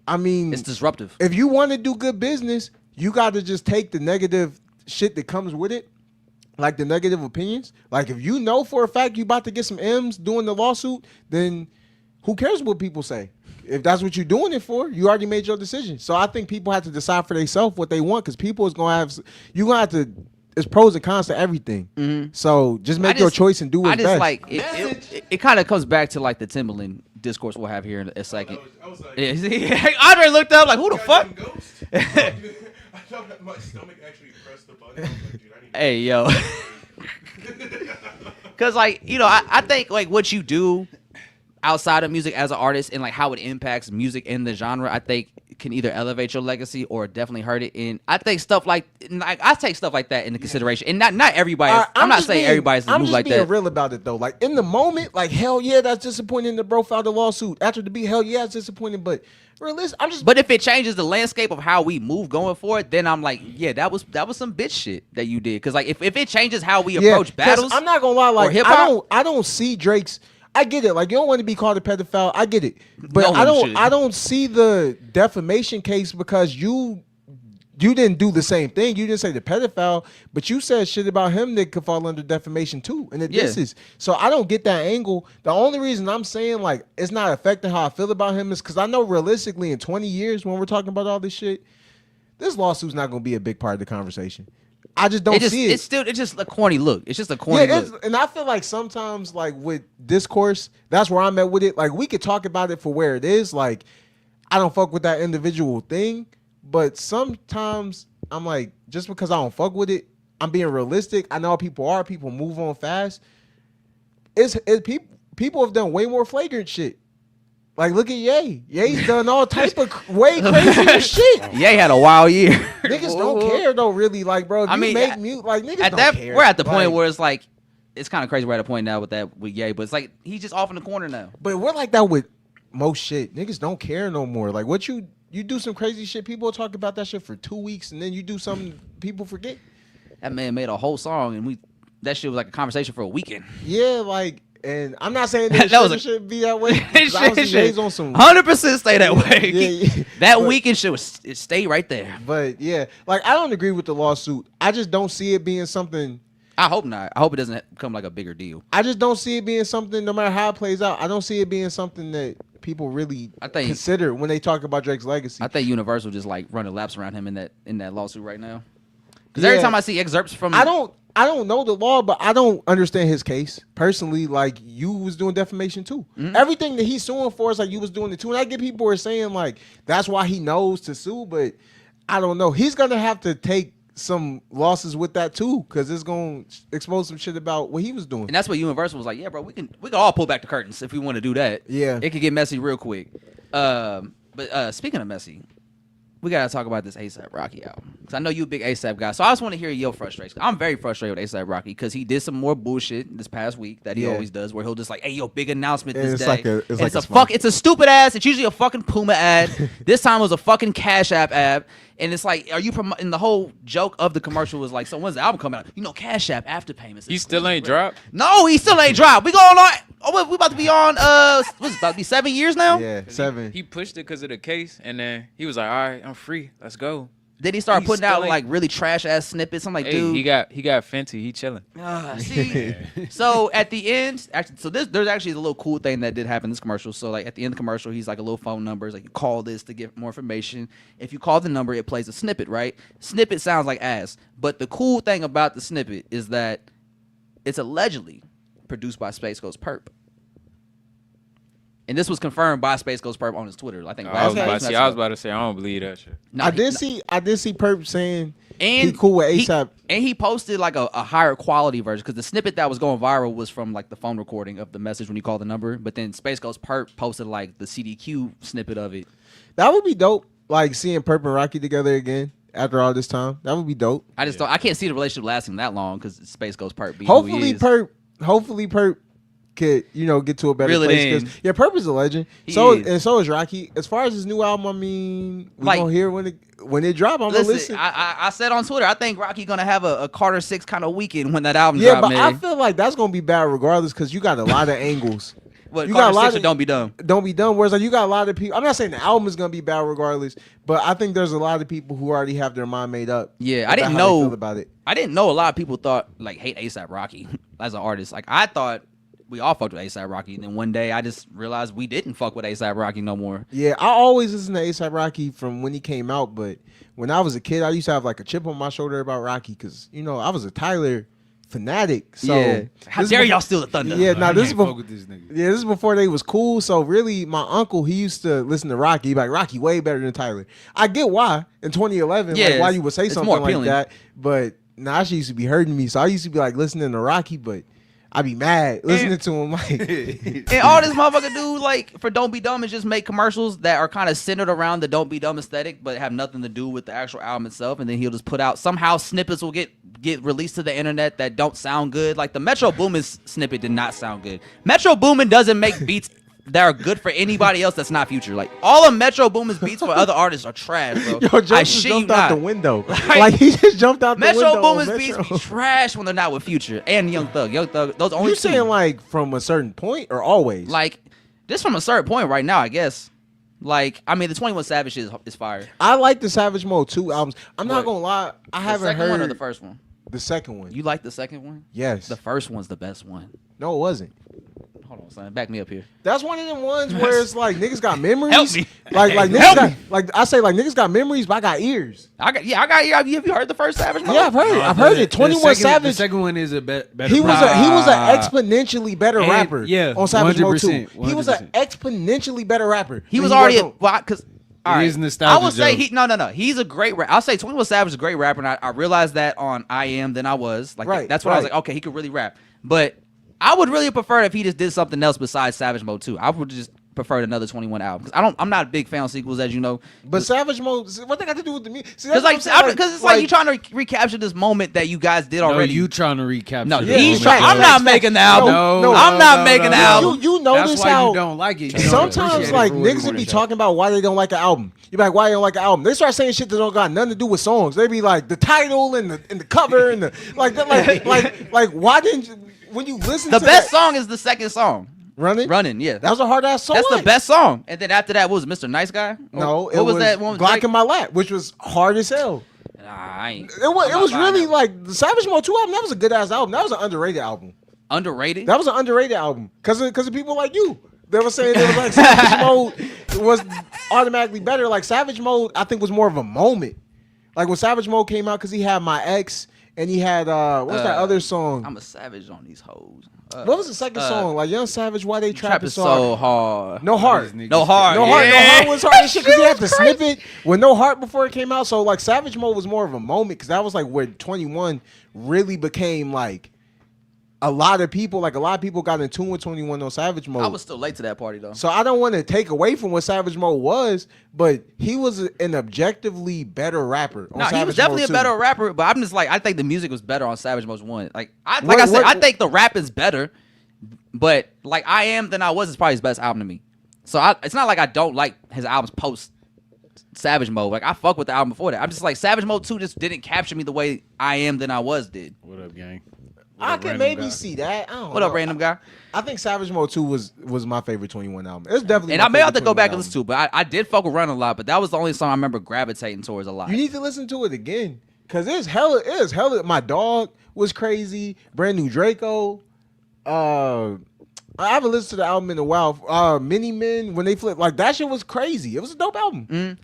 I mean, It's disruptive. if you want to do good business, you got to just take the negative shit that comes with it, like the negative opinions. Like if you know for a fact you about to get some M's doing the lawsuit, then who cares what people say? If that's what you're doing it for, you already made your decision. So I think people have to decide for themselves what they want because people is going to have, it's pros and cons to everything. So just make your choice and do what's I just best. like it kind of comes back to like the Timberland discourse we'll have here in a second. I was like, Yeah, see, Andre looked up like, who the fuck? goddamn ghost? I thought that my stomach actually pressed the button. I was like, dude, I need to Hey, yo. Because, like, I think, like, what you do outside of music as an artist and, like, how it impacts music in the genre, I think can either elevate your legacy or definitely hurt it. And I think I take stuff like that into consideration. And not everybody, I'm not saying everybody's to move like that. I'm just being real about it, though. Like, in the moment, like, hell yeah, that's disappointing that bro filed a lawsuit. After the beat, hell yeah, it's disappointing. But, realistic, But if it changes the landscape of how we move going forward, then I'm like, yeah, that was some bitch shit that you did. Because, like, if it changes how we approach 'cause battles, I'm not gonna lie, like hip-hop? I don't see Drake's. I get it. Like you don't want to be called a pedophile. I get it, but No one should. I don't see the defamation case because you didn't do the same thing. You didn't say the pedophile, but you said shit about him that could fall under defamation too. And Yeah. this is so I don't get that angle. The only reason I'm saying like it's not affecting how I feel about him is because I know realistically in 20 years when we're talking about all this shit, this lawsuit's not gonna be a big part of the conversation. I just don't see it. It's just a corny look. It's just a corny look. And I feel like sometimes, like with discourse, that's where I'm at with it. Like we could talk about it for where it is. Like I don't fuck with that individual thing, but sometimes I'm like, just because I don't fuck with it, I'm being realistic. I know how people move on fast. People have done way more flagrant shit. Like look at Ye. Ye's done all type of way crazier shit. Ye had a wild year. Niggas don't care though, really. Like, bro, if you make mute, like niggas at don't that care. we're at the point Like, where it's like it's kind of crazy right at point now with Ye, but it's like he's just off in the corner now. But we're like that with most shit. Niggas don't care no more. Like what you do some crazy shit, people will talk about that shit for 2 weeks, and then you do something people forget. That man made a whole song, and that shit was like a conversation for a weekend. Yeah, like, and I'm not saying that should be that way. Shit on some 100% stay that way. Yeah. That weekend shit was it stayed right there. But yeah, like I don't agree with the lawsuit. I just don't see it being something. I hope not. I hope it doesn't become like a bigger deal. I just don't see it being something. No matter how it plays out, I don't see it being something that people really consider when they talk about Drake's legacy. I think Universal just like running laps around him in that lawsuit right now. Because every time I see excerpts from, I don't know the law, but I don't understand his case personally. Like you was doing defamation too. Mm-hmm. Everything that he's suing for is like you was doing it too. And I get people are saying like that's why he knows to sue, but I don't know. He's gonna have to take some losses with that too, because it's gonna expose some shit about what he was doing. And that's what Universal was like, yeah, bro, we can all pull back the curtains if we want to do that. Yeah, it could get messy real quick. But speaking of messy, we gotta talk about this A$AP Rocky album, because I know you a big A$AP guy, so I just want to hear your frustration. I'm very frustrated with A$AP Rocky because he did some more bullshit this past week that he always does, where he'll just like, hey, yo, big announcement this day. It's a stupid ass. It's usually a fucking Puma ad. This time it was a fucking Cash App ad. And it's like, are you promoting? The whole joke of the commercial was like, so when's the album coming out? You know, Cash App after payments. He still ain't dropped? No, he still ain't dropped. We going on. We about to be on. What's it about to be 7 years now? Yeah, 7. He pushed it because of the case, and then he was like, all right, I'm free. Let's go. Then he started putting out like really trash ass snippets. I'm like, dude, he got Fenty. He chilling. See, so at the end, actually, so there's actually a little cool thing that did happen in this commercial. So like at the end of the commercial, he's like a little phone number. It's like you call this to get more information. If you call the number, it plays a snippet, right? Snippet sounds like ass, but the cool thing about the snippet is that it's allegedly produced by Space Ghost Purp. And this was confirmed by Space Ghost Purp on his Twitter. I think I was about to say I don't believe that shit. I did see Purp saying he cool with A$AP. And he posted like a higher quality version, because the snippet that was going viral was from like the phone recording of the message when you call the number. But then Space Ghost Purp posted like the CDQ snippet of it. That would be dope. Like seeing Purp and Rocky together again after all this time. That would be dope. I can't see the relationship lasting that long because Space Ghost Purp. Hopefully Purp could, get to a better place. Yeah, Purp is a legend. So is Rocky. As far as his new album, I mean, we're gonna hear when it drop. I'm gonna listen. I said on Twitter, I think Rocky gonna have a Carter 6 kind of weekend when that album drop. Yeah, but I feel like that's gonna be bad regardless, because you got a lot of angles. What, you got a lot of Don't Be Dumb. Don't Be Dumb. Whereas like you got a lot of people. I'm not saying the album is gonna be bad regardless, but I think there's a lot of people who already have their mind made up. Yeah, I didn't know about it. I didn't know a lot of people thought hate A$AP Rocky as an artist. Like I thought we all fucked with A$AP Rocky, and then one day I just realized we didn't fuck with A$AP Rocky no more. Yeah, I always listened to A$AP Rocky from when he came out, but when I was a kid, I used to have like a chip on my shoulder about Rocky, because I was a Tyler fanatic. So yeah. How dare y'all steal the thunder? Yeah, this is before they was cool. So really, my uncle, he used to listen to Rocky. He'd be like, Rocky way better than Tyler. I get why in 2011, why you would say something like that, but I actually used to be hurting me. So I used to be like listening to Rocky, but I'd be mad listening to him. And all this motherfucker do for Don't Be Dumb is just make commercials that are kind of centered around the Don't Be Dumb aesthetic, but have nothing to do with the actual album itself. And then he'll just put out somehow snippets will get released to the internet that don't sound good. Like the Metro Boomin snippet did not sound good. Metro Boomin doesn't make beats that are good for anybody else that's not Future. Like all of Metro Boomin's beats for other artists are trash, bro. Yo, just jumped out the window. Like he just jumped out the window. Metro Boomin's beats be trash when they're not with Future and Young Thug. Those only. You saying like from a certain point or always? Like just from a certain point right now, I guess. Like I mean, the 21 Savage is fire. I like the Savage Mode 2 albums. I'm not gonna lie, I haven't heard the second one or the first one. The second one. You like the second one? Yes. The first one's the best one. No, it wasn't. Hold on, son. Back me up here. That's one of them ones where it's like niggas got memories. Help me. Like niggas got memories, but I got ears. I got ears. Have you heard the first Savage Mode? Yeah, I've heard it. I've heard it. 21 Savage. The second one is a better. He was an exponentially better rapper. Yeah, on Savage Mode 2. 100%. He was an exponentially better rapper. He was already because. It is nostalgia. I would say no. He's a great rapper. I'll say 21 Savage is a great rapper, and I realized that on I Am than I was. That's when I was like, okay, he could really rap. But I would really prefer if he just did something else besides Savage Mode 2. I would just preferred another 21 album. Because I'm not a big fan of sequels, as you know. But Savage Mode, what they got to do with the music? Because it's like you trying to recapture this moment that you guys did already. No, you trying to recapture. No, the he's moment. trying. I'm not making the album. No, I'm not making the album. You notice That's why how you don't like it. You don't sometimes appreciate like it for what niggas it will be is. talking about why they don't like an album. You be like, why you don't like an album? They start saying shit that don't got nothing to do with songs. They be like the title and the cover and the like why didn't you, when you listen The to best that, song is the second song. Running? Yeah. That was a hard ass song. That's the best song. And then after that, what was it, Mr. Nice Guy? No, what it was that one? with Glock Drake? in My Lap, which was hard as hell. Nah, I ain't. It was I'm not buying really that. like the Savage Mode 2 album. That was a good ass album. That was an underrated album. Underrated. That was an underrated album because of people like you. They were saying it was like Savage Mode was automatically better. Like Savage Mode, I think was more of a moment. Like when Savage Mode came out, because he had My Ex and he had what's that other song? I'm a savage on these hoes. What was the second song? Like Young Savage, Why They Trap Trapping is so so hard. hard. No Heart. No Heart. No Heart. Yeah. No Heart was hard as shit because he had the snippet with No Heart before it came out. So like Savage Mode was more of a moment because that was like where 21 really became like a lot of people got in tune with 21 on Savage Mode. I was still late to that party though. So I don't want to take away from what Savage Mode was, but he was an objectively better rapper. On No, Savage he was definitely Mode a better 2. rapper, but I'm just like, I think the music was better on Savage Mode 1. Like I What- said, what- I think the rap is better, but like I Am Than I Was is probably his best album to me. So it's not like I don't like his albums post Savage Mode. Like I fuck with the album before that. I'm just like Savage Mode 2 just didn't capture me the way I Am Than I Was did. What up, gang? I can maybe see that. I don't What know. up, random guy? I think Savage Mode 2 was my favorite 21 album. It's definitely And my I may have to favorite go back 21 and listen to it, but I did fuck with Run a lot, but that was the only song I remember gravitating towards a lot. You need to listen to it again. Cause it's hella. My Dog was crazy. Brand New Draco. I haven't listened to the album in a while. Mini Men, when they flipped, like that shit was crazy. It was a dope album. All right,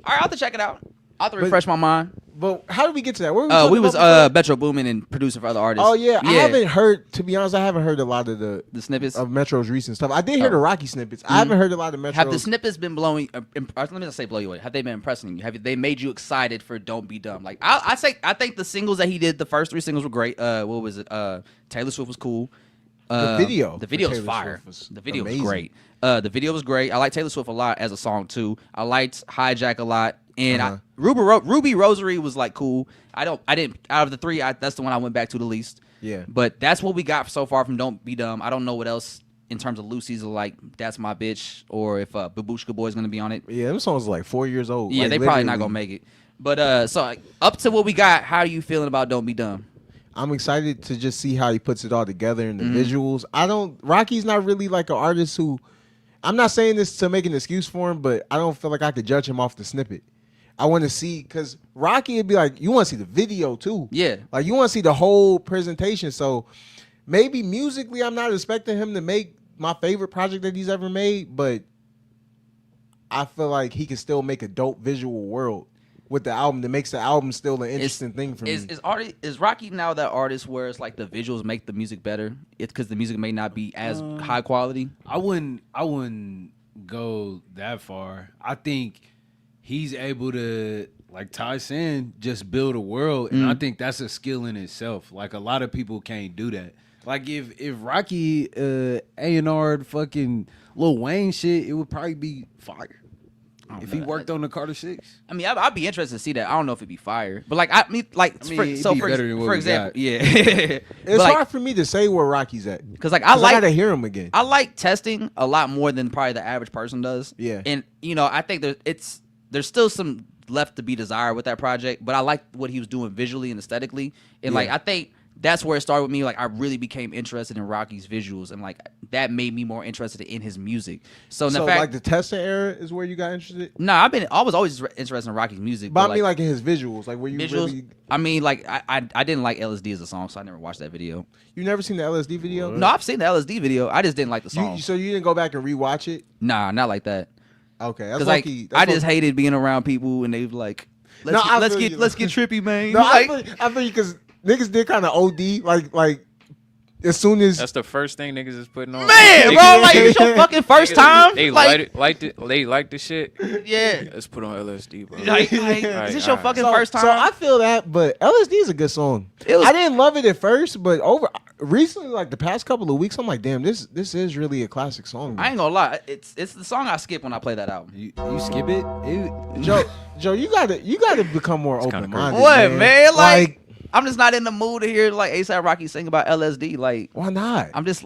I'll have to check it out. I'll have to refresh my mind. But how did we get to that? Where were We talking was about before? Metro Boomin and producing for other artists. Oh yeah. I haven't heard. To be honest, I haven't heard a lot of the snippets. of Metro's recent stuff. I did hear the Rocky snippets. I haven't heard a lot of Metro's. Have the snippets been blowing? Let me not say blow you away. Have they been impressing you? Have they made you excited for Don't Be Dumb? Like I think the singles that he did, the first 3 singles were great. What was it? Taylor Swift was cool. The video The video for was Taylor fire. Swift was The video amazing. was great. The video was great. I like Taylor Swift a lot as a song too. I liked Hijack a lot. And Ruby Rosary was like cool. I didn't out of the 3, that's the one I went back to the least. Yeah. But that's what we got so far from Don't Be Dumb. I don't know what else in terms of Lucy's like That's My Bitch or if Babushka Boy's gonna be on it. Yeah, them songs are like 4 years old. Yeah, like, they probably not literally. gonna make it. But so like, up to what we got, how are you feeling about Don't Be Dumb? I'm excited to just see how he puts it all together and the Mm-hmm. visuals. Rocky's not really like an artist who, I'm not saying this to make an excuse for him, but I don't feel like I could judge him off the snippet. I want to see, because Rocky would be like, you want to see the video too. Yeah. Like you want to see the whole presentation. So maybe musically, I'm not expecting him to make my favorite project that he's ever made, but I feel like he can still make a dope visual world with the album that makes the album still an interesting thing for me. Is Rocky now that artist where it's like the visuals make the music better? It's because the music may not be as high quality. I wouldn't go that far. I think he's able to, like Ty saying, just build a world, and I think that's a skill in itself. Like a lot of people can't do that. Like if Rocky A&R'd fucking Lil Wayne shit, it would probably be fire. If he worked on the Carter 6. I mean, I'd be interested to see that. I don't know if it'd be fire, but like I mean, it'd be better than what for we example, got. yeah. It's hard for me to say where Rocky's at. Because like I gotta hear him again. I like testing a lot more than probably the average person does. Yeah. And I think there's still some left to be desired with that project, but I like what he was doing visually and aesthetically. And like I think that's where it started with me. Like I really became interested in Rocky's visuals, and like that made me more interested in his music. So in the fact, like the testing era is where you got interested. no, I was always interested in Rocky's music. But I mean, like in his visuals, like where you visuals. really, I mean, like I didn't like LSD as a song, so I never watched that video. you never seen the LSD video? No, I've seen the LSD video. I just didn't like the song. So you didn't go back and rewatch it? Nah, not like that. Okay, that's Because like low-key- I that's just low-key. hated being around people and they was like, No, I let's feel get you. trippy, man. No, like, I feel you because niggas did kind of OD like as soon as That's the first thing niggas is putting on. man, Niggas- bro, like it's your fucking first time. They like, liked it. They liked the shit. yeah. Let's put on LSD, bro. Like, Alright, is this your alright. fucking first time? So I feel that, but LSD is a good song. It was- I didn't love it at first, but recently, like the past couple of weeks, I'm like, damn, this is really a classic song. I ain't gonna lie, it's the song I skip when I play that album. You skip it? Joe, you gotta become more open minded. What, man? Like, I'm just not in the mood to hear like A$AP Rocky sing about LSD. Like, why not? I'm just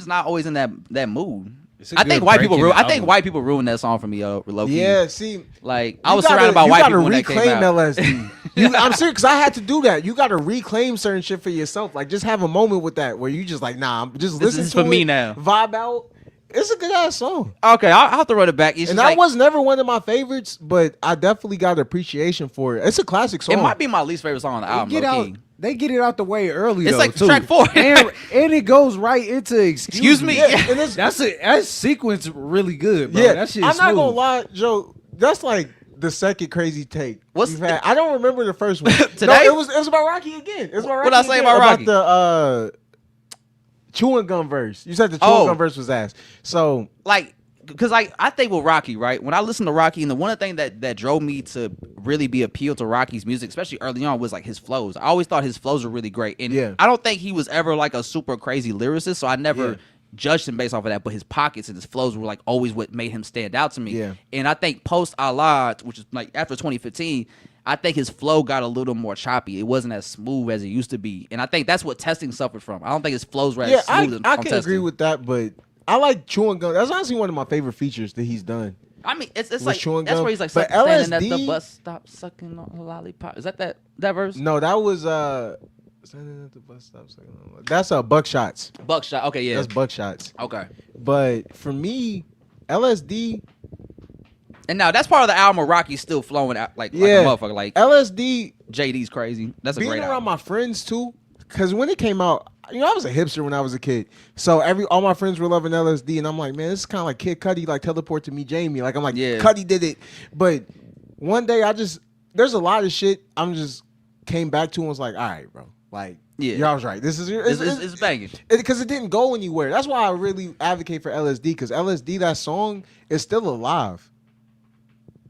not always in that mood. It's a I think good white break people in the I think album. white people ruined that song for me, low key. Yeah, see, like I was surrounded by white people when that came out. LSD. I'm serious, because I had to do that. You gotta reclaim certain shit for yourself. Like, just have a moment with that where you just like, nah, just This listen is to for it, me now. vibe out. It's a good ass song. Okay, I'll have to run it back. It's And just that like, was never one of my favorites, but I definitely got appreciation for it. It's a classic song. it might be my least favorite song on the album. low-key. They get it out the way early. It's though, like too. track 4. and it goes right into excuse me. Yeah, and it's, That's sequence really good, bro. yeah, That shit I'm not smooth. gonna lie, Joe. That's like the second crazy take What's- we've had. I don't remember the first one. Today? No, it was about Rocky again. It was about Rocky What'd I say again, about Rocky? the chewing gum verse. You said the chewing gum verse was ass. So Like, because I think with Rocky, right? When I listened to Rocky, and the one thing that drove me to really be appealed to Rocky's music, especially early on, was like his flows. I always thought his flows were really great, and Yeah. I don't think he was ever like a super crazy lyricist, so I never Yeah. judged him based off of that. But his pockets and his flows were like always what made him stand out to me. Yeah. And I think post Allah, which is like after 2015. I think his flow got a little more choppy. It wasn't as smooth as it used to be, and I think that's what Testing suffered from. I don't think his flows were as smooth. I on can Testing. agree with that, but I like chewing gum. That's honestly one of my favorite features that he's done. I mean, it's Was like chewing that's gum. where he's like But standing at the LSD bus stop sucking on a lollipop. Is that verse? No, that was standing at the bus stop. That's Buckshots. Buckshot. Okay, yeah. That's Buckshots. Okay. But for me, LSD. And now that's part of the album where Rocky's still flowing out like a motherfucker. Like LSD. JD's crazy. That's a Being great around album. my friends too, because when it came out, you know, I was a hipster when I was a kid. So all my friends were loving LSD, and I'm like, man, this is kind of like Kid Cudi, like Teleport to Me, Jamie. Like, I'm like, Yeah. Cudi did it. But one day, there's a lot of shit I'm just came back to and was like, all right, bro. Like, Yeah. y'all was right. This is It's banging. because it didn't go anywhere. That's why I really advocate for LSD, because LSD, that song, is still alive.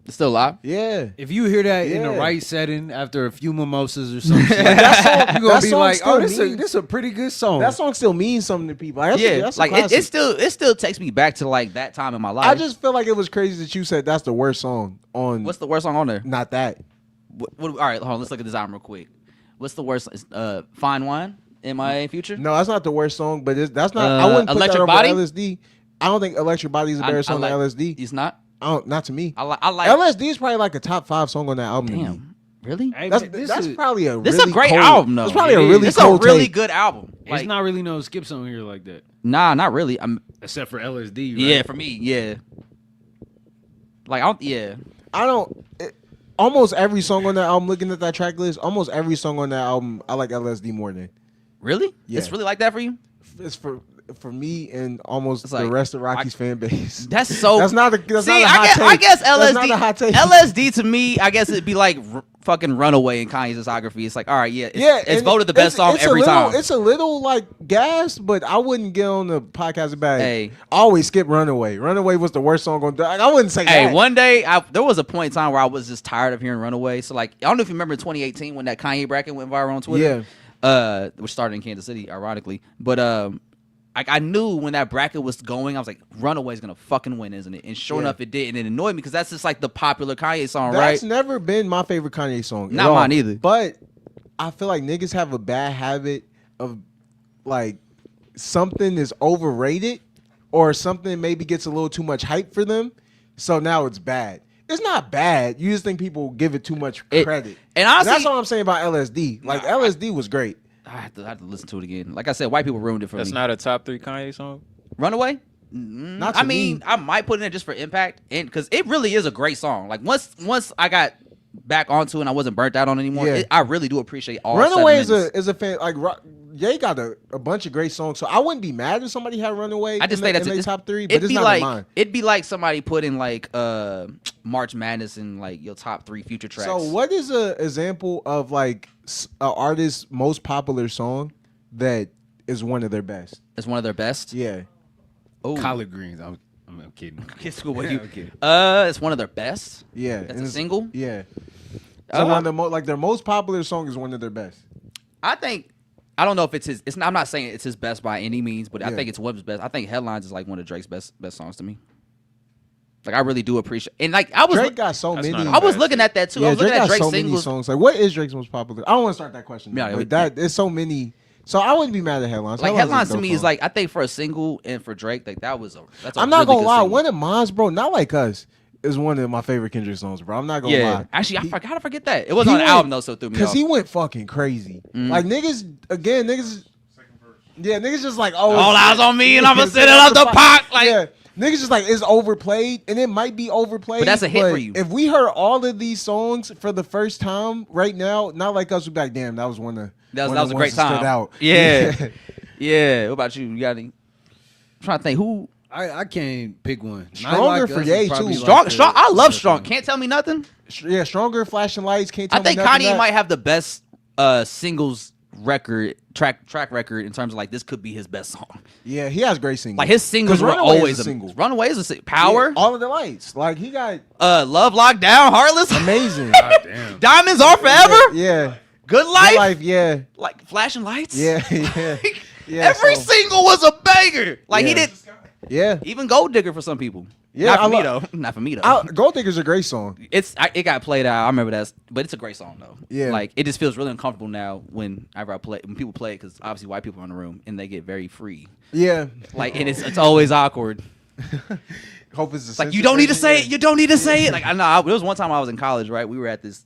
It's still live. Yeah. If you hear that in the Yeah. right setting after a few mimosas or something, That song, you're gonna that be song like, still "Oh, this means- is a pretty good song." that song still means something to people. Like, that's a like classic. it still takes me back to like that time in my life. I just feel like it was crazy that you said that's the worst song on. What's the worst song on there? Not that. All right, hold on. Let's look at this album real quick. What's the worst? Fine Wine. MIA Future. No, that's not the worst song. But that's not. I wouldn't put Electric that over Body? LSD. I don't think Electric Body is a better song like, than LSD. It's not. Not to me. I like. LSD is probably like a top 5 song on that album. to me. Damn. Really? Hey, That's man, this that's is- probably a This really is a great cold, album, though. It's probably a It really is. It's a cold really take. good album. It's Like, not really no skips on here like that, nah, not really. except for LSD. Right? Yeah, for me, yeah. Like, I don't. Almost every song on that album. Looking at that track list, almost every song on that album, I like LSD more than. Really? Yeah. It's really like that for you? It's for me and almost It's the like, rocky's Rocky's fan base. That's so. That's not a. That's See, not a hot take. I guess That's LSD. not a hot take. LSD to me, I guess it'd be like fucking Runaway in Kanye's discography. It's like, all right, it's and voted the best song every time. It's a little like gas, but I wouldn't get on the podcast about it. Hey. I always skip Runaway. Runaway was the worst song on. Like, I wouldn't say Hey, that. one day there was a point in time where I was just tired of hearing Runaway. So like, I don't know if you remember 2018 when that Kanye bracket went viral on Twitter. Yeah. Which started in Kansas City, ironically. But I knew when that bracket was going, I was like, Runaway's gonna fucking win, isn't it? And sure Yeah. enough, it did, and it annoyed me because that's just like the popular Kanye song, That's right? never been my favorite Kanye song. at Not all. mine either. But I feel like niggas have a bad habit of like something is overrated or something maybe gets a little too much hype for them. So now it's bad. It's not bad. You just think people give it too much credit. And honestly, that's all I'm saying about LSD. Like, LSD was great. I have to listen to it again. Like I said, white people ruined it for That's me. not a top 3 Kanye song. Runaway? Not I to mean, me. I might put it in just for impact, and because it really is a great song. Like once I got back onto it and I wasn't burnt out on it anymore, Yeah. I really do appreciate all. Runaway 7 minutes. is a fan. Like, Ye got a bunch of great songs, so I wouldn't be mad if somebody had Runaway. I just in think the, that's in their top 3, but It'd it's be not like in mine. it'd be like somebody putting like March Madness in like your top 3 future tracks. So, what is an example of like an artist's most popular song that is one of their best? It's one of their best. Yeah, Oh, Collard greens. I'm kidding. Kids School with Yeah, you. I'm kidding. It's one of their best. yeah. That's and a it's- single. Yeah. So one of the like their most popular song is one of their best. I think I don't know if it's his. I'm not saying it's his best by any means, but I Yeah. think it's one of his best. I think Headlines is like one of Drake's best songs to me. Like I really do appreciate, and like I was, Drake got so That's many. not I was bad looking shit. at that too. I Yeah, was Drake looking at got Drake's so many singles. songs. Like, what is Drake's most popular? I don't want to start that question. Yeah, But that there's so many. So I wouldn't be mad at Headlines. Like Headlines to dope me is song. like I think for a single and for Drake, like that's a I'm not really gonna good lie. single. One of mine's, bro, Not Like Us, is one of my favorite Kendrick songs, bro. I'm not gonna lie. Actually, I forgot to forget that. It wasn't on the went- album though, so it threw me Cause off. he went fucking crazy. Mm. Like niggas, yeah, niggas just like, oh, All it's- eyes on me, and I'ma it's set it up the pot. Like, yeah, niggas just like it's overplayed, and it might be overplayed. But that's a hit for you. If we heard all of these songs for the first time right now, Not Like Us, would be like, damn, that was one of that one was of a the great ones that stood time. out. Yeah, yeah. What about you? You got any? I'm trying to think who. I can't pick one. Stronger for Us is Ye, probably too. Strong, the- strong. I love the Strong. song. Can't tell me nothing. Yeah, Stronger, Flashing Lights. Can't tell I think me nothing. Kanye might have the best singles record track record in terms of like this could be his best song. Yeah, he has great singles. Like his singles 'Cause were Runaway is always a single. Runaway is a single. Power. Yeah, all of the lights. Like he got Love Lockdown. Heartless. amazing. God damn. Diamonds Are Forever. Yeah. Good Good Life. life. Yeah. Like Flashing Lights. Yeah. Yeah. Yeah. Every so- single was a banger. Like he Yeah. did. Yeah. Even Gold Digger for some people. Yeah, Not for I me love- though. Not for me though. Gold Digger's a great song. It got played out. I remember that, but it's a great song though. Yeah. Like it just feels really uncomfortable now when people play it because obviously white people are in the room and they get very free. Yeah. Like and it's always awkward. Hope it's It's like you don't need to say it. You don't need to say it. Like I know. There was one time I was in college. Right, we were at this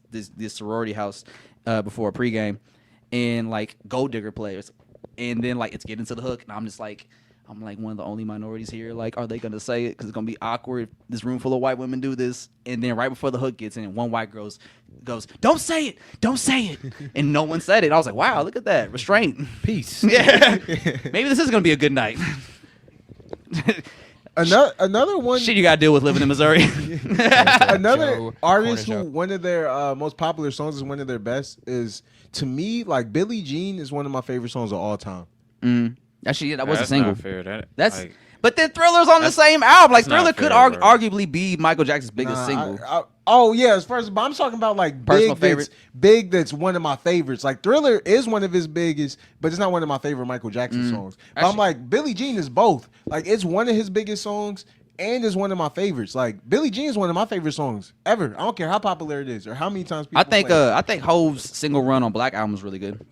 sorority house before a pregame, and like Gold Digger players, and then like it's getting to the hook, and I'm like one of the only minorities here. Like, are they gonna say it? Because it's gonna be awkward. This room full of white women do this, and then right before the hook gets in, one white girl goes, "Don't say it, don't say it," and no one said it. I was like, wow, look at that restraint. Peace. Yeah, maybe this is gonna be a good night. Another one. Shit, you gotta deal with living in Missouri. Another Joe, artist Corner who Joe. one of their most popular songs is one of their best is, to me, like Billie Jean is one of my favorite songs of all time. Actually, that was a That's single. not fair. That's like, but then Thriller's on the same album. Like that's not Thriller could fair, bro. arguably be Michael Jackson's biggest Nah, single. oh yeah, as far as but I'm talking about like Personal big that's one of my favorites. Like Thriller is one of his biggest, but it's not one of my favorite Michael Jackson songs. But I'm Actually- like Billie Jean is both. Like it's one of his biggest songs and is one of my favorites. Like Billie Jean is one of my favorite songs ever. I don't care how popular it is or how many times people play it. I think Hove's single run on Black Album was really good.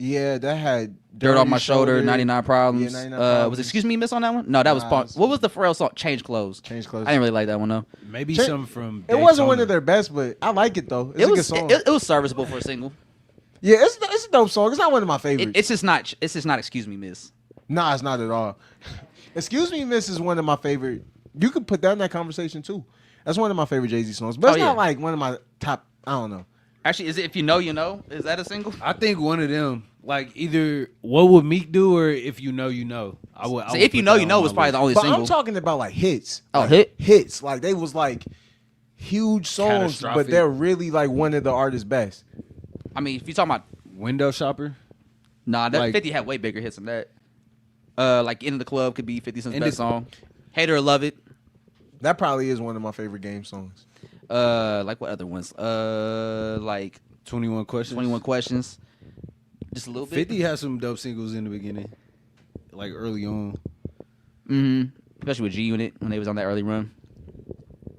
Yeah, that had Dirt Off My Shoulder, 99 Problems. Yeah, 99 Was Problems. Excuse Me Miss on that one? No, that was Nah, Punk. it's- What was the Pharrell song? Change Clothes. Change Clothes. I didn't really like that one though. Maybe Check- some from. It wasn't one Daytona. of their best, but I like it though. It's It a good was song. it was serviceable for a single. Yeah, it's a dope song. It's not one of my favorites. It's just not Excuse Me Miss. Nah, it's not at all. Excuse Me, Miss is one of my favorite. You could put that in that conversation too. That's one of my favorite Jay-Z songs, but it's Oh, not yeah. like one of my top. I don't know. Actually, is it If You Know You Know? Is that a single? I think one of them, like either What Would Meek Do or If You Know You Know. I would. So If You Know You Know was probably the only But single. I'm talking about like hits. Oh, Like, hits. Like they was like huge songs, but Catastrophic. they're really like one of the artist's best. I mean, if you talking about Window Shopper. nah, that Like- 50 had way bigger hits than that. Like In the Club could be 50 Cent's In best the- song. Hate It or Love It. That probably is one of my favorite game songs. Like what other ones? Like 21 Questions. 21 Questions. Just a little bit. 50 has some dope singles in the beginning, like early on. Mm-hmm. Especially with G Unit when they was on that early run.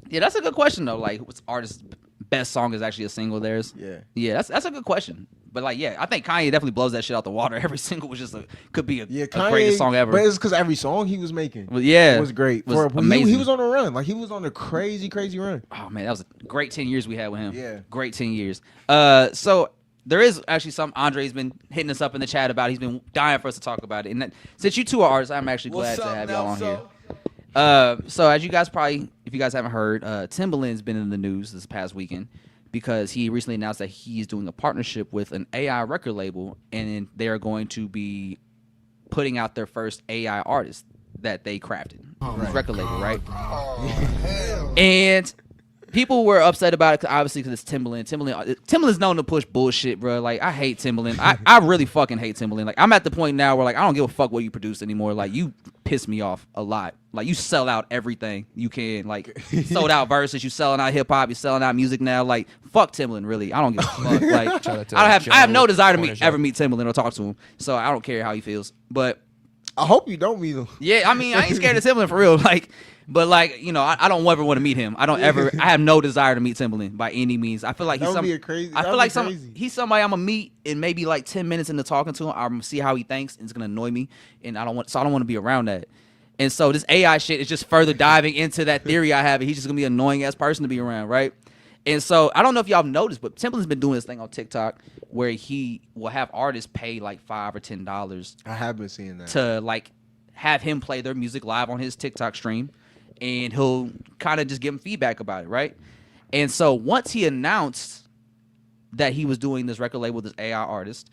Yeah, that's a good question though. Like, what's artist's best song is actually a single of theirs? Yeah. Yeah, that's a good question. But like, yeah, I think Kanye definitely blows that shit out the water. Every single was just could be a Kanye, greatest song ever. But it's because every song he was making Well, yeah, was great. was He amazing. was on a run. Like he was on a crazy run. Oh man, that was a great 10 years we had with him. Yeah. Great 10 years. So there is actually some Andre's been hitting us up in the chat about. He's been dying for us to talk about it. And that, since you two are artists, I'm actually glad to have y'all on here. So as you guys probably, if you guys haven't heard, Timbaland's been in the news this past weekend because he recently announced that he's doing a partnership with an AI record label, and they are going to be putting out their first AI artist that they crafted. This record label, right? And people were upset about it, obviously, because it's Timbaland. Timbaland's known to push bullshit, bro. Like, I hate Timbaland. I really fucking hate Timbaland. Like, I'm at the point now where, like, I don't give a fuck what you produce anymore. Like, you piss me off a lot. Like, you sell out everything you can. Like, sold out verses, you selling out hip hop, you selling out music now. Like, fuck Timbaland, really. I don't give a fuck. Like, I have no desire to ever meet Timbaland or talk to him. So I don't care how he feels. But I hope you don't meet him. yeah, I mean, I ain't scared of Timbaland for real. Like, but like, you know, I don't ever want to meet him. I have no desire to meet Timbaland by any means. I feel like he's he's somebody I'm gonna meet in maybe like 10 minutes into talking to him. I'm gonna see how he thinks, and it's gonna annoy me, and I don't want to be around that. And so this AI shit is just further diving into that theory I have. And he's just gonna be an annoying ass person to be around, right? And so I don't know if y'all have noticed, but Timbaland's been doing this thing on TikTok where he will have artists pay like $5 or $10. I have been seeing that to like have him play their music live on his TikTok stream, and he'll kind of just give him feedback about it, right? And so once he announced that he was doing this record label with this AI artist,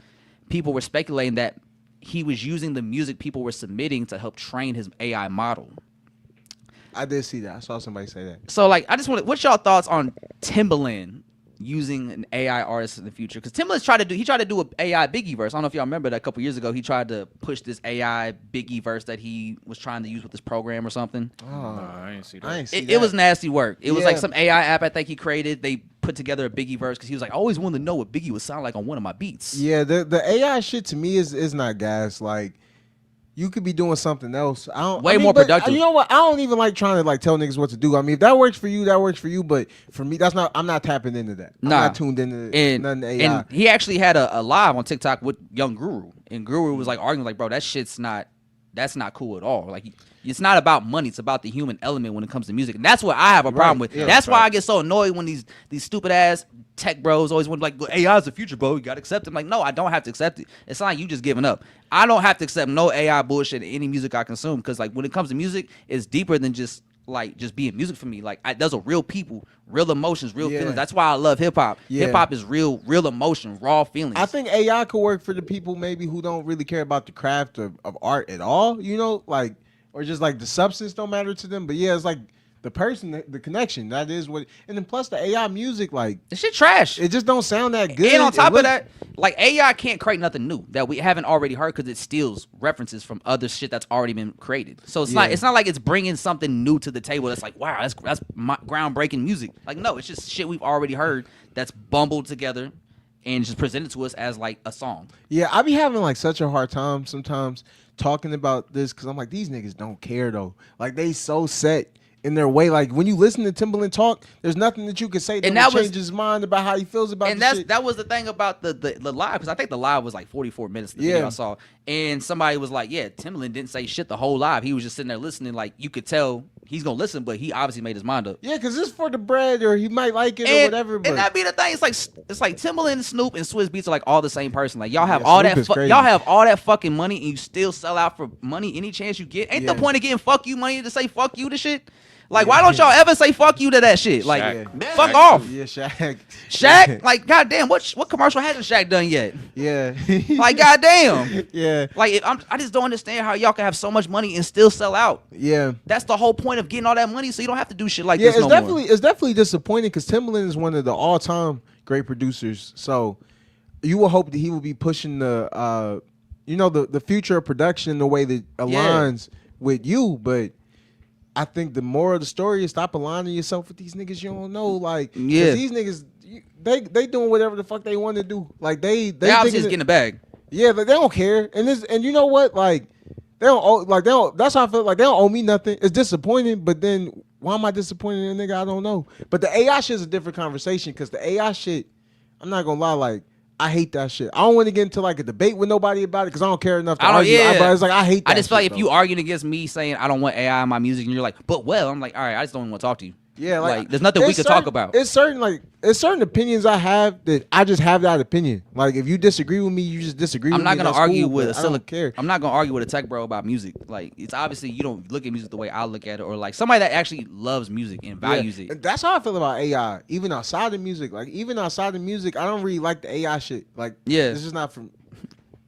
people were speculating that he was using the music people were submitting to help train his AI model. I did see that. I saw somebody say that. So, like, I just want to, what's y'all thoughts on Timbaland using an AI artist in the future? Because Timbaland's tried to do an AI Biggie verse. I don't know if y'all remember that a couple years ago. He tried to push this AI Biggie verse that he was trying to use with this program or something. Oh, I ain't see that. It was nasty work. It was like some AI app I think he created. They put together a Biggie verse because he was like, I always wanted to know what Biggie would sound like on one of my beats. Yeah, the AI shit to me is not gas. Like, you could be doing something else. More productive. You know what? I don't even like trying to like tell niggas what to do. I mean, if that works for you, that works for you. But for me, I'm not tapping into that. I'm not tuned into nothing AI. And he actually had a live on TikTok with Young Guru, and Guru was like arguing like, bro, that's not cool at all. Like, it's not about money. It's about the human element when it comes to music. And that's what I have a problem with. Yeah, that's why I get so annoyed when these stupid ass tech bros always want to like, AI is the future, bro. You got to accept it. I'm like, no, I don't have to accept it. It's not like you just giving up. I don't have to accept no AI bullshit in any music I consume, because like when it comes to music, it's deeper than just being music for me. Like, those are real people, real emotions, real feelings. That's why I love hip hop. Yeah. Hip hop is real emotion, raw feelings. I think AI could work for the people maybe who don't really care about the craft of art at all, you know, like, or just like the substance don't matter to them. But yeah, it's like the person, the connection, that is what. And then plus the AI music, like, this shit trash. It just don't sound that good. And on top of that, like, AI can't create nothing new that we haven't already heard, because it steals references from other shit that's already been created. So it's not like it's bringing something new to the table that's like, wow, that's groundbreaking music. Like, no, it's just shit we've already heard that's bumbled together and just presented to us as like a song. Yeah, I be having like such a hard time sometimes talking about this, because I'm like, these niggas don't care though. Like, they so set in their way. Like, when you listen to Timbaland talk, there's nothing that you can say that will change his mind about how he feels about and the shit. That was the thing about the live, because I think the live was like 44 minutes, the video I saw. And somebody was like, yeah, Timbaland didn't say shit the whole live. He was just sitting there listening. Like, you could tell he's going to listen, but he obviously made his mind up. Yeah, because it's for the bread, or he might like it or whatever. But and that be the thing. It's like Timbaland, Snoop, and Swizz Beatz are like all the same person. Like, y'all have all that y'all have all that fucking money, and you still sell out for money any chance you get. Ain't the point of getting fuck you money to say fuck you to shit? Like, why don't y'all ever say fuck you to that shit? Like, fuck off. Yeah, Shaq. Shaq? Like, goddamn, what commercial hasn't Shaq done yet? Yeah. Like, goddamn. Yeah. Like, I just don't understand how y'all can have so much money and still sell out. Yeah. That's the whole point of getting all that money, so you don't have to do shit like this no more. It's definitely disappointing, because Timbaland is one of the all-time great producers. So you will hope that he will be pushing the, the future of production in the way that aligns with you, but I think the moral of the story is stop aligning yourself with these niggas you don't know. Like, these niggas, they doing whatever the fuck they want to do. Like, they obviously just getting a bag. Yeah, like, they don't care. And you know what? Like, they don't. That's how I feel. Like, they don't owe me nothing. It's disappointing, but then why am I disappointed in a nigga? I don't know. But the AI shit is a different conversation, because the AI shit, I'm not gonna lie, like, I hate that shit. I don't want to get into like a debate with nobody about it, because I don't care enough to argue. But it's like, I hate that. I just feel like shit, if you arguing against me saying I don't want AI in my music, and you're like, but I'm like, all right, I just don't want to talk to you. Yeah, like there's nothing we could talk about. It's certain opinions I have that I just have that opinion. Like, if you disagree with me, you just disagree with me. I'm not gonna argue with I don't care. I'm not gonna argue with a tech bro about music. Like, it's obviously you don't look at music the way I look at it, or like somebody that actually loves music and values it. And that's how I feel about AI. Even outside of music, I don't really like the AI shit. Like, this is not from.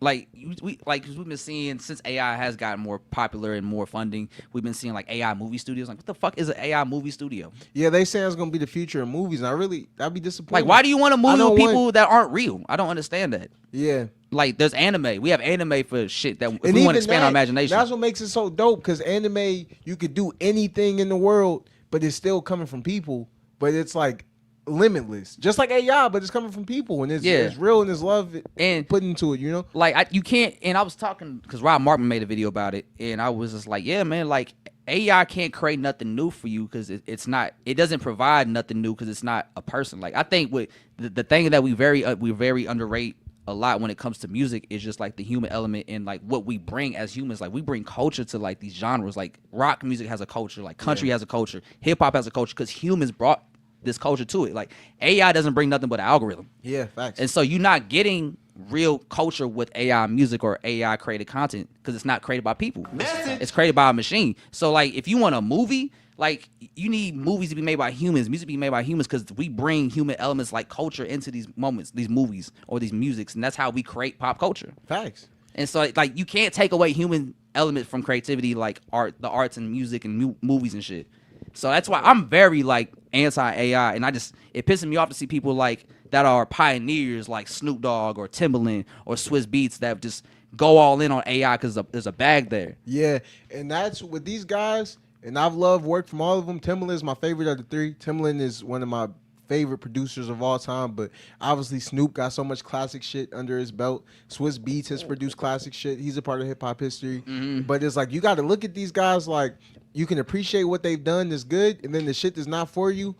Like cause we've been seeing since AI has gotten more popular and more funding, we've been seeing like AI movie studios. Like, what the fuck is an AI movie studio? Yeah, they say it's gonna be the future of movies, and that'd be disappointing. Like, why do you want a movie with people want... that aren't real? I don't understand that. Yeah. Like, there's anime. We have anime for shit that if and we want to even expand our imagination. That's what makes it so dope, because anime, you could do anything in the world, but it's still coming from people. But it's like limitless, just like AI, but it's coming from people, and it's real, and it's love and put into it, you know. Like you can't. And I was talking because Rob Markman made a video about it, and I was just like, yeah, man, like AI can't create nothing new for you because it's not. It doesn't provide nothing new because it's not a person. Like, I think with the thing that we very underrate a lot when it comes to music is just like the human element and like what we bring as humans. Like, we bring culture to like these genres. Like, rock music has a culture, like country has a culture, hip hop has a culture, because humans brought this culture to it. Like, AI doesn't bring nothing but an algorithm. Yeah, facts. And so you're not getting real culture with AI music or AI created content because it's not created by people. It's created by a machine. So like, if you want a movie, like, you need movies to be made by humans, music to be made by humans, because we bring human elements like culture into these moments, these movies or these musics, and that's how we create pop culture. Facts. And so like, you can't take away human element from creativity, like the arts and music and movies and shit. So that's why I'm very like anti-AI, and it pisses me off to see people like that are pioneers like Snoop Dogg or Timberland or Swiss Beats that just go all in on AI because there's a bag there. Yeah, and that's with these guys, and I've loved work from all of them. Timberland is my favorite of the three. Timberland is one of my favorite producers of all time, but obviously Snoop got so much classic shit under his belt. Swiss Beats has produced classic shit. He's a part of hip hop history. Mm-hmm. But it's like, you got to look at these guys like, you can appreciate what they've done is good, and then the shit that's not for you,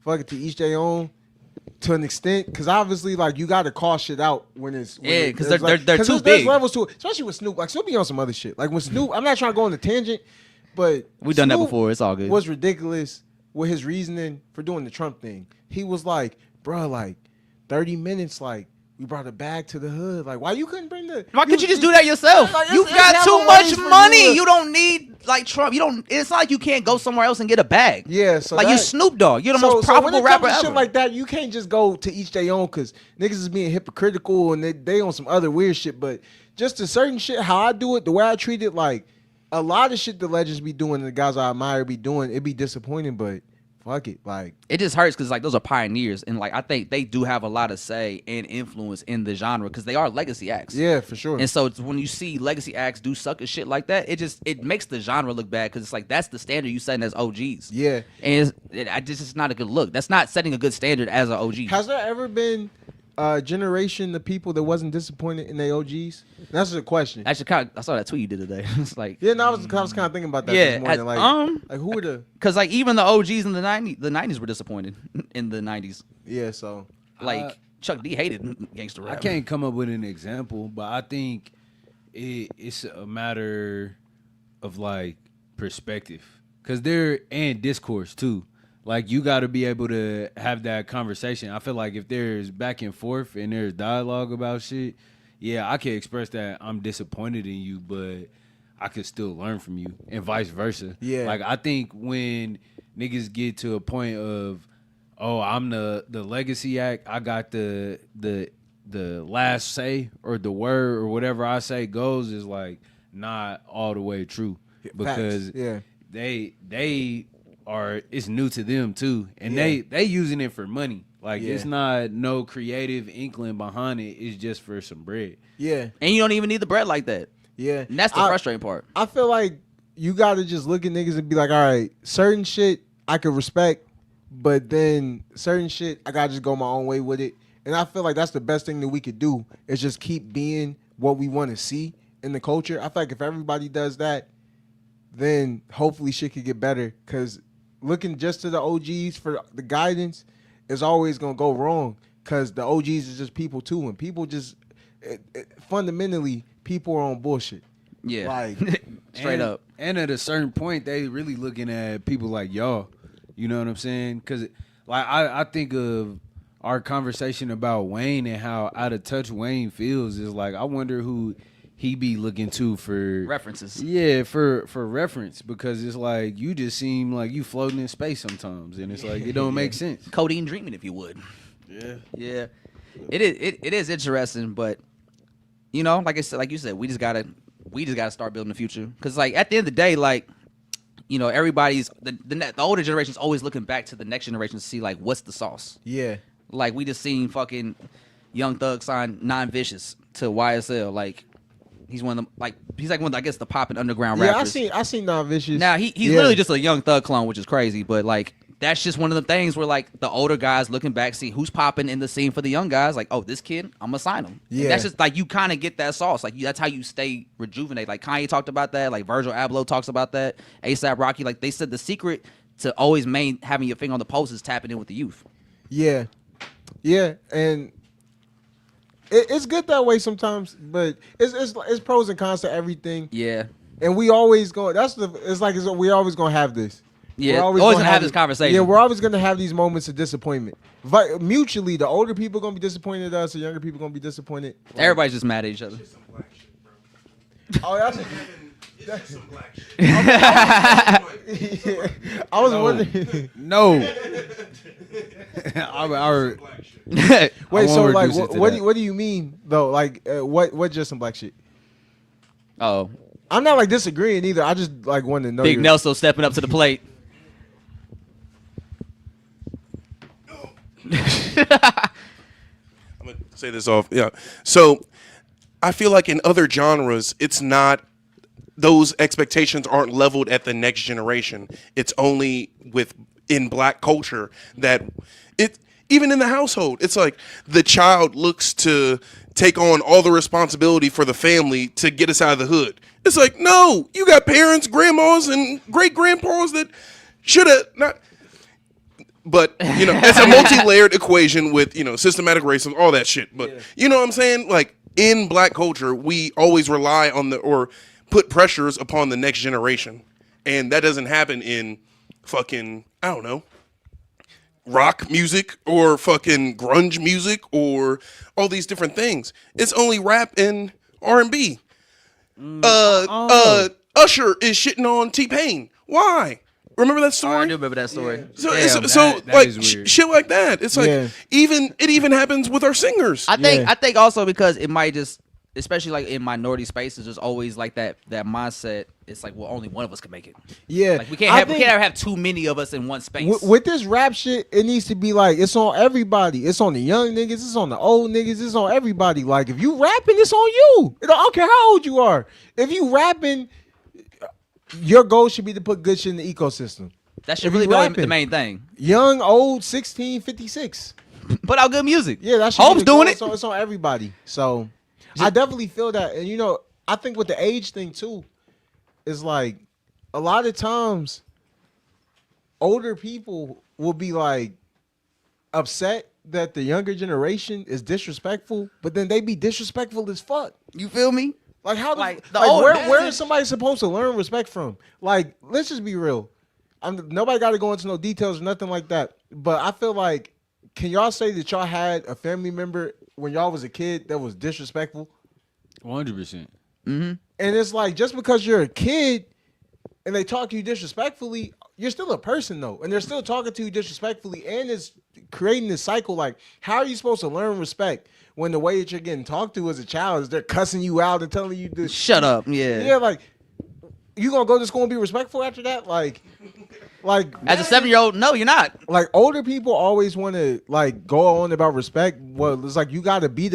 fuck it, to each their own to an extent, because obviously like, you got to call shit out when it's because they're like, too big. There's levels to it, especially with Snoop. Like, Snoop be on some other shit. Like, when Snoop, I'm not trying to go on a tangent, but we've done that before. It's all good. Was ridiculous with his reasoning for doing the Trump thing. He was like, bro, like 30 minutes, like, we brought it back to the hood. Like, why you couldn't bring the? Why couldn't you just do that yourself? Like, you got too much money. You don't need like Trump. You don't. It's not like you can't go somewhere else and get a bag. Yeah, so like, you're Snoop Dogg. You're the most profitable rapper when it comes to ever. shit like that, you can't just go to each their own, because niggas is being hypocritical and they on some other weird shit. But just a certain shit, how I do it, the way I treat it, like a lot of shit the legends be doing and the guys I admire be doing, it be disappointing, but fuck it, like, it just hurts because like, those are pioneers, and like, I think they do have a lot of say and influence in the genre because they are legacy acts. Yeah, for sure. And so it's when you see legacy acts do sucker shit like that, it makes the genre look bad because it's like, that's the standard you setting as OGs. Yeah, and it's not a good look. That's not setting a good standard as an OG. Has there ever been a generation of people that wasn't disappointed in their OGs? That's a question. Actually, I saw that tweet you did today. It's like, yeah, no, I was kind of thinking about that this morning. Like who were the? Because like, even the OGs in the '90s were disappointed in the '90s. Yeah, so like, Chuck D hated gangster rap. I can't come up with an example, but I think it's a matter of like perspective, because and discourse too. Like, you got to be able to have that conversation. I feel like if there's back and forth and there's dialogue about shit, yeah, I can express that I'm disappointed in you, but I could still learn from you, and vice versa. Yeah. Like, I think when niggas get to a point of, oh, I'm the legacy act, I got the last say, or the word or whatever I say goes, is like not all the way true, because they are, it's new to them too, and they using it for money. Like, it's not no creative inkling behind it. It's just for some bread. Yeah, and you don't even need the bread like that. Yeah, and that's the frustrating part. I feel like you got to just look at niggas and be like, all right, certain shit I could respect, but then certain shit I gotta just go my own way with it. And I feel like that's the best thing that we could do, is just keep being what we want to see in the culture. I feel like if everybody does that, then hopefully shit could get better, because looking just to the OGs for the guidance is always going to go wrong, because the OGs is just people too, and people just fundamentally, people are on bullshit. Yeah, like straight up. And at a certain point, they really looking at people like y'all. You know what I'm saying? Because like, I think of our conversation about Wayne and how out of touch Wayne feels. Is like, I wonder who he be looking to for references. Yeah, for reference, because it's like, you just seem like you floating in space sometimes, and it's like, it don't make sense. Codeine dreaming, if you would. Yeah. Yeah. It is interesting, but you know, like I said, like you said, we just gotta start building the future. Because like at the end of the day, like, you know, everybody's the older generation's always looking back to the next generation to see like what's the sauce. Yeah. Like we just seen fucking Young Thug sign Nine Vicious to YSL. Like he's one of them. Like he's like one of I guess the popping underground rappers. I seen Nine Vicious. Now he's literally just a Young Thug clone, which is crazy. But like that's just one of the things where like the older guys looking back, see who's popping in the scene for the young guys. Like, oh, this kid, I'm gonna sign him. Yeah, and that's just like you kind of get that sauce. Like that's how you stay rejuvenated. Like Kanye talked about that. Like Virgil Abloh talks about that. ASAP Rocky. Like they said, the secret to always having your finger on the pulse is tapping in with the youth. Yeah, yeah, and it's good that way sometimes, but it's pros and cons to everything. Yeah, and we always go. We always gonna have this. Yeah, always gonna have this conversation. Yeah, we're always gonna have these moments of disappointment. Mutually, the older people gonna be disappointed at us, the younger people gonna be disappointed. Everybody's just mad at each other. It's some black shit, bro. Oh, that's It's just some black shit. yeah. I was wondering. No. Black shit. Wait, so like, reduce it to what that. do you mean though? Like, what just some black shit? Oh, I'm not like disagreeing either. I just like wanted to know. Big Nelson stepping up to the plate. I'm gonna say this off. Yeah. So I feel like in other genres, it's not, those expectations aren't leveled at the next generation. It's only in black culture that even in the household, it's like the child looks to take on all the responsibility for the family to get us out of the hood. It's like, no, you got parents, grandmas, and great grandpas that should have not. But, you know, it's a multi-layered equation with, you know, systematic racism, all that shit. But, you know what I'm saying? Like, in black culture, we always rely on or put pressures upon the next generation. And that doesn't happen in fucking, I don't know, rock music or fucking grunge music or all these different things. It's only rap and R&B. Usher is shitting on T-Pain. Why? Remember that story? I do remember that story. So, Damn, that like is weird. Shit like that. It's like it even happens with our singers. I think also because it might just, especially like in minority spaces, there's always like that mindset. It's like, well, only one of us can make it. Yeah, like we can't ever have too many of us in one space. With this rap shit, it needs to be like it's on everybody. It's on the young niggas. It's on the old niggas. It's on everybody. Like if you rapping, it's on you. I don't care how old you are. If you rapping, your goal should be to put good shit in the ecosystem. That should really be the main thing. Young, old, 16, 56. Put out good music. Yeah, that's Holmes doing it. So it's on everybody. So I definitely feel that. And you know, I think with the age thing too, is like a lot of times older people will be like upset that the younger generation is disrespectful, but then they be disrespectful as fuck. You feel me? Like how where is somebody supposed to learn respect from? Like, let's just be real. Nobody got to go into no details or nothing like that. But I feel like, can y'all say that y'all had a family member when y'all was a kid that was disrespectful? 100%. Mm-hmm. And it's like, just because you're a kid and they talk to you disrespectfully, you're still a person though, and they're still talking to you disrespectfully, and it's creating this cycle. Like, how are you supposed to learn respect when the way that you're getting talked to as a child is they're cussing you out and telling you to shut up? Yeah, like, you gonna go to school and be respectful after that? Like as a 7-year-old, no, you're not. Like, older people always want to like go on about respect. Well, it's like you gotta be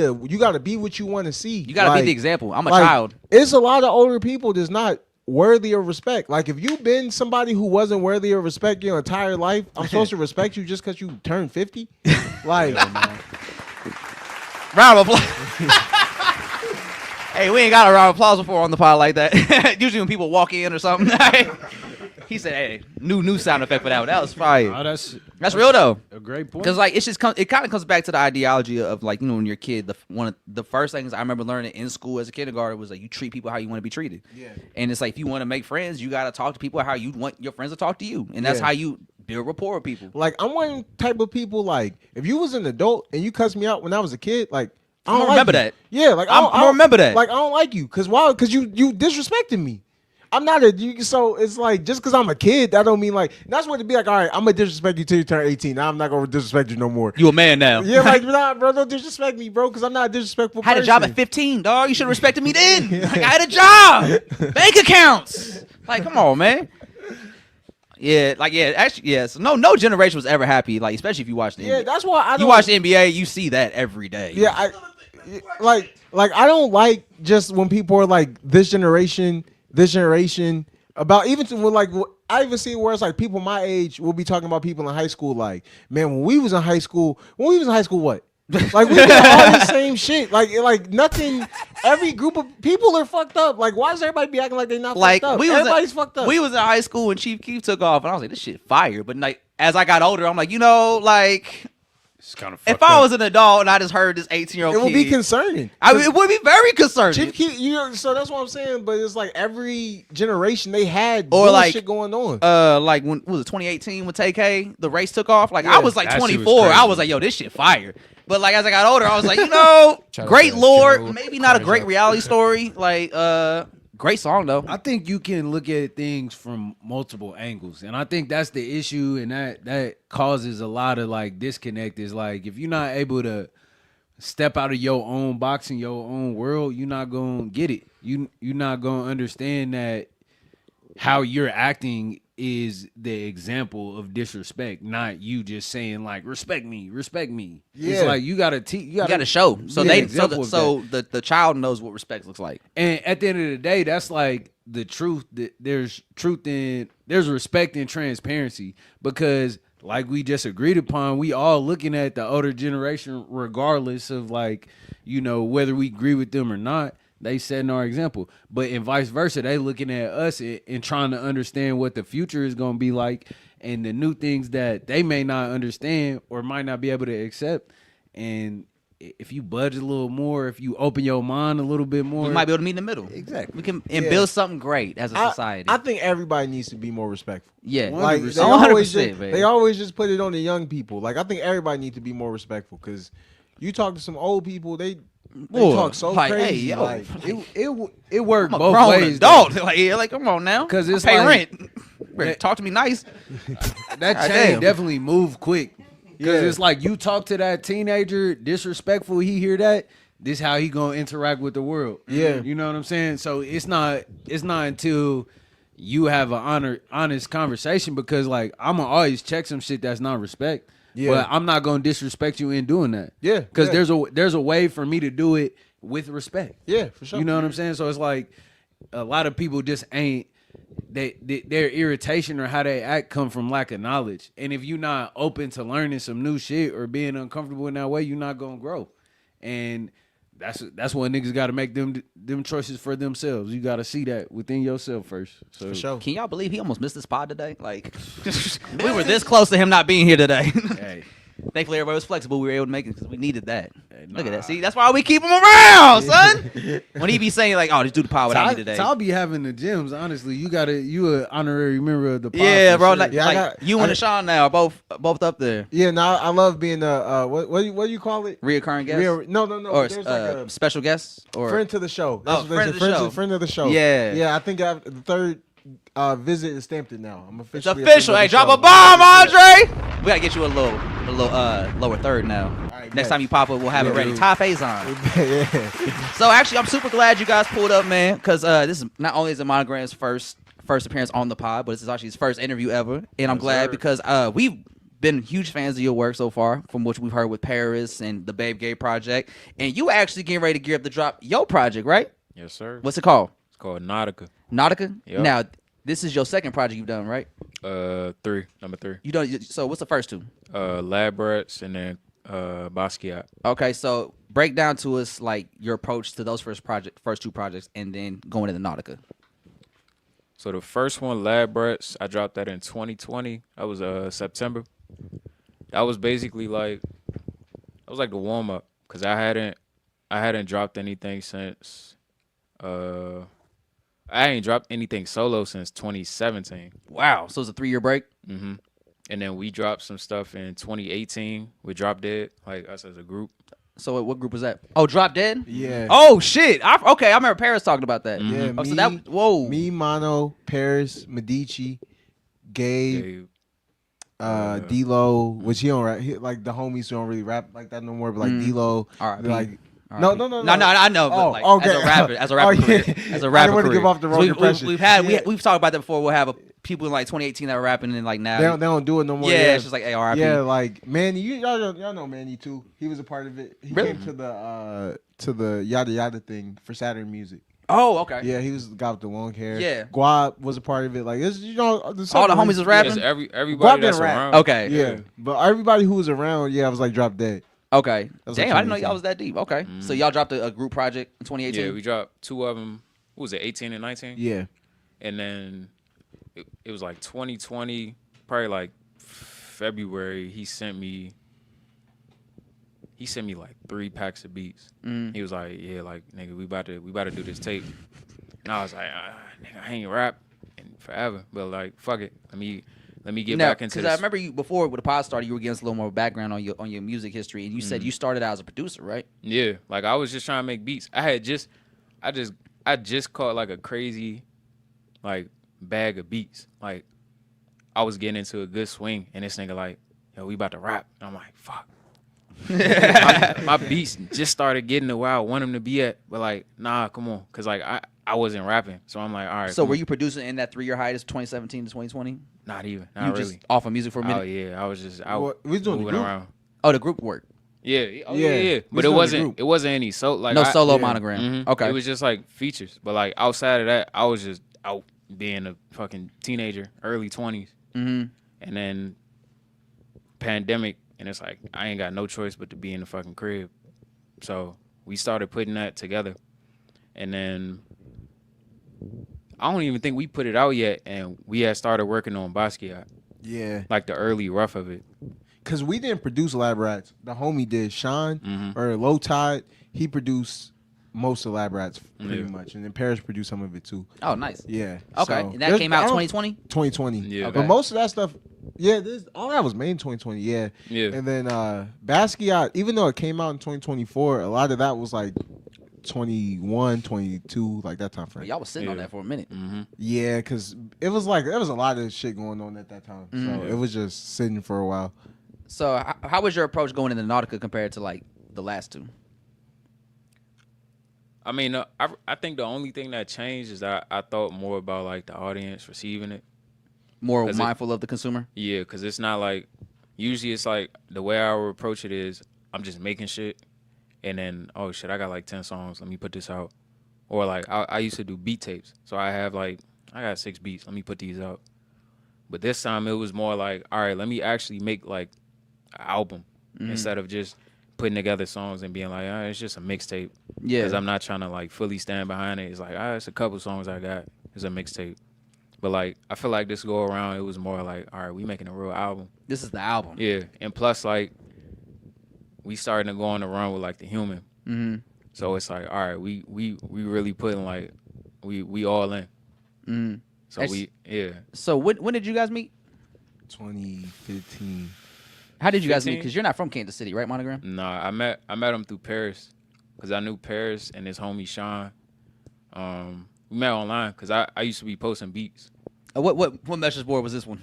what you want to see. You gotta like, be the example. I'm a child. It's a lot of older people that's not worthy of respect. Like, if you've been somebody who wasn't worthy of respect your entire life, I'm supposed to respect you just because you turned 50? Like, round of applause. Hey, we ain't got a round of applause before on the pod like that. Usually when people walk in or something. He said, "Hey, new sound effect for that one. That was fire." Oh, that's real though. A great point. Because like it kind of comes back to the ideology of like, you know, when you're a kid, one of the first things I remember learning in school as a kindergarten was like, you treat people how you want to be treated. Yeah. And it's like, if you want to make friends, you got to talk to people how you want your friends to talk to you, and that's how you build rapport with people. Like, I'm one type of people, like, if you was an adult and you cussed me out when I was a kid, like, I don't remember that. Yeah, like I don't remember that. Like, I don't like you. Cause why? Cause you disrespected me. I'm not a so it's like just because I'm a kid, that don't mean like that's what it'd be like. All right, I'm gonna disrespect you till you turn 18. Now I'm not gonna disrespect you no more. You a man now. Yeah, like nah, bro, don't disrespect me, bro, because I'm not a disrespectful. I had a person. job at 15, dog. You should have respected me then. Like, I had a job, bank accounts. Like, come on, man. Yeah, like actually, yeah. So no generation was ever happy. Like, especially if you watch the Yeah, NBA. that's why I don't. You watch the NBA, you see that every day. Yeah, like I don't like just when people are like this generation about even to when like I even see where it's like people my age will be talking about people in high school like, man, when we was in high school what? Like we did all the same shit. Like nothing. Every group of people are fucked up. Like why does everybody be acting like they not Like fucked up? everybody's fucked up. We was in high school when Chief Keef took off, and I was like, this shit fire. But like as I got older, I'm like, like. It's kind of If I was an adult and I just heard this 18-year-old it kid, would be concerning. It would be very concerning. Chief Keef, so that's what I'm saying. But it's like every generation they had Or like shit going on. Like when was it 2018 when TK the race took off? Like I was like that shit was 24. I crazy. was like, yo, this shit fire. But like as I got older, I was like, Shout out great to lore, Joe. maybe not a great reality story. Like great song though. I think you can look at things from multiple angles, and I think that's the issue, and that causes a lot of like disconnect. Is like if you're not able to step out of your own box in your own world, you're not gonna get it. You're not gonna understand that how you're acting is the example of disrespect, not you just saying like respect me. Yeah. It's like you gotta teach. You got to show. So be they an example of that. the child knows what respect looks like. And at the end of the day, that's like the truth. That there's respect and transparency, because like we just agreed upon, we all looking at the older generation, regardless of like, whether we agree with them or not. They setting our example, but in vice versa, they looking at us and trying to understand what the future is going to be like, and the new things that they may not understand or might not be able to accept. And if you budge a little more, if you open your mind a little bit more, We might be able to meet in the middle. Exactly. We can build something great as a society. I think everybody needs to be more respectful. Yeah, Like 100%. they always just put it on the young people. Like I think everybody needs to be more respectful, because you talk to some old people, they talk so like, crazy. hey, yo, like, it worked I'm a both grown ways. adult. Like come on now, 'Cause it's I pay like- rent. Talk to me nice. That God chain damn. definitely moved quick. Because Yeah. it's like you talk to that teenager disrespectful, he hear that, this how he gonna interact with the world. Yeah. You know what I'm saying? So it's not until you have an honest conversation, because like I'm gonna always check some shit that's not respect. Yeah. But I'm not gonna disrespect you in doing that. Yeah, Because yeah. there's a way for me to do it with respect. yeah, for sure. You know what I'm saying? So it's like a lot of people just ain't their irritation or how they act come from lack of knowledge. And if you're not open to learning some new shit or being uncomfortable in that way, you're not gonna grow. And that's what niggas got to make them choices for themselves. You got to see that within yourself first. So For sure. Can y'all believe he almost missed the spot today? Like we were this close to him not being here today. Hey, Thankfully, everybody was flexible. We were able to make it because we needed that. Look at nah. that. See, that's why we keep him around, son. When he be saying like, "Oh, just do the pod without me today." I'll be having the gyms. Honestly, you an honorary member of the pod. Yeah, for bro. sure. Like, Yeah, like you and Sean now are both up there. Yeah, no, I love being a what do you call it? Reoccurring guest No. or There's like a special guests or friend to the show. Oh, That's what friend they of say, the show. friend of the show. Yeah. yeah. I think the third visit is stamped it now. I'm It's officially official. Hey, drop a bomb, Andre. We gotta get you a little lower third now. right, Next bet. time you pop up, we'll have it ready. dude. Tie phase on. yeah. So actually, I'm super glad you guys pulled up, man, because this is not only is it Monogram's first appearance on the pod, but this is actually his first interview ever, and I'm glad because we've been huge fans of your work so far, from what we've heard with Paris and the Babe Gay project, and you actually getting ready to gear up to drop your project, right? Yes, sir. What's it called? It's called Nautica. Nautica. Yep. Now, this is your second project you've done, right? Number 3. You done. So what's the first two? Lab Rats and then Basquiat. Okay, so break down to us like your approach to those first two projects, and then going into Nautica. So the first one, Lab Rats, I dropped that in 2020. That was September. That was basically like the warm up, because I hadn't dropped anything since I ain't dropped anything solo since 2017. Wow. So it's a 3-year break. And then we dropped some stuff in 2018 with Drop Dead, like us as a group. So what group was that? Oh, Drop Dead. Yeah. Oh shit. Okay, I remember Paris talking about that. Yeah. Oh, Me, so that me, Mono, Paris, Medici, Gabe, Gabe. D-Lo, which he don't rap. Like the homies who don't really rap like that no more. But like D-Lo, R.I.P. like. R.I.P. No, I know, but like as a rapper, as a rapper, career, as a rapper, I didn't want to career. give off the wrong impression. We've talked about that before. We'll have people in like 2018 that were rapping and like now they don't do it no more. Yeah, it's just like RIP. Yeah, like Manny, y'all know Manny too. He was a part of it. He Really? came to the yada yada thing for Saturn Music. Oh, okay. Yeah, he was the guy with the long hair. Yeah. Guap was a part of it. Like it's all the homies was rapping. Yes, everybody that's rap. around. Okay. Yeah, but everybody who was around, I was like Drop Dead. Okay. was Damn, like I didn't know 2018. y'all was that deep. Okay. So y'all dropped a group project in 2018. Yeah, we dropped 2 of them. What was it, 18 and 19? Yeah, And then it was like 2020, probably like February. He sent me like 3 packs of beats. He was like, "Yeah, like nigga, we about to do this tape." And I was like, "Nigga, I ain't rap in forever, but like, fuck it, let me get back into this." Because I remember you before with the pod started, you were giving us a little more background on your music history, and you said you started out as a producer, right? Yeah, like I was just trying to make beats. I just caught like a crazy like bag of beats. Like I was getting into a good swing, and this nigga like, "Yo, we about to rap." And I'm like, "Fuck." my beats just started getting to where I want them to be at, but like, nah, come on, cause like I wasn't rapping, so I'm like, all right. So were you producing in that 3-year hiatus, 2017 to 2020? Not even, You not just really. off of music for a minute? Oh yeah, I was just out Well, we was doing the moving group. around. Oh, the group work. Yeah, oh, Yeah. yeah. We But was doing the group. it wasn't any like No solo yeah. Monogram. Mhm. Okay. It was just like features, but like outside of that, I was just out being a fucking teenager, early 20s, Mm-hmm. and then pandemic, and it's like I ain't got no choice but to be in the fucking crib. So we started putting that together, and then I don't even think we put it out yet, and we had started working on Basquiat, yeah. like the early rough of it. Cause we didn't produce Lab Rats. The homie did. Sean Mhm. or Low Tide. He produced most of Lab Rats pretty Yeah. much, and then Paris produced some of it too. Oh, nice. Yeah. Okay. So, And that came out I don't- 2020? 2020. Yeah. But most of that stuff, all that was made in 2020. Yeah. Yeah. And then Basquiat, even though it came out in 2024, a lot of that was like 21, 22, like that time frame. Y'all was sitting on Yeah. that for a minute. Mm-hmm. Yeah, because it was like there was a lot of shit going on at that time, Mhm. so it was just sitting for a while. So how was your approach going into Nautica compared to like the last two? I mean, I think the only thing that changed is that I thought more about like the audience receiving it. More 'Cause mindful of the consumer? Yeah, because it's not like, usually it's like the way I would approach it is I'm just making shit, and then, oh shit, I got like 10 songs, let me put this out. Or like I used to do beat tapes, so I got 6 beats, let me put these out. But this time it was more like, all right, let me actually make like an album instead of just putting together songs and being like, it's just a mixtape. Yeah. Because I'm not trying to like fully stand behind it. It's like, it's a couple songs I got. It's a mixtape. But like, I feel like this go around, it was more like, all right, we making a real album. This is the album. Yeah. And plus, like, we starting to go on the run with like the Human. Mm-hmm. So it's like, all right, we really putting like, we all in. Mm-hmm. So yeah. So when did you guys meet? 2015. How did you guys meet? 15? Because you're not from Kansas City, right, Monogram? Nah, I met him through Paris, because I knew Paris and his homie Sean. We met online because I used to be posting beats. What message board was this one?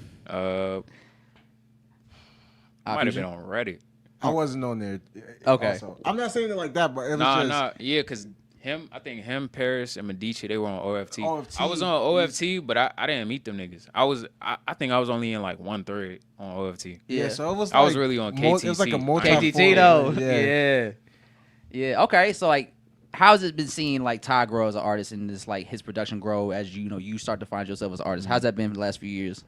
Might have been on Reddit. I wasn't on there. Okay. Also. I'm not saying it like that, but it was just. Yeah, because I think him, Paris, and Medici, they were on OFT. OFT. I was on OFT, but I didn't meet them niggas. I think I was only in like one thread on OFT. Yeah, so it was. I was like really on It was like a KTT. multi. KTT though. Yeah. Yeah. Okay. So like, how's it been seeing like Ty grow as an artist and this like his production grow as you start to find yourself as an artist? How's that been for the last few years?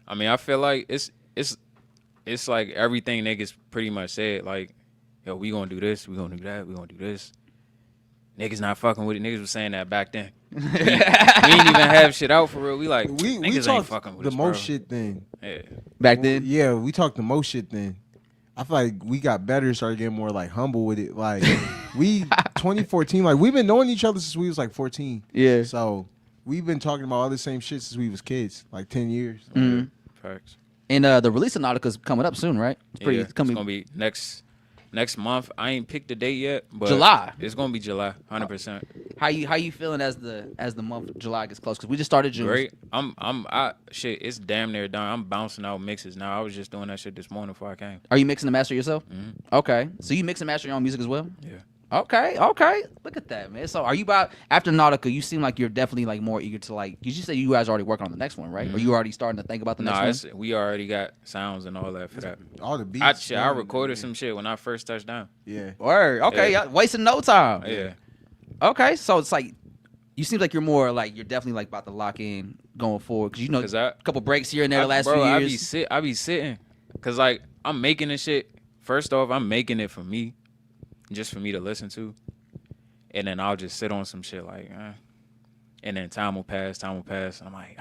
I mean, I feel like it's like everything niggas pretty much said. Like, yo, we gonna do this, we gonna do that, we gonna do this. Niggas not fucking with it. Niggas was saying that back then. we ain't even have shit out for real. We like, We niggas ain't talked fucking with the us, most bro. shit then. Yeah. Back then? Yeah, we talked the most shit then. I feel like we got better, started getting more like humble with it. Like we 2014, like we've been knowing each other since we was like 14. Yeah. So we've been talking about all the same shit since we was kids, like 10 years. Mhm. Facts. And the release of Nautica's coming up soon, right? It's Yeah, it's coming. gonna be next next month. I ain't picked the date yet, but July. It's gonna be July, 100%. How you feeling as the month of July gets close? Because we just started June. Great. Shit. It's damn near done. I'm bouncing out mixes now. I was just doing that shit this morning before I came. Are you mixing and master yourself? Mm-hmm. Okay, so you mix and master your own music as well? Yeah. Okay. Look at that, man. So are you about after Nautica? You seem like you're definitely like more eager to like. You say you guys already working on the next one, right? Or you already starting to think about the next one? We already got sounds and all that for that. All the beats. I recorded some shit when I first touched down. Yeah. Word. Okay. Yeah. Wasting no time. Yeah. Okay. So it's like you seem like you're more like you're definitely like about to lock in going forward because a couple breaks here and there the last few years. I be sitting because like I'm making this shit. First off, I'm making it for me, just for me to listen to. And then I'll just sit on some shit like, and then time will pass. And I'm like,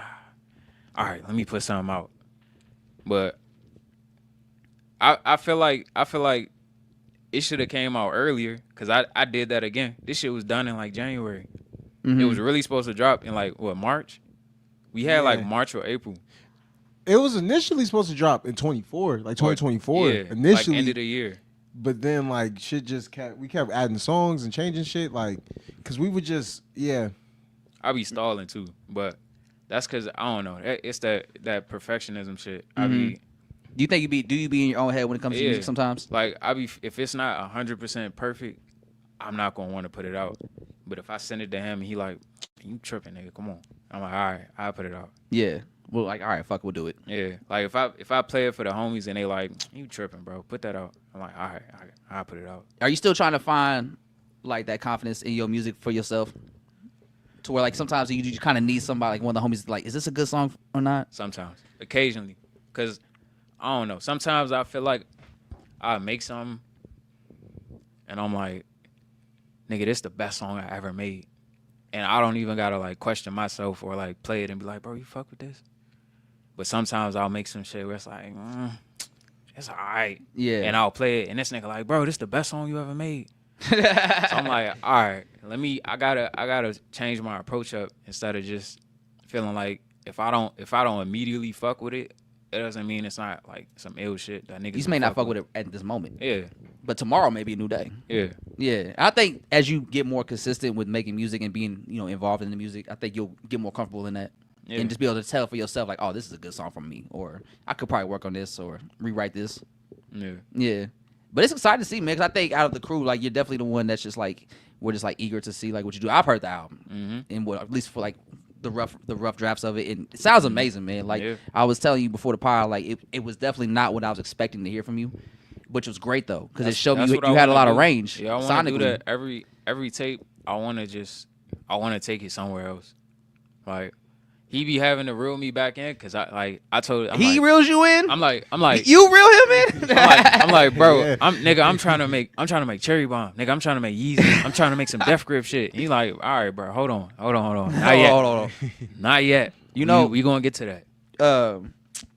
all right, let me put something out. But I feel like it should have came out earlier because I did that again. This shit was done in like January. Mm-hmm. It was really supposed to drop in like March. We had like March or April. It was initially supposed to drop in 24, like 2024. Yeah, initially, like end of the year. But then like shit just kept adding songs and changing shit like cuz we would just I be stalling too, but that's cuz I don't know. It's that perfectionism shit. I be Do you think you be in your own head when it comes to music sometimes? Like I be if it's not 100% perfect, I'm not going to want to put it out. But if I send it to him and he like, you tripping, nigga, come on. I'm like, all right, I'll put it out. Yeah. Well, like, all right, fuck, we'll do it. Yeah. Like if I play it for the homies and they like, you tripping, bro, put that out. I'm like, all right, I'll put it out. Are you still trying to find like that confidence in your music for yourself? To where like sometimes you kind of need somebody like one of the homies like, is this a good song or not? Sometimes, occasionally, cause I don't know. Sometimes I feel like I make something and I'm like, nigga, this the best song I ever made, and I don't even gotta like question myself or like play it and be like, bro, you fuck with this. But sometimes I'll make some shit where it's like, it's all right. Yeah. And I'll play it, and this nigga like, bro, this the best song you ever made. So I'm like, all right, I gotta change my approach up instead of just feeling like if I don't immediately fuck with it, it doesn't mean it's not like some ill shit that niggas. You just may not fuck with it at this moment. Yeah. But tomorrow may be a new day. Yeah. Yeah. I think as you get more consistent with making music and being, involved in the music, I think you'll get more comfortable in that. Yeah. And just be able to tell for yourself, like, oh, this is a good song from me. Or I could probably work on this or rewrite this. Yeah. Yeah. But it's exciting to see, man, because I think out of the crew, like, you're definitely the one that's just, like, we're just, like, eager to see, like, what you do. I've heard the album. And at least for, like, the rough drafts of it. And it sounds amazing, man. Like, I was telling you before the pod, like, it was definitely not what I was expecting to hear from you. Which was great, though, because it showed me you had a lot of range. Yeah, I want to do that every tape. I want to take it somewhere else. Like, he be having to reel me back in because I told him. He reels you in? I'm like you reel him in? I'm like, bro, I'm trying to make Cherry Bomb. Nigga, I'm trying to make Yeezy. I'm trying to make some Death Grip shit. He like, all right, bro, hold on. Not yet. Hold on. Not yet. We gonna get to that.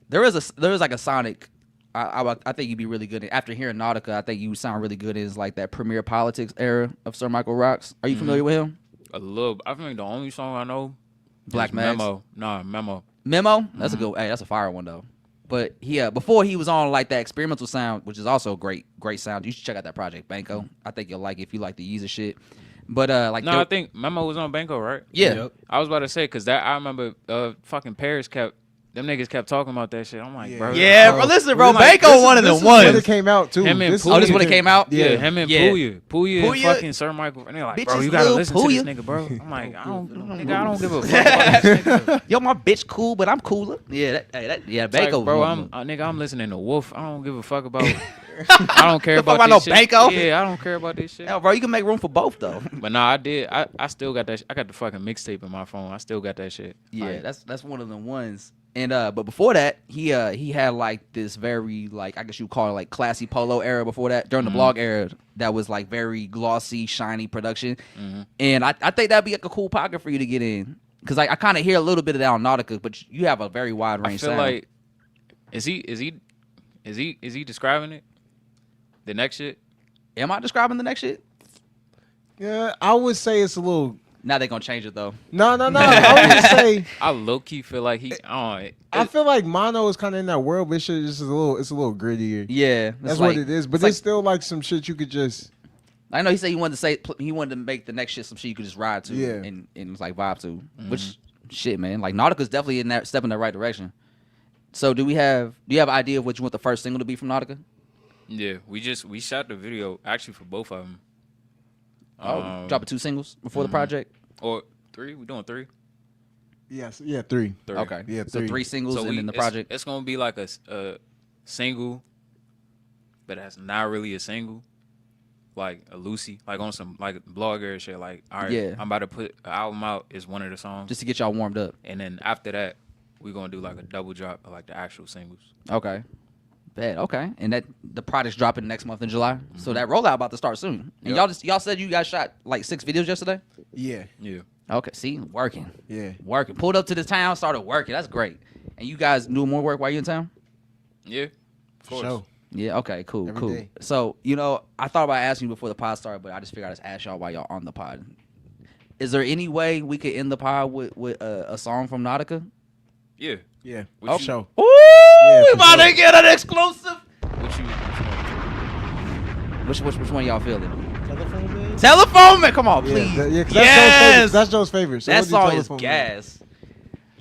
There is like a Sonic. I think you'd be really good after hearing Nautica. I think you would sound really good in like that Premier Politics era of Sir Michael Rocks. Are you familiar with him? A little. I think the only song I know, Black Mags. Memo. Nah, Memo. Memo. That's a good. Hey, that's a fire one though. But before he was on like that experimental sound, which is also great sound. You should check out that project, Banco. I think you'll like it if you like the Yeezy shit. But I think Memo was on Banco, right? Yeah. Yep. I was about to say because I remember fucking Paris them niggas kept talking about that shit. I'm like, bro. Yeah, bro. Listen, bro. Banco one of the ones. When it came out too. This is when it came out. Yeah, him and Puya and fucking Sir Michael. And they're like, bro, you gotta listen to this nigga, bro. I'm like, I don't give a fuck about this nigga. Yo, my bitch cool, but I'm cooler. Yeah, Banco. Like, bro, I'm listening to Wolf. I don't give a fuck about. I don't care about this shit. Banco? Yeah, I don't care about this shit. Hell, bro, you can make room for both though. But nah, I did. I still got that. I got the fucking mixtape in my phone. I still got that shit. Yeah, like, that's one of the ones. And but before that, he had like this very like I guess you would call it like classy polo era before that during the blog era that was like very glossy, shiny production. And I think that'd be like a cool pocket for you to get in because like I kind of hear a little bit of that on Nautica, but you have a very wide range. I feel sound. like is he describing it? The next shit? Am I describing the next shit? Yeah, I would say it's a little. Now they're gonna change it though. No. I would just say I low key feel like he. I feel like Mono is kind of in that world, but it's just it's a little grittier. Yeah, That's like, what it is. But it's like- it's still like some shit you could just. I know he said he wanted to make the next shit some shit you could just ride to, Yeah. and it's like vibe to. Which shit, man, like Nautica's definitely in that step in the right direction. So do you have an idea of what you want the first single to be from Nautica? Yeah, we shot the video actually for both of them. Dropping 2 singles before the project. Or 3. We doing 3. Yes. Yeah. 3. 3. Okay. Yeah, So 3 singles and then the project. It's gonna be like a single, but that's not really a single. Like a Lucy, like on some like blogger shit. Like, all right, Yeah. I'm about to put an album out. Is one of the songs, Just to get y'all warmed up. and then after that, we're gonna do like a double drop of like the actual singles. Okay. Bad. Okay. And that the project's dropping next month in July. So that rollout about to start soon. And Yep. y'all said you guys shot like 6 videos yesterday? Yeah. Yeah. Okay. See, working. Yeah. Working. Pulled up to the town, started working. That's great. And you guys doing more work while you in town? Yeah. Of course. Sure. Yeah, okay, cool, Every cool. day. So, I thought about asking you before the pod started, but I just figured I'd just ask y'all while y'all on the pod. Is there any way we could end the pod with a song from Nautica? Yeah. Yeah. What you- Sure. Ooh, Yeah, we for about to sure. get an exclusive. Which one y'all feeling? Telephone Man. Telephone Man, come on, Yeah, please. yeah, 'cause Yes, that's Joe's favorite. So that we'll do song is Telephone Man. gas.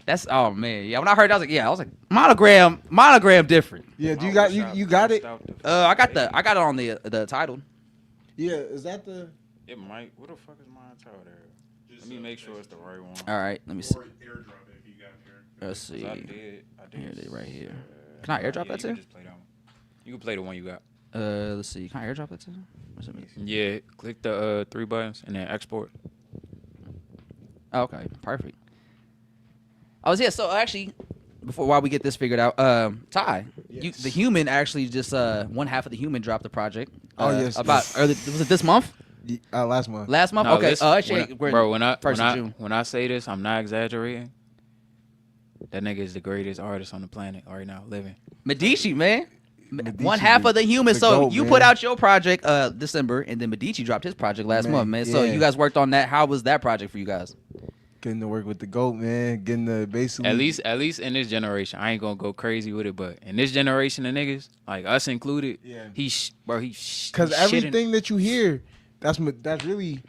That's oh man, yeah. When I heard, that, I was like, monogram different. Yeah, do you got you got it? I got it on the title. Yeah, is that the? It might. What the fuck is mine title there? Let me make sure it's the right one. All right, let me see. Or airdrop it if you got here. Let's see. 'Cause I did. Here it is, right here. Can I airdrop that you too? can just play that one. You can play the one you got. Let's see. Can I airdrop that too? What's it mean? Yeah. Click the 3 buttons and then export. Oh, okay, perfect. So actually, while we get this figured out, Ty, Yes. the Human actually just one half of the Human dropped the project. Oh, yes, About yes. early, was it this month? Last month. Last month? No, Okay. listen, Actually, when I first of June. when I say this, I'm not exaggerating. That nigga is the greatest artist on the planet right now, living. Medici, man. Medici, One half of the Human. the So GOAT, you man. put out your project December, and then Medici dropped his project last Man, month, man. So yeah. you guys worked on that. How was that project for you guys? Getting to work with the GOAT, man. Getting to basically. At least in this generation, I ain't gonna go crazy with it, but in this generation of niggas, like us included, Yeah. he's Because everything that you hear, that's really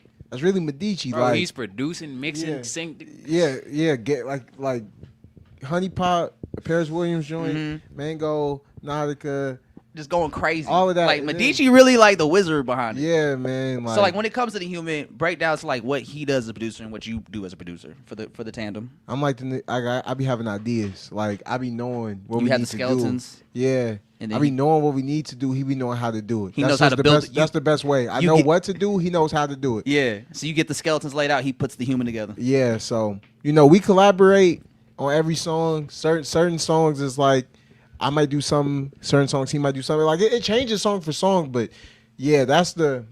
Medici. bro, like he's producing, mixing, Yeah. sing. yeah. Get like Honey Pot, Paris Williams joint, Mm-hmm. Mango, Nautica. Just going crazy. All of that, Like and Medici really like the wizard behind it. Yeah, man. So like when it comes to the Human, break down to like what he does as a producer and what you do as a producer for the tandem. I'm like I be having ideas. Like I be knowing what You we have need the to do. skeletons. Yeah. And I then be knowing what we need to do. He be knowing how to do it. He That's knows how just to the build best, it. That's the best way. I you know get- what to do. He knows how to do it. Yeah. So you get the skeletons laid out. He puts the Human together. Yeah. So we collaborate on every song. Certain songs is like I might do some. Certain songs he might do something. Like it changes song for song. But yeah, that's my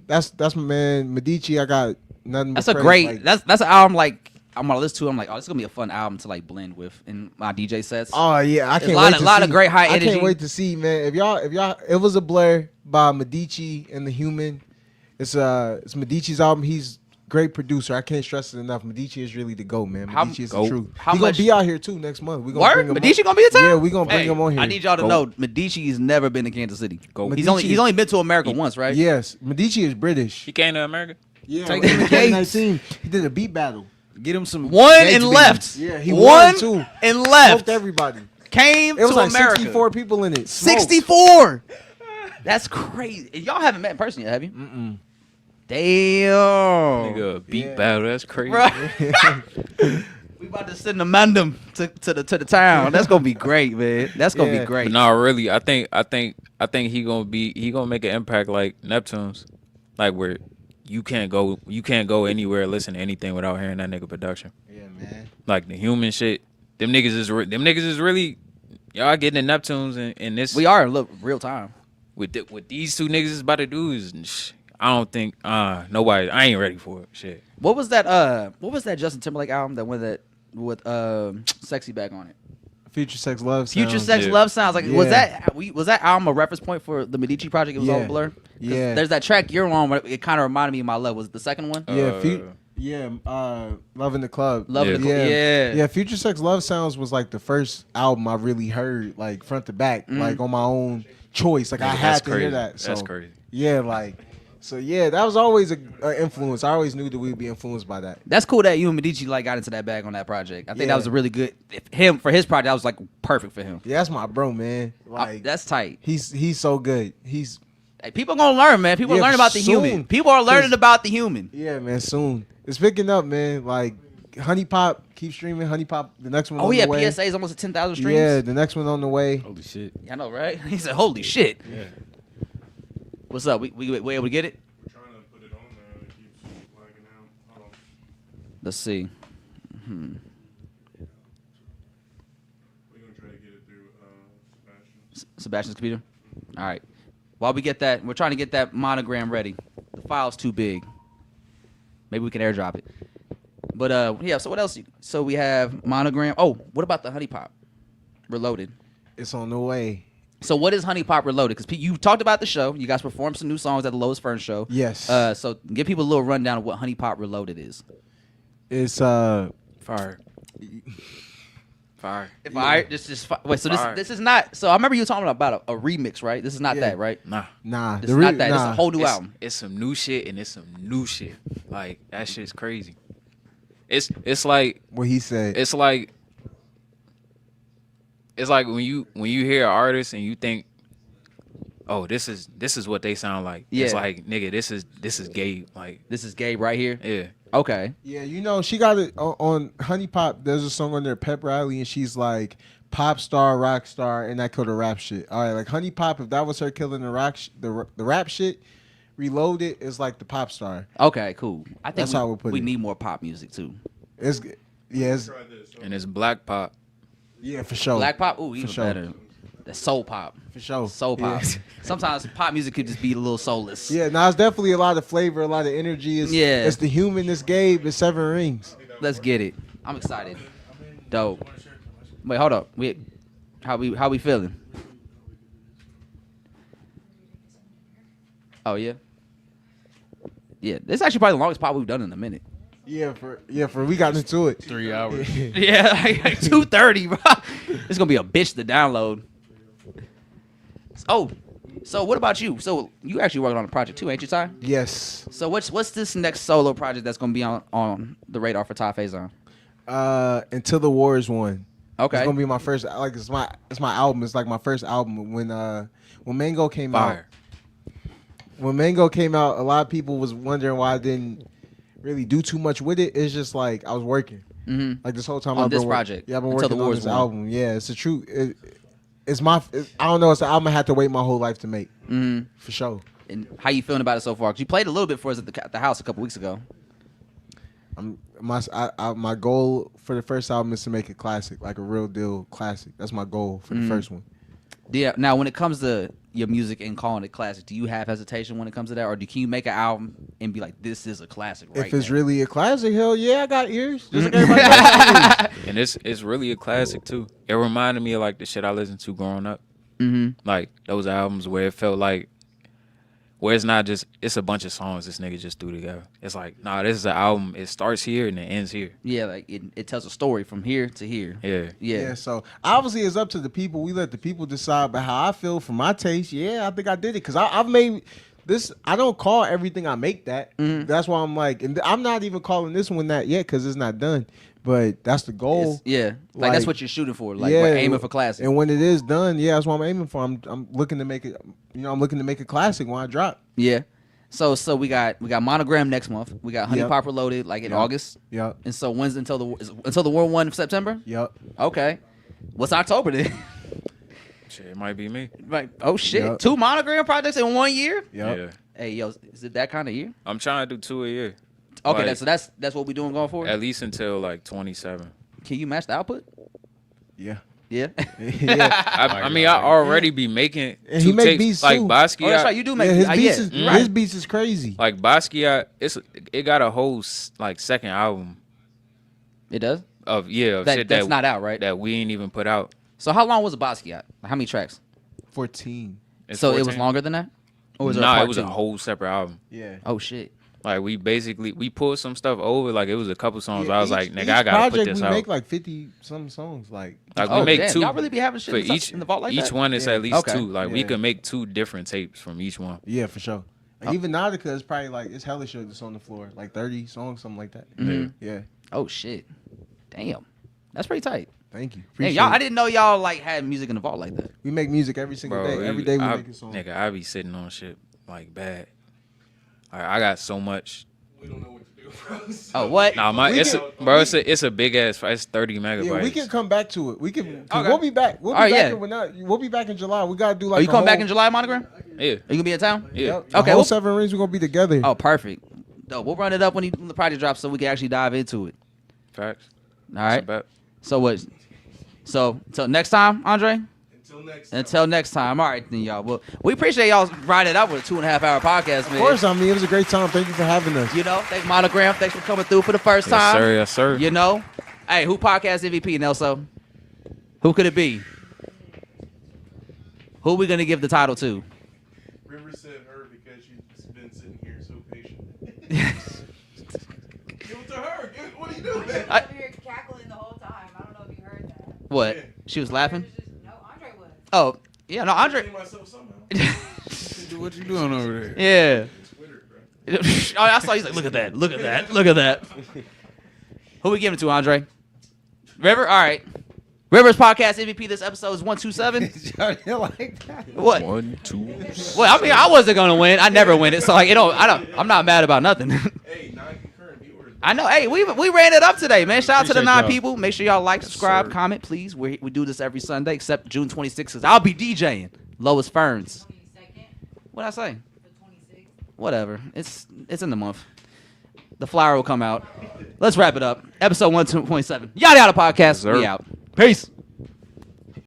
man Medici. I got nothing. That's but a praise. great. Like, That's an album like I'm gonna listen to. I'm like, oh, this is gonna be a fun album to like blend with in my DJ sets. oh yeah, I There's can't a lot wait of- to lot see. of great high I energy. can't wait to see, man. If y'all, it was a blur by Medici and the Human. It's Medici's album. He's great producer. I can't stress it enough. Medici is really the GOAT, man. How- Medici is the GOAT. truth. How He gonna much- be out here too next month. We gonna Word? bring him Medici on. gonna be in town? Yeah, we gonna bring Hey, him on here. I need y'all to Go. know Medici has never been to Kansas City. Go. He's Medici- only been to America once, right? Yes, Medici is British. He came to America. Yeah, Take in him to 2019, he did a beat battle. Get him some. One Gage and beans. left. Yeah, he One won too. and left. Smoked everybody. Came It was to like America. 64 people in it. Smoked. 64. That's crazy. And y'all haven't met in person yet, have you? Mm-mm. Damn. Nigga, beat Yeah. battle. That's crazy. Bruh. We about to send a mandem to the town. That's gonna be great, man. That's gonna Yeah. be great. But no, really, I think he gonna make an impact like Neptune's, like where you can't go anywhere listen to anything without hearing that nigga production. Yeah, man. Like the Human shit, them niggas is really y'all getting the Neptunes and this We are look real time. what these two niggas is about to do is I don't think nobody I ain't ready for it. Shit. What was that Justin Timberlake album that went that with Sexy Back on it? Future Sex Love. Future Sounds. Sex Yeah. Love Sounds like was Yeah. that album a reference point for the Medici project? It was all Yeah. blur. 'Cause Yeah. There's that track you're on where it kind of reminded me of My Love. Was it the second one? Yeah, Yeah, Love in the Club. Love in the Club. Yeah. Yeah, Future Sex Love Sounds was like the first album I really heard, like front to back, like on my own choice. Like I had to hear that. So, That's crazy. Yeah, that was always a influence. I always knew that we'd be influenced by that. That's cool that you and Medici like got into that bag on that project. I think Yeah. that was a really good for his project. That was like perfect for him. Yeah, that's my bro, man. Like That's tight. he's so good. Hey, people are gonna learn, man. People are Yeah, learning about the soon. human. People are learning 'Cause- about the human. Yeah, man. Soon it's picking up, man. Like Honey Pop, keep streaming. Honey Pop, the next one. Oh on yeah, the way. PSA is almost at 10,000 streams. Yeah, the next one on the way. Holy shit. I know, right? He said, "Holy shit." Yeah. What's up? We able to get it? We're trying to put it on there. It keeps lagging out. Hold on. Let's see. We're gonna try to get it through Sebastian. Sebastian's computer. All right. While we get that, we're trying to get that monogram ready. The file's too big. Maybe we can airdrop it. But yeah. So what else? So we have monogram. Oh, what about the Honey Pop Reloaded? It's on the way. So what is Honey Pop Reloaded? Because you talked about the show. You guys performed some new songs at the Lois Fern show. Yes. So give people a little rundown of what Honey Pop Reloaded is. It's Fire. Wait. So Fire. this is not. So I remember you talking about a remix, right? This is not Yeah. that, right? nah. This is not that. This is a whole new album. It's some new shit and it's some new shit. Like that shit's crazy. It's like What he said. it's like when you hear an artist and you think, oh, this is what they sound like. Yeah. It's like, nigga, this is Gabe. Like, This is Gabe right here. yeah. Okay. Yeah, you know, she got it on Honey Pop. There's a song on there, Pep Rally, and she's like pop star, rock star, and that killed the rap shit. All right, like Honey Pop, if that was her killing the rap shit, Reloaded is like the pop star. Okay. Cool. I think That's how I would put we it. need more pop music too. It's Try this. And it's black pop. yeah, for sure. Black pop. Ooh, even sure. better. That's soul pop. for sure. Soul pop. Yeah. Sometimes pop music could just be a little soulless. Yeah, now it's definitely a lot of flavor, a lot of energy. It's, Yeah. it's the human, it's Gabe, it's Seven Rings. Let's get it. I'm excited. Dope. Wait, hold up. How we feeling? Oh yeah. Yeah, this is actually probably the longest pop we've done in a minute. Yeah, for we got into it. 3 hours. Yeah, like 2:30, bro. It's gonna be a bitch to download. Oh, so what about you? So you actually working on a project too, ain't you, Ty? Yes. So what's this next solo project that's gonna be on the radar for Ty Faison? Until the Wars won. Okay. It's gonna be my first. Like it's my album. It's like my first album. When Mango came Fire. out. When Mango came out, a lot of people was wondering why I didn't really do too much with it. It's just like I was working. Mm-hmm. Like this whole time On I've been this project, Yeah, I've been Until the working on Wars this won. album. Yeah, it's a true. It's my. I don't know. It's an album I had to wait my whole life to make. Mm-hmm. For sure. And how you feeling about it so far? 'Cause you played a little bit for us at the house a couple weeks ago. My goal for the first album is to make it classic, like a real deal classic. That's my goal for the first one. Yeah. Now, when it comes to your music and calling it classic, do you have hesitation when it comes to that, or can you make an album and be like, "This is a classic"? Right If it's now? really a classic, hell yeah, I got ears. Just like everybody got ears. And it's really a classic too. It reminded me of like the shit I listened to growing up. Mm-hmm. Like those albums where it felt like, where it's not just, it's a bunch of songs this nigga just threw together. It's like, nah, this is an album. It starts here and it ends here. Yeah, like it tells a story from here to here. Yeah. Yeah, so obviously it's up to the people. We let the people decide. But how I feel for my taste, yeah, I think I did it because I've made this. I don't call everything I make that. Mhm. That's why I'm like, and I'm not even calling this one that yet because it's not done. But that's the goal. Like that's Like, what you're shooting for. Like yeah, we're aiming for classic. And when it is done, yeah, that's what I'm aiming for. I'm looking to make it. I'm looking to make a classic when I drop. Yeah. So we got Monogram next month. We got Honey Yep. Pop Reloaded like in Yep. August. Yep. And so when's until the War 1 of September? Yep. Okay. What's October then? Shit, it might be me. Like, oh shit. Yep. 2 Monogram projects in 1 year? Yep. Yeah. Hey, yo, is it that kind of year? I'm trying to do 2 a year. Okay, Like, so that's what we doing going forward? at least until like 27. Can you match the output? Yeah. Yeah. Yeah. I mean, I already be making And he 2 make tapes. beats, Like too. Basquiat. Oh, that's right. You do make Yeah, his yeah, beats is you're right. his beats is crazy. Like Basquiat, it got a whole like second album It does? of shit That's not out, right? that we ain't even put out. So how long was a Basquiat? How many tracks? 14. It's So it was 14. longer than that? Or was Nah, a it was a part two? whole separate album. Yeah. Oh shit. Like we pulled some stuff over. Like it was a couple songs. I was like, nigga, each I gotta put project this we out. make like 50 some songs. Like we make damn, 2. Y'all really be having shit for each in the vault like that? Each one is Yeah. at least Okay. 2. Like we Yeah. could make 2 different tapes from each one. yeah, for sure. Like, even Nautica is probably like it's hella shit that's on the floor. Like 30 songs, something like that. Mhm. Yeah. Oh shit. Damn. That's pretty tight. Thank you. Hey, Appreciate y'all, I it. didn't know y'all like had music in the vault like that. We make music every single Bro, day. Every day we I, make a song. Nigga, I be sitting on shit like bad. I got so much. We don't know what to do, bro. So- Oh, what? Nah, it's a big ass. It's 30 megabytes. Yeah, we can come back to it. We can. 'Cause Okay. We'll be back. We'll be Alright, back. yeah. We'll be back in July. We gotta do like. Are you a coming back whole- in July, Monogram? Yeah, Are you gonna be in town? yeah. Yep. The Okay, whole well- 7 rings. We're gonna be together. Oh, perfect. No, we'll run it up when the project drops so we can actually dive into it. Facts. All right. It's a bet. So what? So until next time, Andre. Until next time. Until next time. All right, then, y'all. Well, we appreciate y'all riding it up with a 2.5 hour podcast, man. Of course, I mean it was a great time. Thank you for having us. You know, thanks Monogram. Thanks for coming through for the first Yes, time. sir. Yes, sir. You know, hey, who podcast MVP, Nelso? Who could it be? Who we gonna give the title to? River said her because she's been sitting here so patient. Give it to her. What are you doing? I was over here cackling the whole time. I don't know if you heard that. What? Yeah. She was laughing. No, Andre was. Oh, yeah, no, Andre. I myself somehow. What you doing over there? Yeah. Twitter, bro. Oh, I saw. He's like, look at that. Look at that. Look at that. Who we giving it to, Andre? River. All right. Rivers podcast MVP. This episode is 127. Y'all like that? What? 1, 2. Well, I mean, I wasn't gonna win. I never win it, so like, I'm not mad about nothing. Hey, 9 concurrent viewers. I know. Hey, we ran it up today, man. Shout out to the Appreciate 9 y'all. people. Make sure y'all like, subscribe, sir. comment, please. We do this every Sunday except June 26th, because I'll be DJing. Lois Ferns. 22nd, What'd I say? the 26th. Whatever. It's in the month. The flower will come out. Let's wrap it up. Episode 1.7. Yada yada podcast. Yes, sir. We out. Peace.